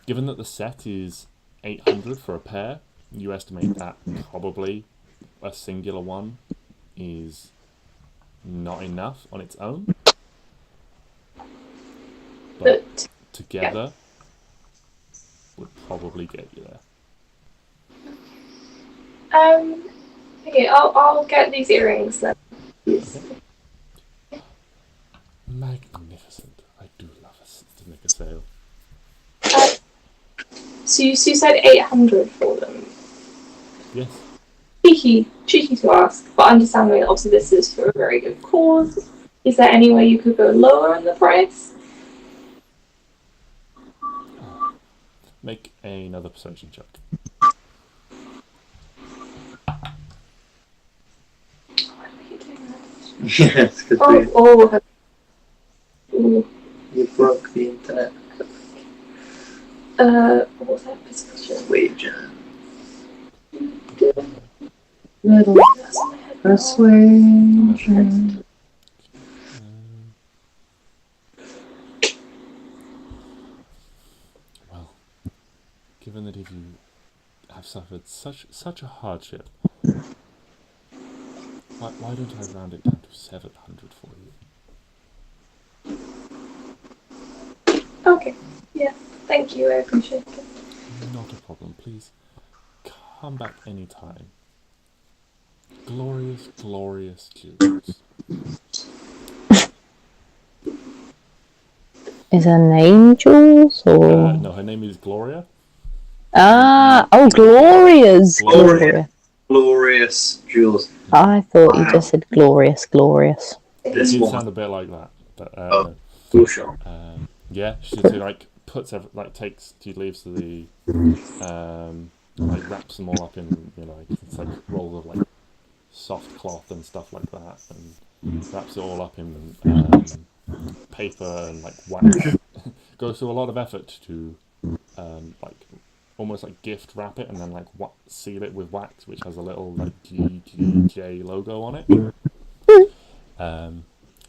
Given that the set is 800 for a pair, you estimate that probably a singular one is not enough on its own. But together would probably get you there. Okay, I'll get these earrings then. Okay. Magnificent. I do love to make a sale. So you said 800 for them? Yes. Cheeky to ask, but understanding obviously this is for a very good cause. Is there any way you could go lower in the price? Make another persuasion check. Yes, because you broke the internet. What was that persuasion? Wager. Persuasion. have suffered such a hardship. Why don't I round it down to 700 for you? Okay. Yeah. Thank you. I appreciate it. Not a problem. Please come back anytime. Glorious, glorious jewels. Is her name Jules or? No, her name is Gloria. Glorious. Gloria. Glorious jewels. I thought you just said glorious. It This did one. sound a bit like that, but Oh. no. Sure. Yeah, she like puts takes two leaves to the like wraps them all up in like it's like rolls of like soft cloth and stuff like that, and wraps it all up in paper and like wax. Goes through a lot of effort to like almost like gift wrap it and then like seal it with wax, which has a little like GGJ logo on it.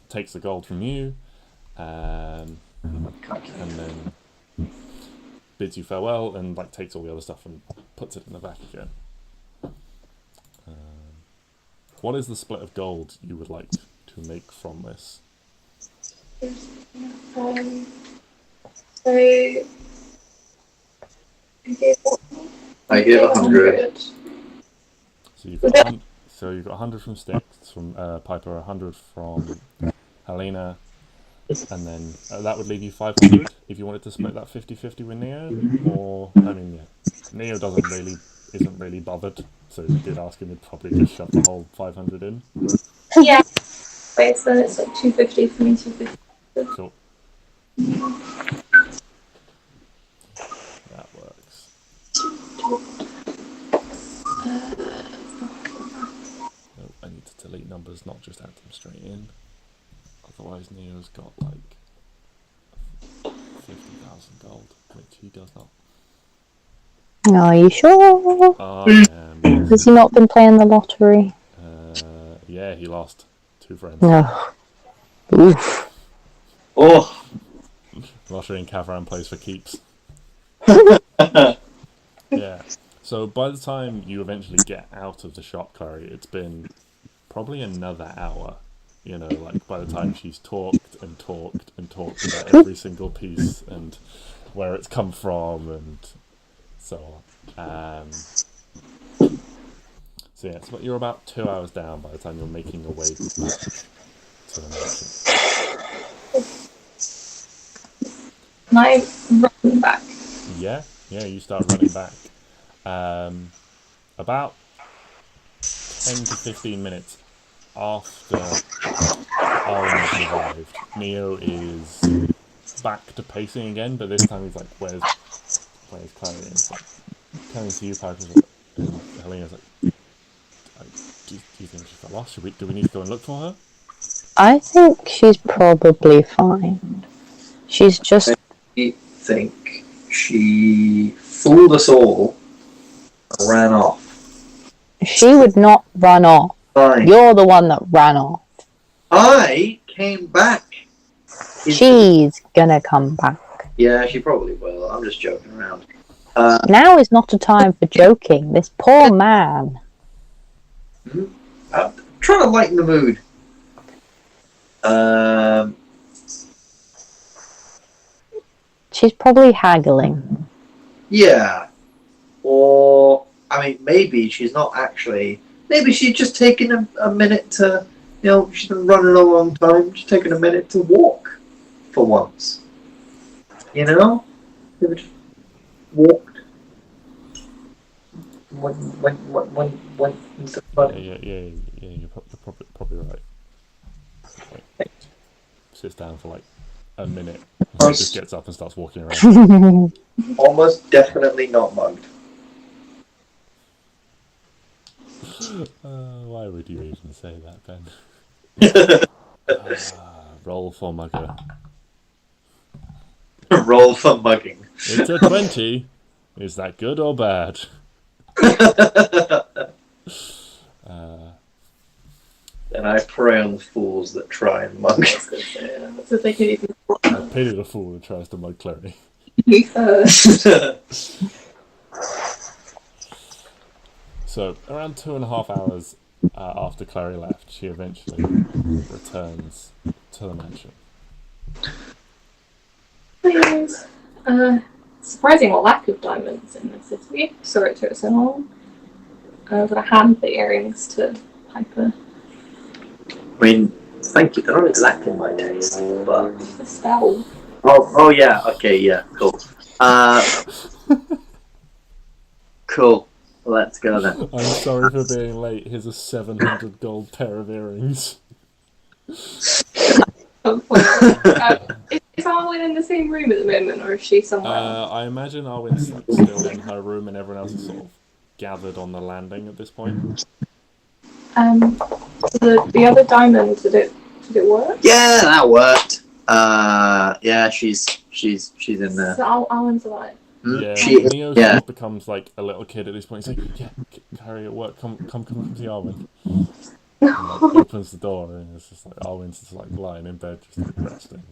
Takes the gold from you, and then bids you farewell and like takes all the other stuff and puts it in the back again. What is the split of gold you would like to make from this? I give 100. So you've got 100 from Stix, from Piper, 100 from Helena, and then that would leave you 500 if you wanted to split that 50-50 with Neo. Or Neo isn't really bothered, so if you did ask him, he'd probably just shove the whole 500 in. Yeah. Wait, so it's like 250 for me, 250. Cool. That works. No, I need to delete numbers, not just add them straight in. Otherwise, Neo's got like 50,000 gold, which he does not. Are you sure? Has he not been playing the lottery? Yeah, he lost 2 friends. No. Oof. Oh. Lottery and Kavran plays for keeps. Yeah. So by the time you eventually get out of the shop, Klari, it's been probably another hour. Like by the time she's talked about every single piece and where it's come from and so on. So yeah, you're about 2 hours down by the time you're making your way back to the mansion. Can I run back? Yeah, you start running back. About 10 to 15 minutes after Arwen has arrived, Neo is back to pacing again, but this time he's like, where's Klari? And it's like, coming to you, Piper, and Helena's like, do you think she got lost? Do we need to go and look for her? I think she's probably fine. She's just... I think she fooled us all and ran off. She would not run off. Fine. You're the one that ran off. I came back. She's gonna come back. Yeah, she probably will. I'm just joking around. Now is not a time for joking. This poor man. I'm trying to lighten the mood. She's probably haggling. Yeah. Or, maybe she's not actually... Maybe she's just taking a minute to... she's been running a long time. She's taking a minute to walk for once. Maybe just walked. When Yeah, you're probably right. Like, sits down for like a minute, and just gets up and starts walking around. Almost definitely not mugged. Why would you even say that, Ben? Roll for mugger. Roll for mugging. It's a 20. Is that good or bad? And I prey on the fools that try and mug. So they could even I pity the fool who tries to mug Klari. me first. So around 2.5 hours after Clary left, she eventually returns to the mansion. Please. Surprising lack of diamonds in the city. Sorry it took so long. I've got to hand the earrings to Piper. I mean, thank you. They're not exactly my taste, but The spell. oh yeah. Okay, yeah, cool. Cool. Let's go then. I'm sorry for being late. Here's a 700 gold pair of earrings. Is Arwen in the same room at the moment, or is she somewhere else? I imagine Arwen's like still in her room, and everyone else is sort of gathered on the landing at this point. The other diamond, did it work? Yeah, that worked. Yeah, she's in there. So Arwen's alive. Yeah, Neo sort of becomes like a little kid at this point. He's like, "Yeah, Carrie, at work. Come see Arwen." And, like, opens the door, and it's just like Arwen's just like lying in bed, just like, resting.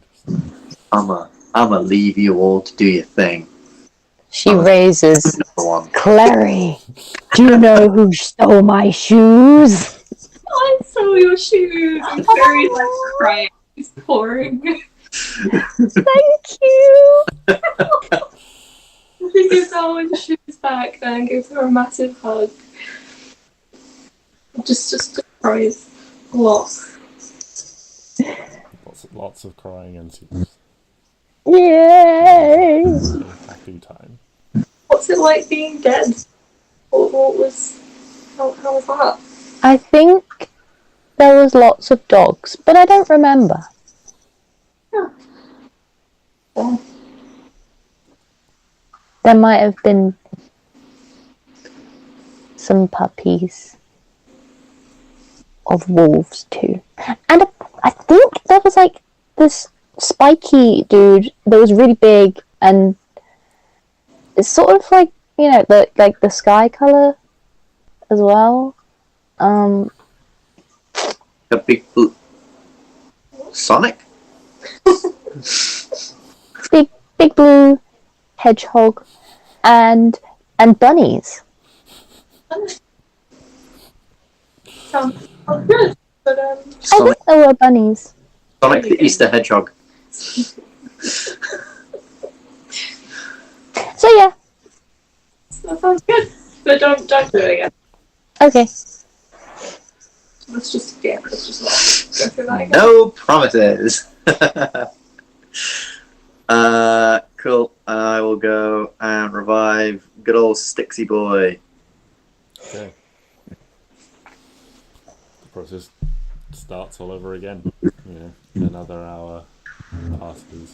I'ma leave you all to do your thing. She raises. One. Clary, do you know who stole my shoes? I saw your shoes. I'm very like crying. He's pouring. Thank you. He gives Arwen shoes back and gives her a massive hug. Just cries a lot. Lots of crying ensues. Yay! Happy time. What's it like being dead? How was that? I think there was lots of dogs, but I don't remember. Yeah. There might have been some puppies of wolves too. And I think there was like this spiky dude that was really big, and it's sort of like, you know, the sky color as well. A big blue Sonic? Big blue hedgehog and bunnies. Sounds good, but I think there were bunnies. Sonic the Easter Hedgehog. So yeah. That sounds good. But don't do it again. Okay. Let's just not go through that again. No promises. Cool. I will go and revive good old Stixy boy. Okay. The process starts all over again. Another hour passes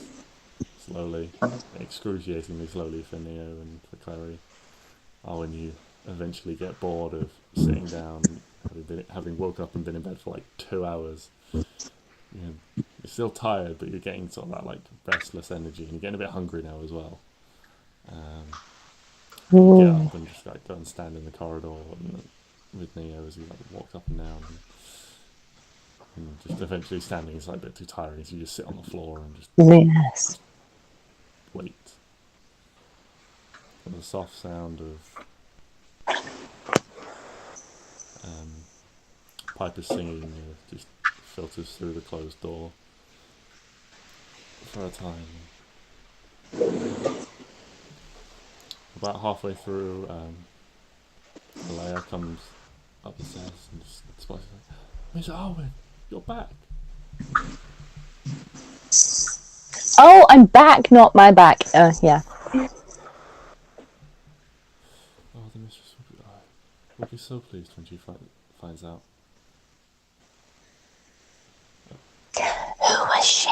slowly, excruciatingly slowly for Neo and for Clary. When you eventually get bored of sitting down, having woke up and been in bed for like 2 hours. You're still tired, but you're getting sort of that like restless energy, and you're getting a bit hungry now as well. You get up and just like go and stand in the corridor with Neo as he like walks up and down, and just eventually standing is like a bit too tiring, so you just sit on the floor and just wait. And the soft sound of Piper's singing just filters through the closed door for a time. About halfway through, the lair comes up the stairs and just spots like, "Miss Arwen, you're back." Oh, I'm back, not my back. Yeah. Oh, the mistress will be so pleased when she finds out. Who was she?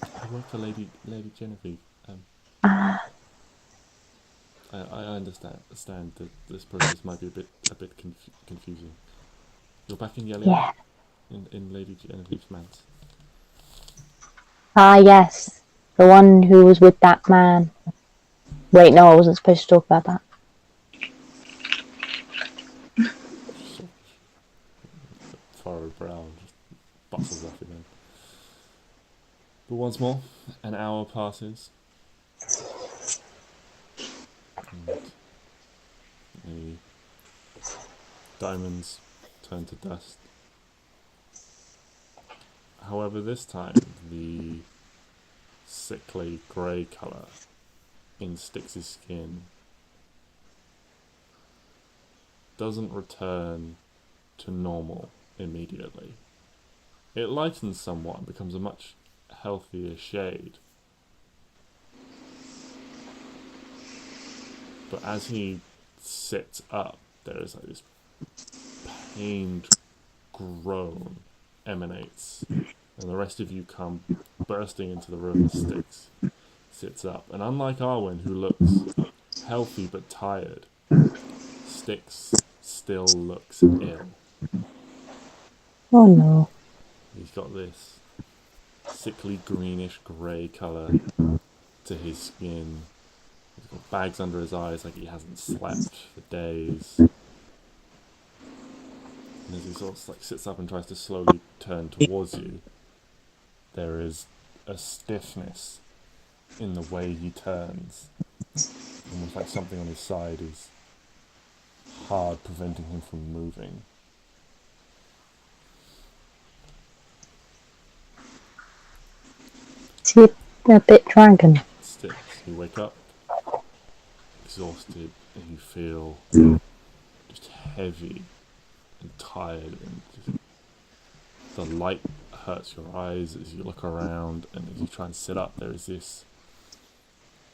I work for Lady Genevieve. I understand that this process might be a bit confusing. You're back in Yelion? Yeah. In Lady Genevieve's manse. Ah, yes. The one who was with that man. Wait, no, I wasn't supposed to talk about that. Furrowed brow and just bustles off again. But once more, an hour passes. diamonds turn to dust. However, this time the sickly grey colour in Stix's skin doesn't return to normal immediately. It lightens somewhat and becomes a much healthier shade. But as he sits up, there is like this pained groan emanates, and the rest of you come bursting into the room as Stix sits up. And unlike Arwen, who looks healthy but tired, Stix still looks ill. Oh no. He's got this sickly greenish grey colour to his skin. He's got bags under his eyes like he hasn't slept for days. And as he sort of like sits up and tries to slowly turn towards you, there is a stiffness in the way he turns. Almost like something on his side is hard, preventing him from moving. Is he a bit dragon? Stix, you wake up exhausted and you feel just heavy and tired, and just the light hurts your eyes as you look around, and as you try and sit up there is this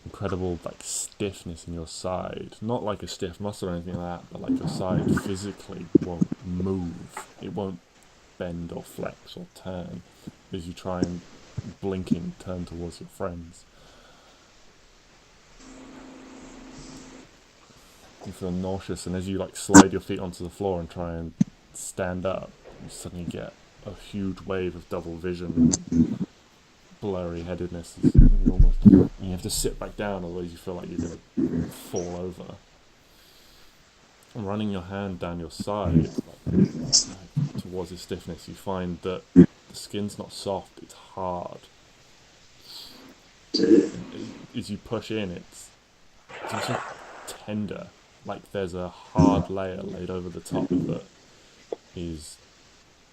incredible like stiffness in your side. Not like a stiff muscle or anything like that, but like your side physically won't move. It won't bend or flex or turn as you try and blinking turn towards your friends. You feel nauseous, and as you like slide your feet onto the floor and try and stand up, you suddenly get a huge wave of double vision and blurry headedness. You have to sit back down, otherwise you feel like you're going to fall over. And running your hand down your side like, towards the stiffness, you find that the skin's not soft, it's hard. And as you push in, it's also tender. Like there's a hard layer laid over the top that is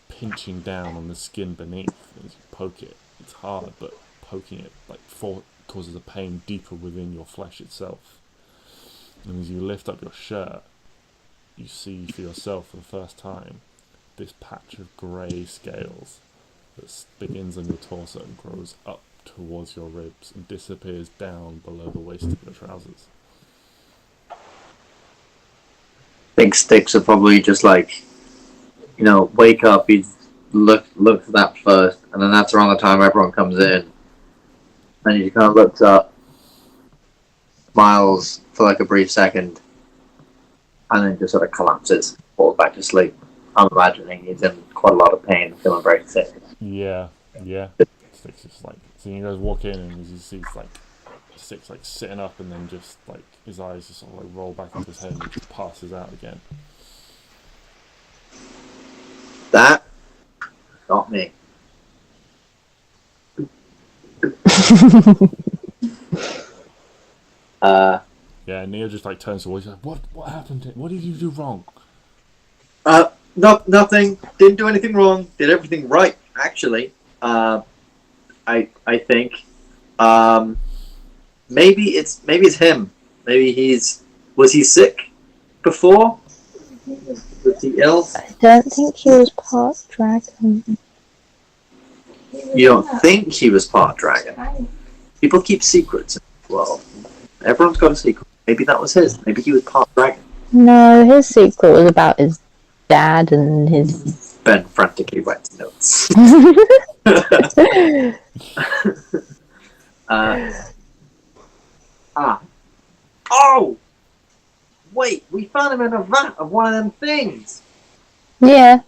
pinching down on the skin beneath. As you poke it, it's hard, but poking it like causes a pain deeper within your flesh itself. And as you lift up your shirt, you see for yourself for the first time this patch of grey scales that begins on your torso and grows up towards your ribs and disappears down below the waist of your trousers. I think Stix are probably just like, wake up, he'd look for that first, and then that's around the time everyone comes in. And he kind of looks up, smiles for like a brief second, and then just sort of collapses, falls back to sleep. I'm imagining he's in quite a lot of pain, feeling very sick. Yeah. Stix just like, so you guys walk in and you see like Stix like sitting up, and then just like his eyes just sort of like roll back into his head and he just passes out again. That, not me. Yeah, Neo just like turns towards you like, what happened? What did you do wrong? Nothing. Didn't do anything wrong. Did everything right, actually. I think. Maybe it's him. Maybe was he sick before? Was he ill? I don't think he was part dragon. You don't think he was part dragon? People keep secrets in this world. Everyone's got a secret. Maybe that was his. Maybe he was part dragon. No, his secret was about his dad and his... Ben frantically writes notes. Oh! Wait, we found him in a vat of one of them things. Yeah.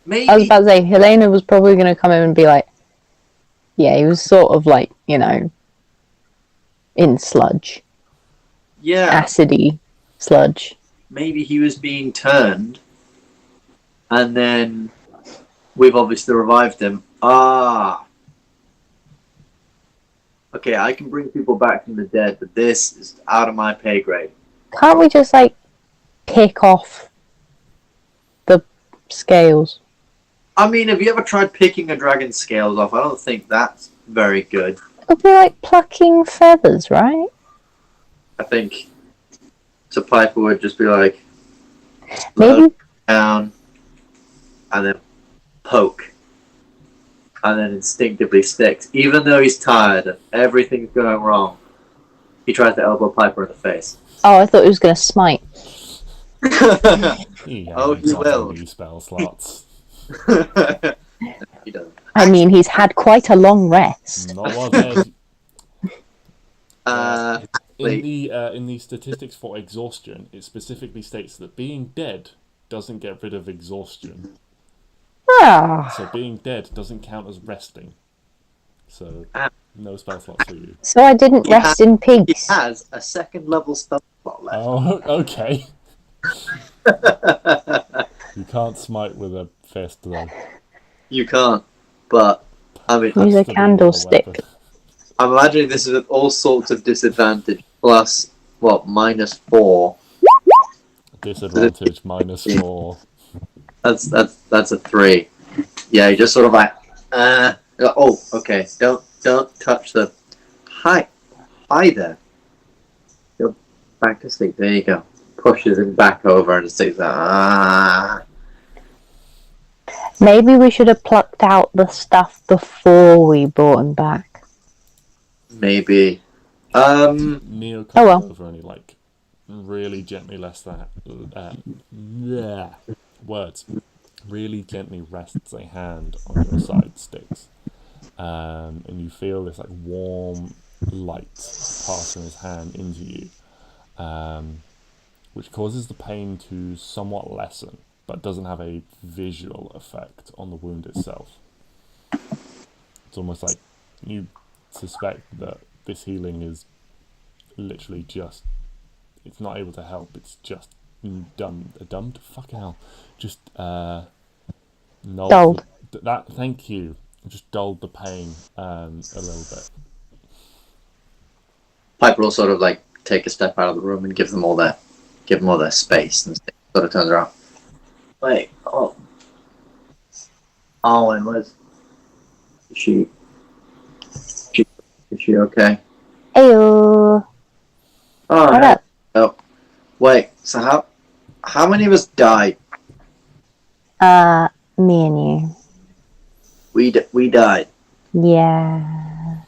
Maybe. I was about to say, Helena was probably going to come in and be like, yeah, he was sort of like, in sludge. Yeah. Acidy sludge. Maybe he was being turned, and then we've obviously revived him. Okay, I can bring people back from the dead, but this is out of my pay grade. Can't we just, pick off scales. I mean, have you ever tried picking a dragon's scales off? I don't think that's very good. It'll be like plucking feathers, right? I think so Piper would just be like, Maybe. look down, and then poke, and then instinctively Stix. Even though he's tired and everything's going wrong, he tries to elbow Piper in the face. Oh, I thought he was going to smite. Oh, he will. New spell slots. He doesn't. I mean, he's had quite a long rest. Not one dead. Wait. In the statistics for exhaustion, it specifically states that being dead doesn't get rid of exhaustion. Ah. So being dead doesn't count as resting. So no spell slots for you. So I didn't rest in He peace. has a second level spell slot left. Oh, okay. You can't smite with a fist though. You can't, but I mean, Use a Has to be candlestick. weapon. I'm imagining this is at all sorts of disadvantage. Plus, what, -4? Disadvantage -4. That's a 3. Yeah, you just sort of like, oh, okay. Don't touch the. Hi there. Go back to sleep. There you go. Pushes him back over and sits there. Maybe we should have plucked out the stuff before we brought him back. Maybe. Neo comes Oh, well. over and he like really gently rests really gently rests a hand on your side, Stix, and you feel this like warm light pass from his hand into you, which causes the pain to somewhat lessen, but doesn't have a visual effect on the wound itself. It's almost like you suspect that this healing is literally just, it's not able to help, it's just dumbed? Fucking hell. Just, Dulled. That, thank you. Just dulled the pain a little bit. Piper will sort of like take a step out of the room and give them all their space, and sort of turns around. Wait, Arwen, where's is she okay? Ayo. Oh, What no. up? Oh, wait. So how many of us died? Me and you. We died. Yeah.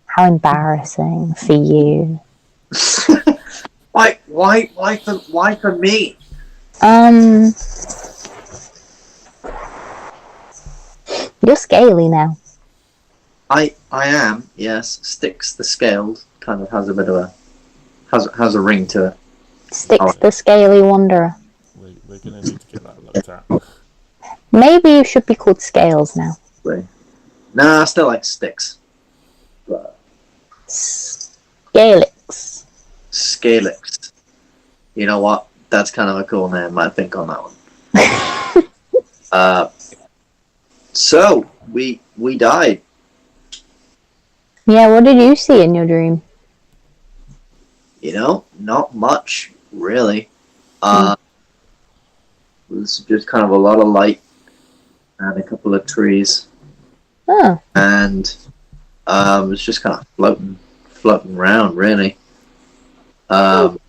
How embarrassing for you. Why for me? You're scaly now. I am, yes. Stix the scaled kind of has a bit of a has a ring to it. Stix Alright. the scaly wanderer. We're gonna need to get that looked at. Maybe you should be called Scales now. Nah, I still like Stix. But Scalix. Scalix. You know what? That's kind of a cool name, I think, on that one. So we died. Yeah, what did you see in your dream? You know, not much really. It was just kind of a lot of light and a couple of trees, Oh, and it was just kind of floating around really. Got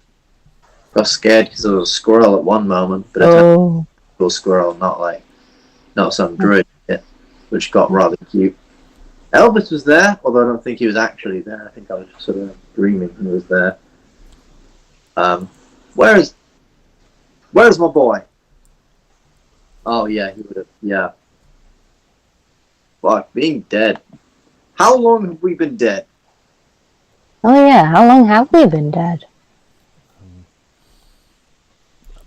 scared because there was a squirrel at one moment, but a tactical squirrel, not some druid shit, which got rather cute. Elvis was there, although I don't think he was actually there. I think I was just sort of dreaming he was there. Where's my boy? Oh yeah, he would have. Yeah. Fuck, being dead. How long have we been dead? oh yeah, how long have we been dead?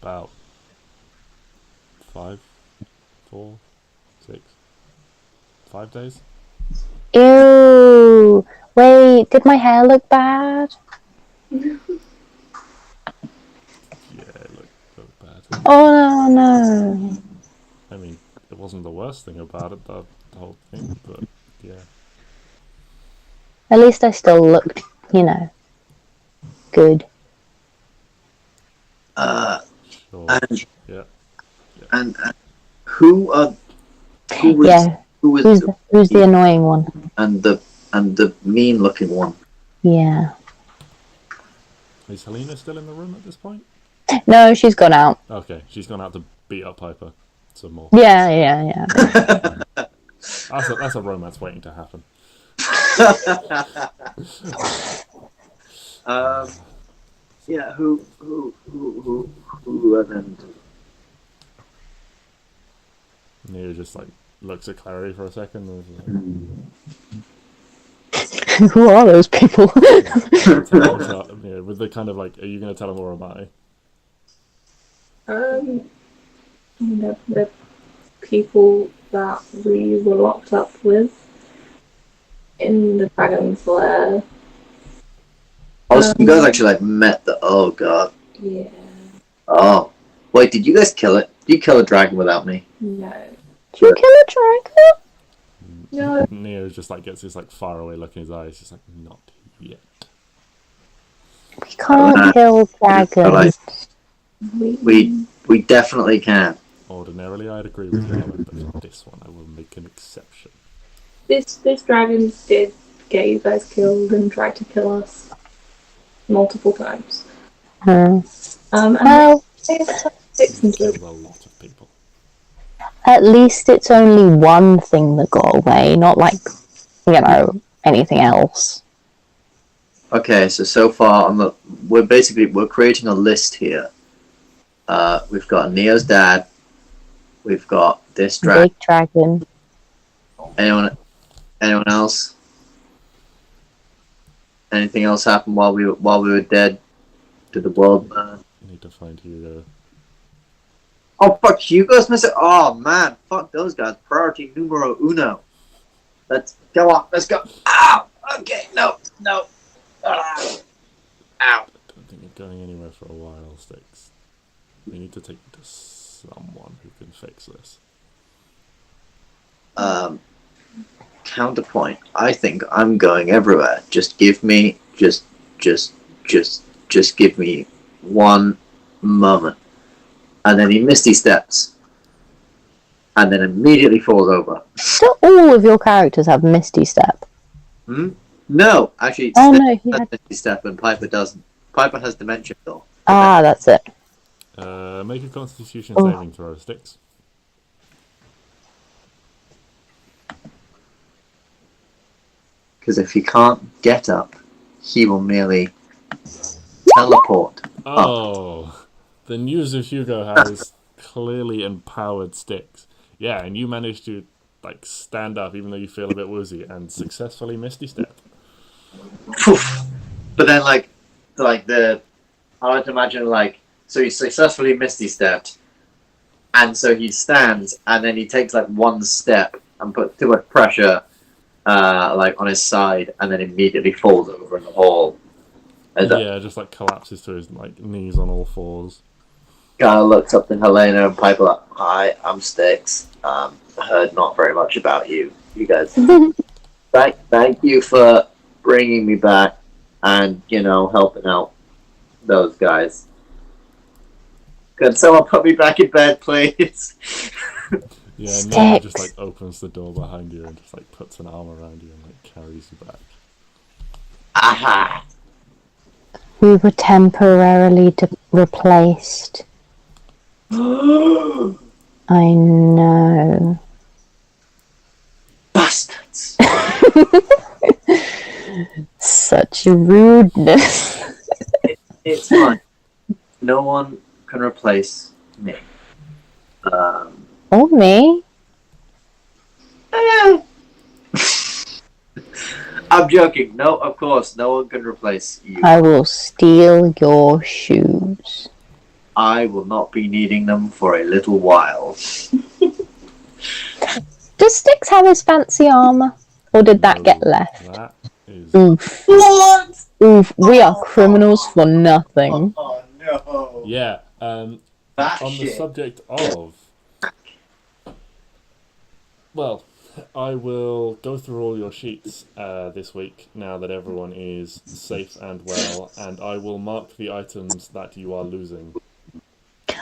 About 5 days. Ew. Wait, did my hair look bad? Yeah, it looked bad. Oh no. I mean, it wasn't the worst thing about it, the whole thing, but yeah. At least I still looked, good. Sure. And Yeah. and Who was Yeah. who was Who's the annoying one? and the mean looking one? Yeah. Is Helena still in the room at this point? No, she's gone out. Okay, she's gone out to beat up Piper some more. Yeah. That's a romance waiting to happen. Yeah, who and Neo just like looks at Clary for a second and is Who are those people? like, yeah, with the kind of like, are you going to tell him or am I? The people that we were locked up with in the dragon's lair. oh, so you guys actually like met the oh god. Yeah. Oh. Wait, did you guys kill it? Did you kill a dragon without me? No. Did you kill a dragon? No. Neo just like gets this like faraway look in his eyes, just like, not yet. We can't kill dragons. We definitely can. Ordinarily I'd agree with Yelion, but for this one I will make an exception. This dragon did get you guys killed and tried to kill us multiple times. And Well, It's killed a lot of people. at least it's only one thing that got away, not like, anything else. Okay, so far we're creating a list here. We've got Neo's dad. We've got this dragon. Big dragon. Anyone else? Anything else happen while we were dead? Did the world burn? You need to find Hugo. Oh fuck, Hugo's missing. Oh man, fuck those guys. Priority numero uno. Let's go on. Let's go. Ow. Okay. No. Ow. I don't think you're going anywhere for a while, Stix. We need to take you to someone who can fix this. Counterpoint. I think I'm going everywhere. Just give me just give me one moment. And then he misty steps. And then immediately falls over. Do all of your characters have Misty Step? No, actually, Oh, Stix no, he has had... misty step and Piper doesn't. Piper has dementia though. Ah, that's it. Make a Constitution Oh. saving throw, Stix. Because if he can't get up, he will merely teleport. Oh, the news of Hugo has clearly empowered Stix. Yeah, and you managed to like stand up even though you feel a bit woozy and successfully misty step. But then, I like to imagine so he successfully misty stepped, and so he stands, and then he takes like one step and puts too much pressure, on his side, and then immediately falls over in the hall. Yeah, just like collapses to his like knees on all fours. Guy looks up to Helena and Piper like, "Hi, I'm Stix. Heard not very much about you. You guys, thank you for bringing me back, and helping out those guys. Could someone put me back in bed, please?" Yeah, Neo just like opens the door behind you and just like puts an arm around you and like carries you back. Aha! We were temporarily replaced. I know. Bastards! Such rudeness. It's fine. No one can replace me. Or me. I'm joking. No, of course, no one can replace you. I will steal your shoes. I will not be needing them for a little while. Does Stix have his fancy armor? Or did that get left? That is Oof. What? Oof. We are criminals for nothing. Oh no! yeah. That On the shit. subject of, well, I will go through all your sheets this week now that everyone is safe and well, and I will mark the items that you are losing.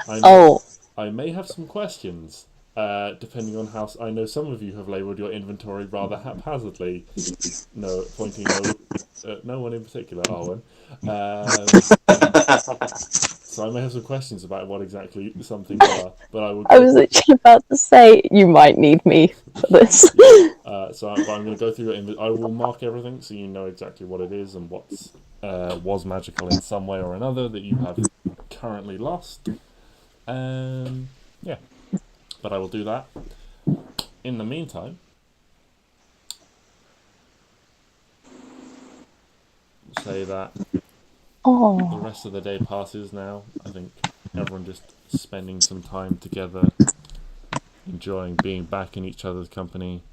I may have some questions, depending on how... I know some of you have labelled your inventory rather haphazardly. No, pointing no one in particular, Arwen. So I may have some questions about what exactly some things are, but I will... I was literally about to say, you might need me for this. So I'm going to go through your I will mark everything so you know exactly what it is and what's was magical in some way or another that you have currently lost. Yeah, but I will do that. In the meantime, say that the rest of the day passes now. I think everyone just spending some time together, enjoying being back in each other's company,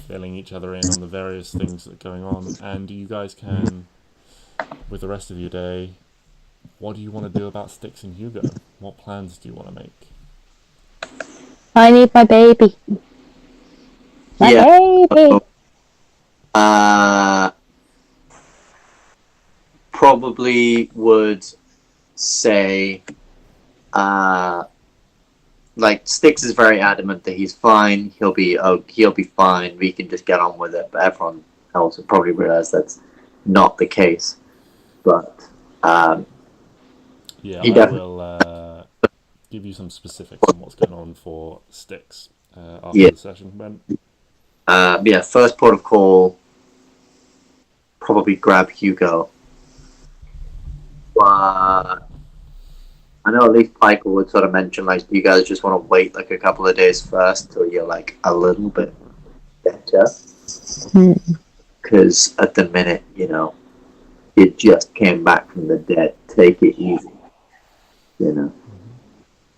filling each other in on the various things that are going on, and you guys can, with the rest of your day, what do you want to do about Stix and Hugo? What plans do you want to make? I need my baby. My baby. Probably would say, like Stix is very adamant that he's fine. He'll be fine. We can just get on with it. But everyone else would probably realize that's not the case. But yeah, I will give you some specifics on what's going on for Stix after the session went. First port of call, probably grab Hugo. I know at least Piper would sort of mention, like, you guys just want to wait like a couple of days first till you're like a little bit better. Because at the minute, you know, you just came back from the dead. Take it easy. You know,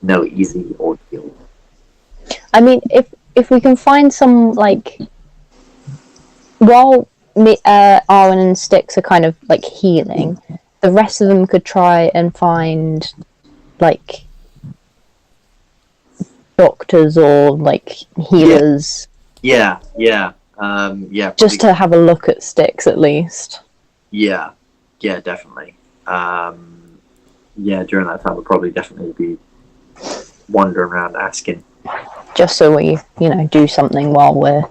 no easy ordeal. I mean, if we can find some, like, while Arwen and Stix are kind of like healing, the rest of them could try and find, like, doctors or like healers. Yeah. Just to have a look at Stix at least. Yeah, definitely. During that time we'll probably definitely be wandering around asking. Just so we, do something while we're...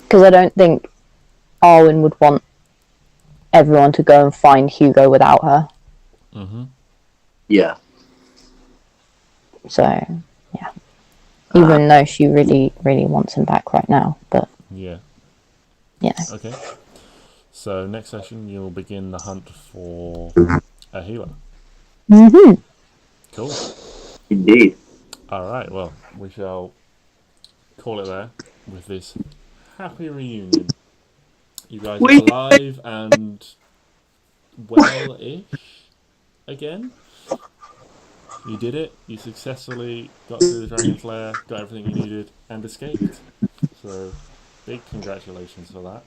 Because I don't think Arwen would want everyone to go and find Hugo without her. Yeah. So, yeah. Even though she really, really wants him back right now, but... Yeah. Okay. So next session you'll begin the hunt for a healer. Cool. Indeed. Alright, well, we shall call it there with this happy reunion. You guys are alive and well-ish again. You did it. You successfully got through the dragon's lair, got everything you needed, and escaped. So, big congratulations for that.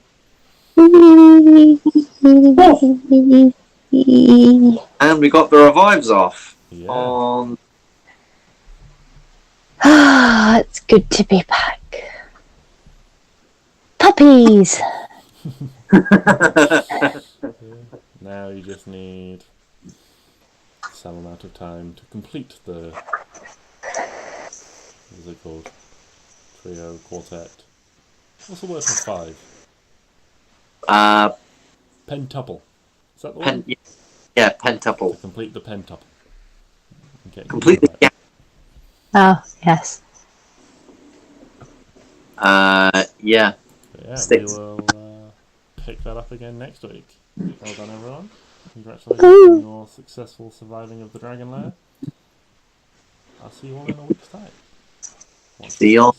And we got the revives off. Yeah. It's good to be back. Puppies! Now you just need some amount of time to complete the... What is it called? Trio, quartet. What's the word for 5? Pentuple. Is that the one? Yeah, pentuple. To complete the pentuple. Complete the gap. Oh, yes. Yeah. Yeah, Stix. we will pick that up again next week. Well done, everyone. Congratulations on your successful surviving of the dragon lair. I'll see you all in a week's time. See you all.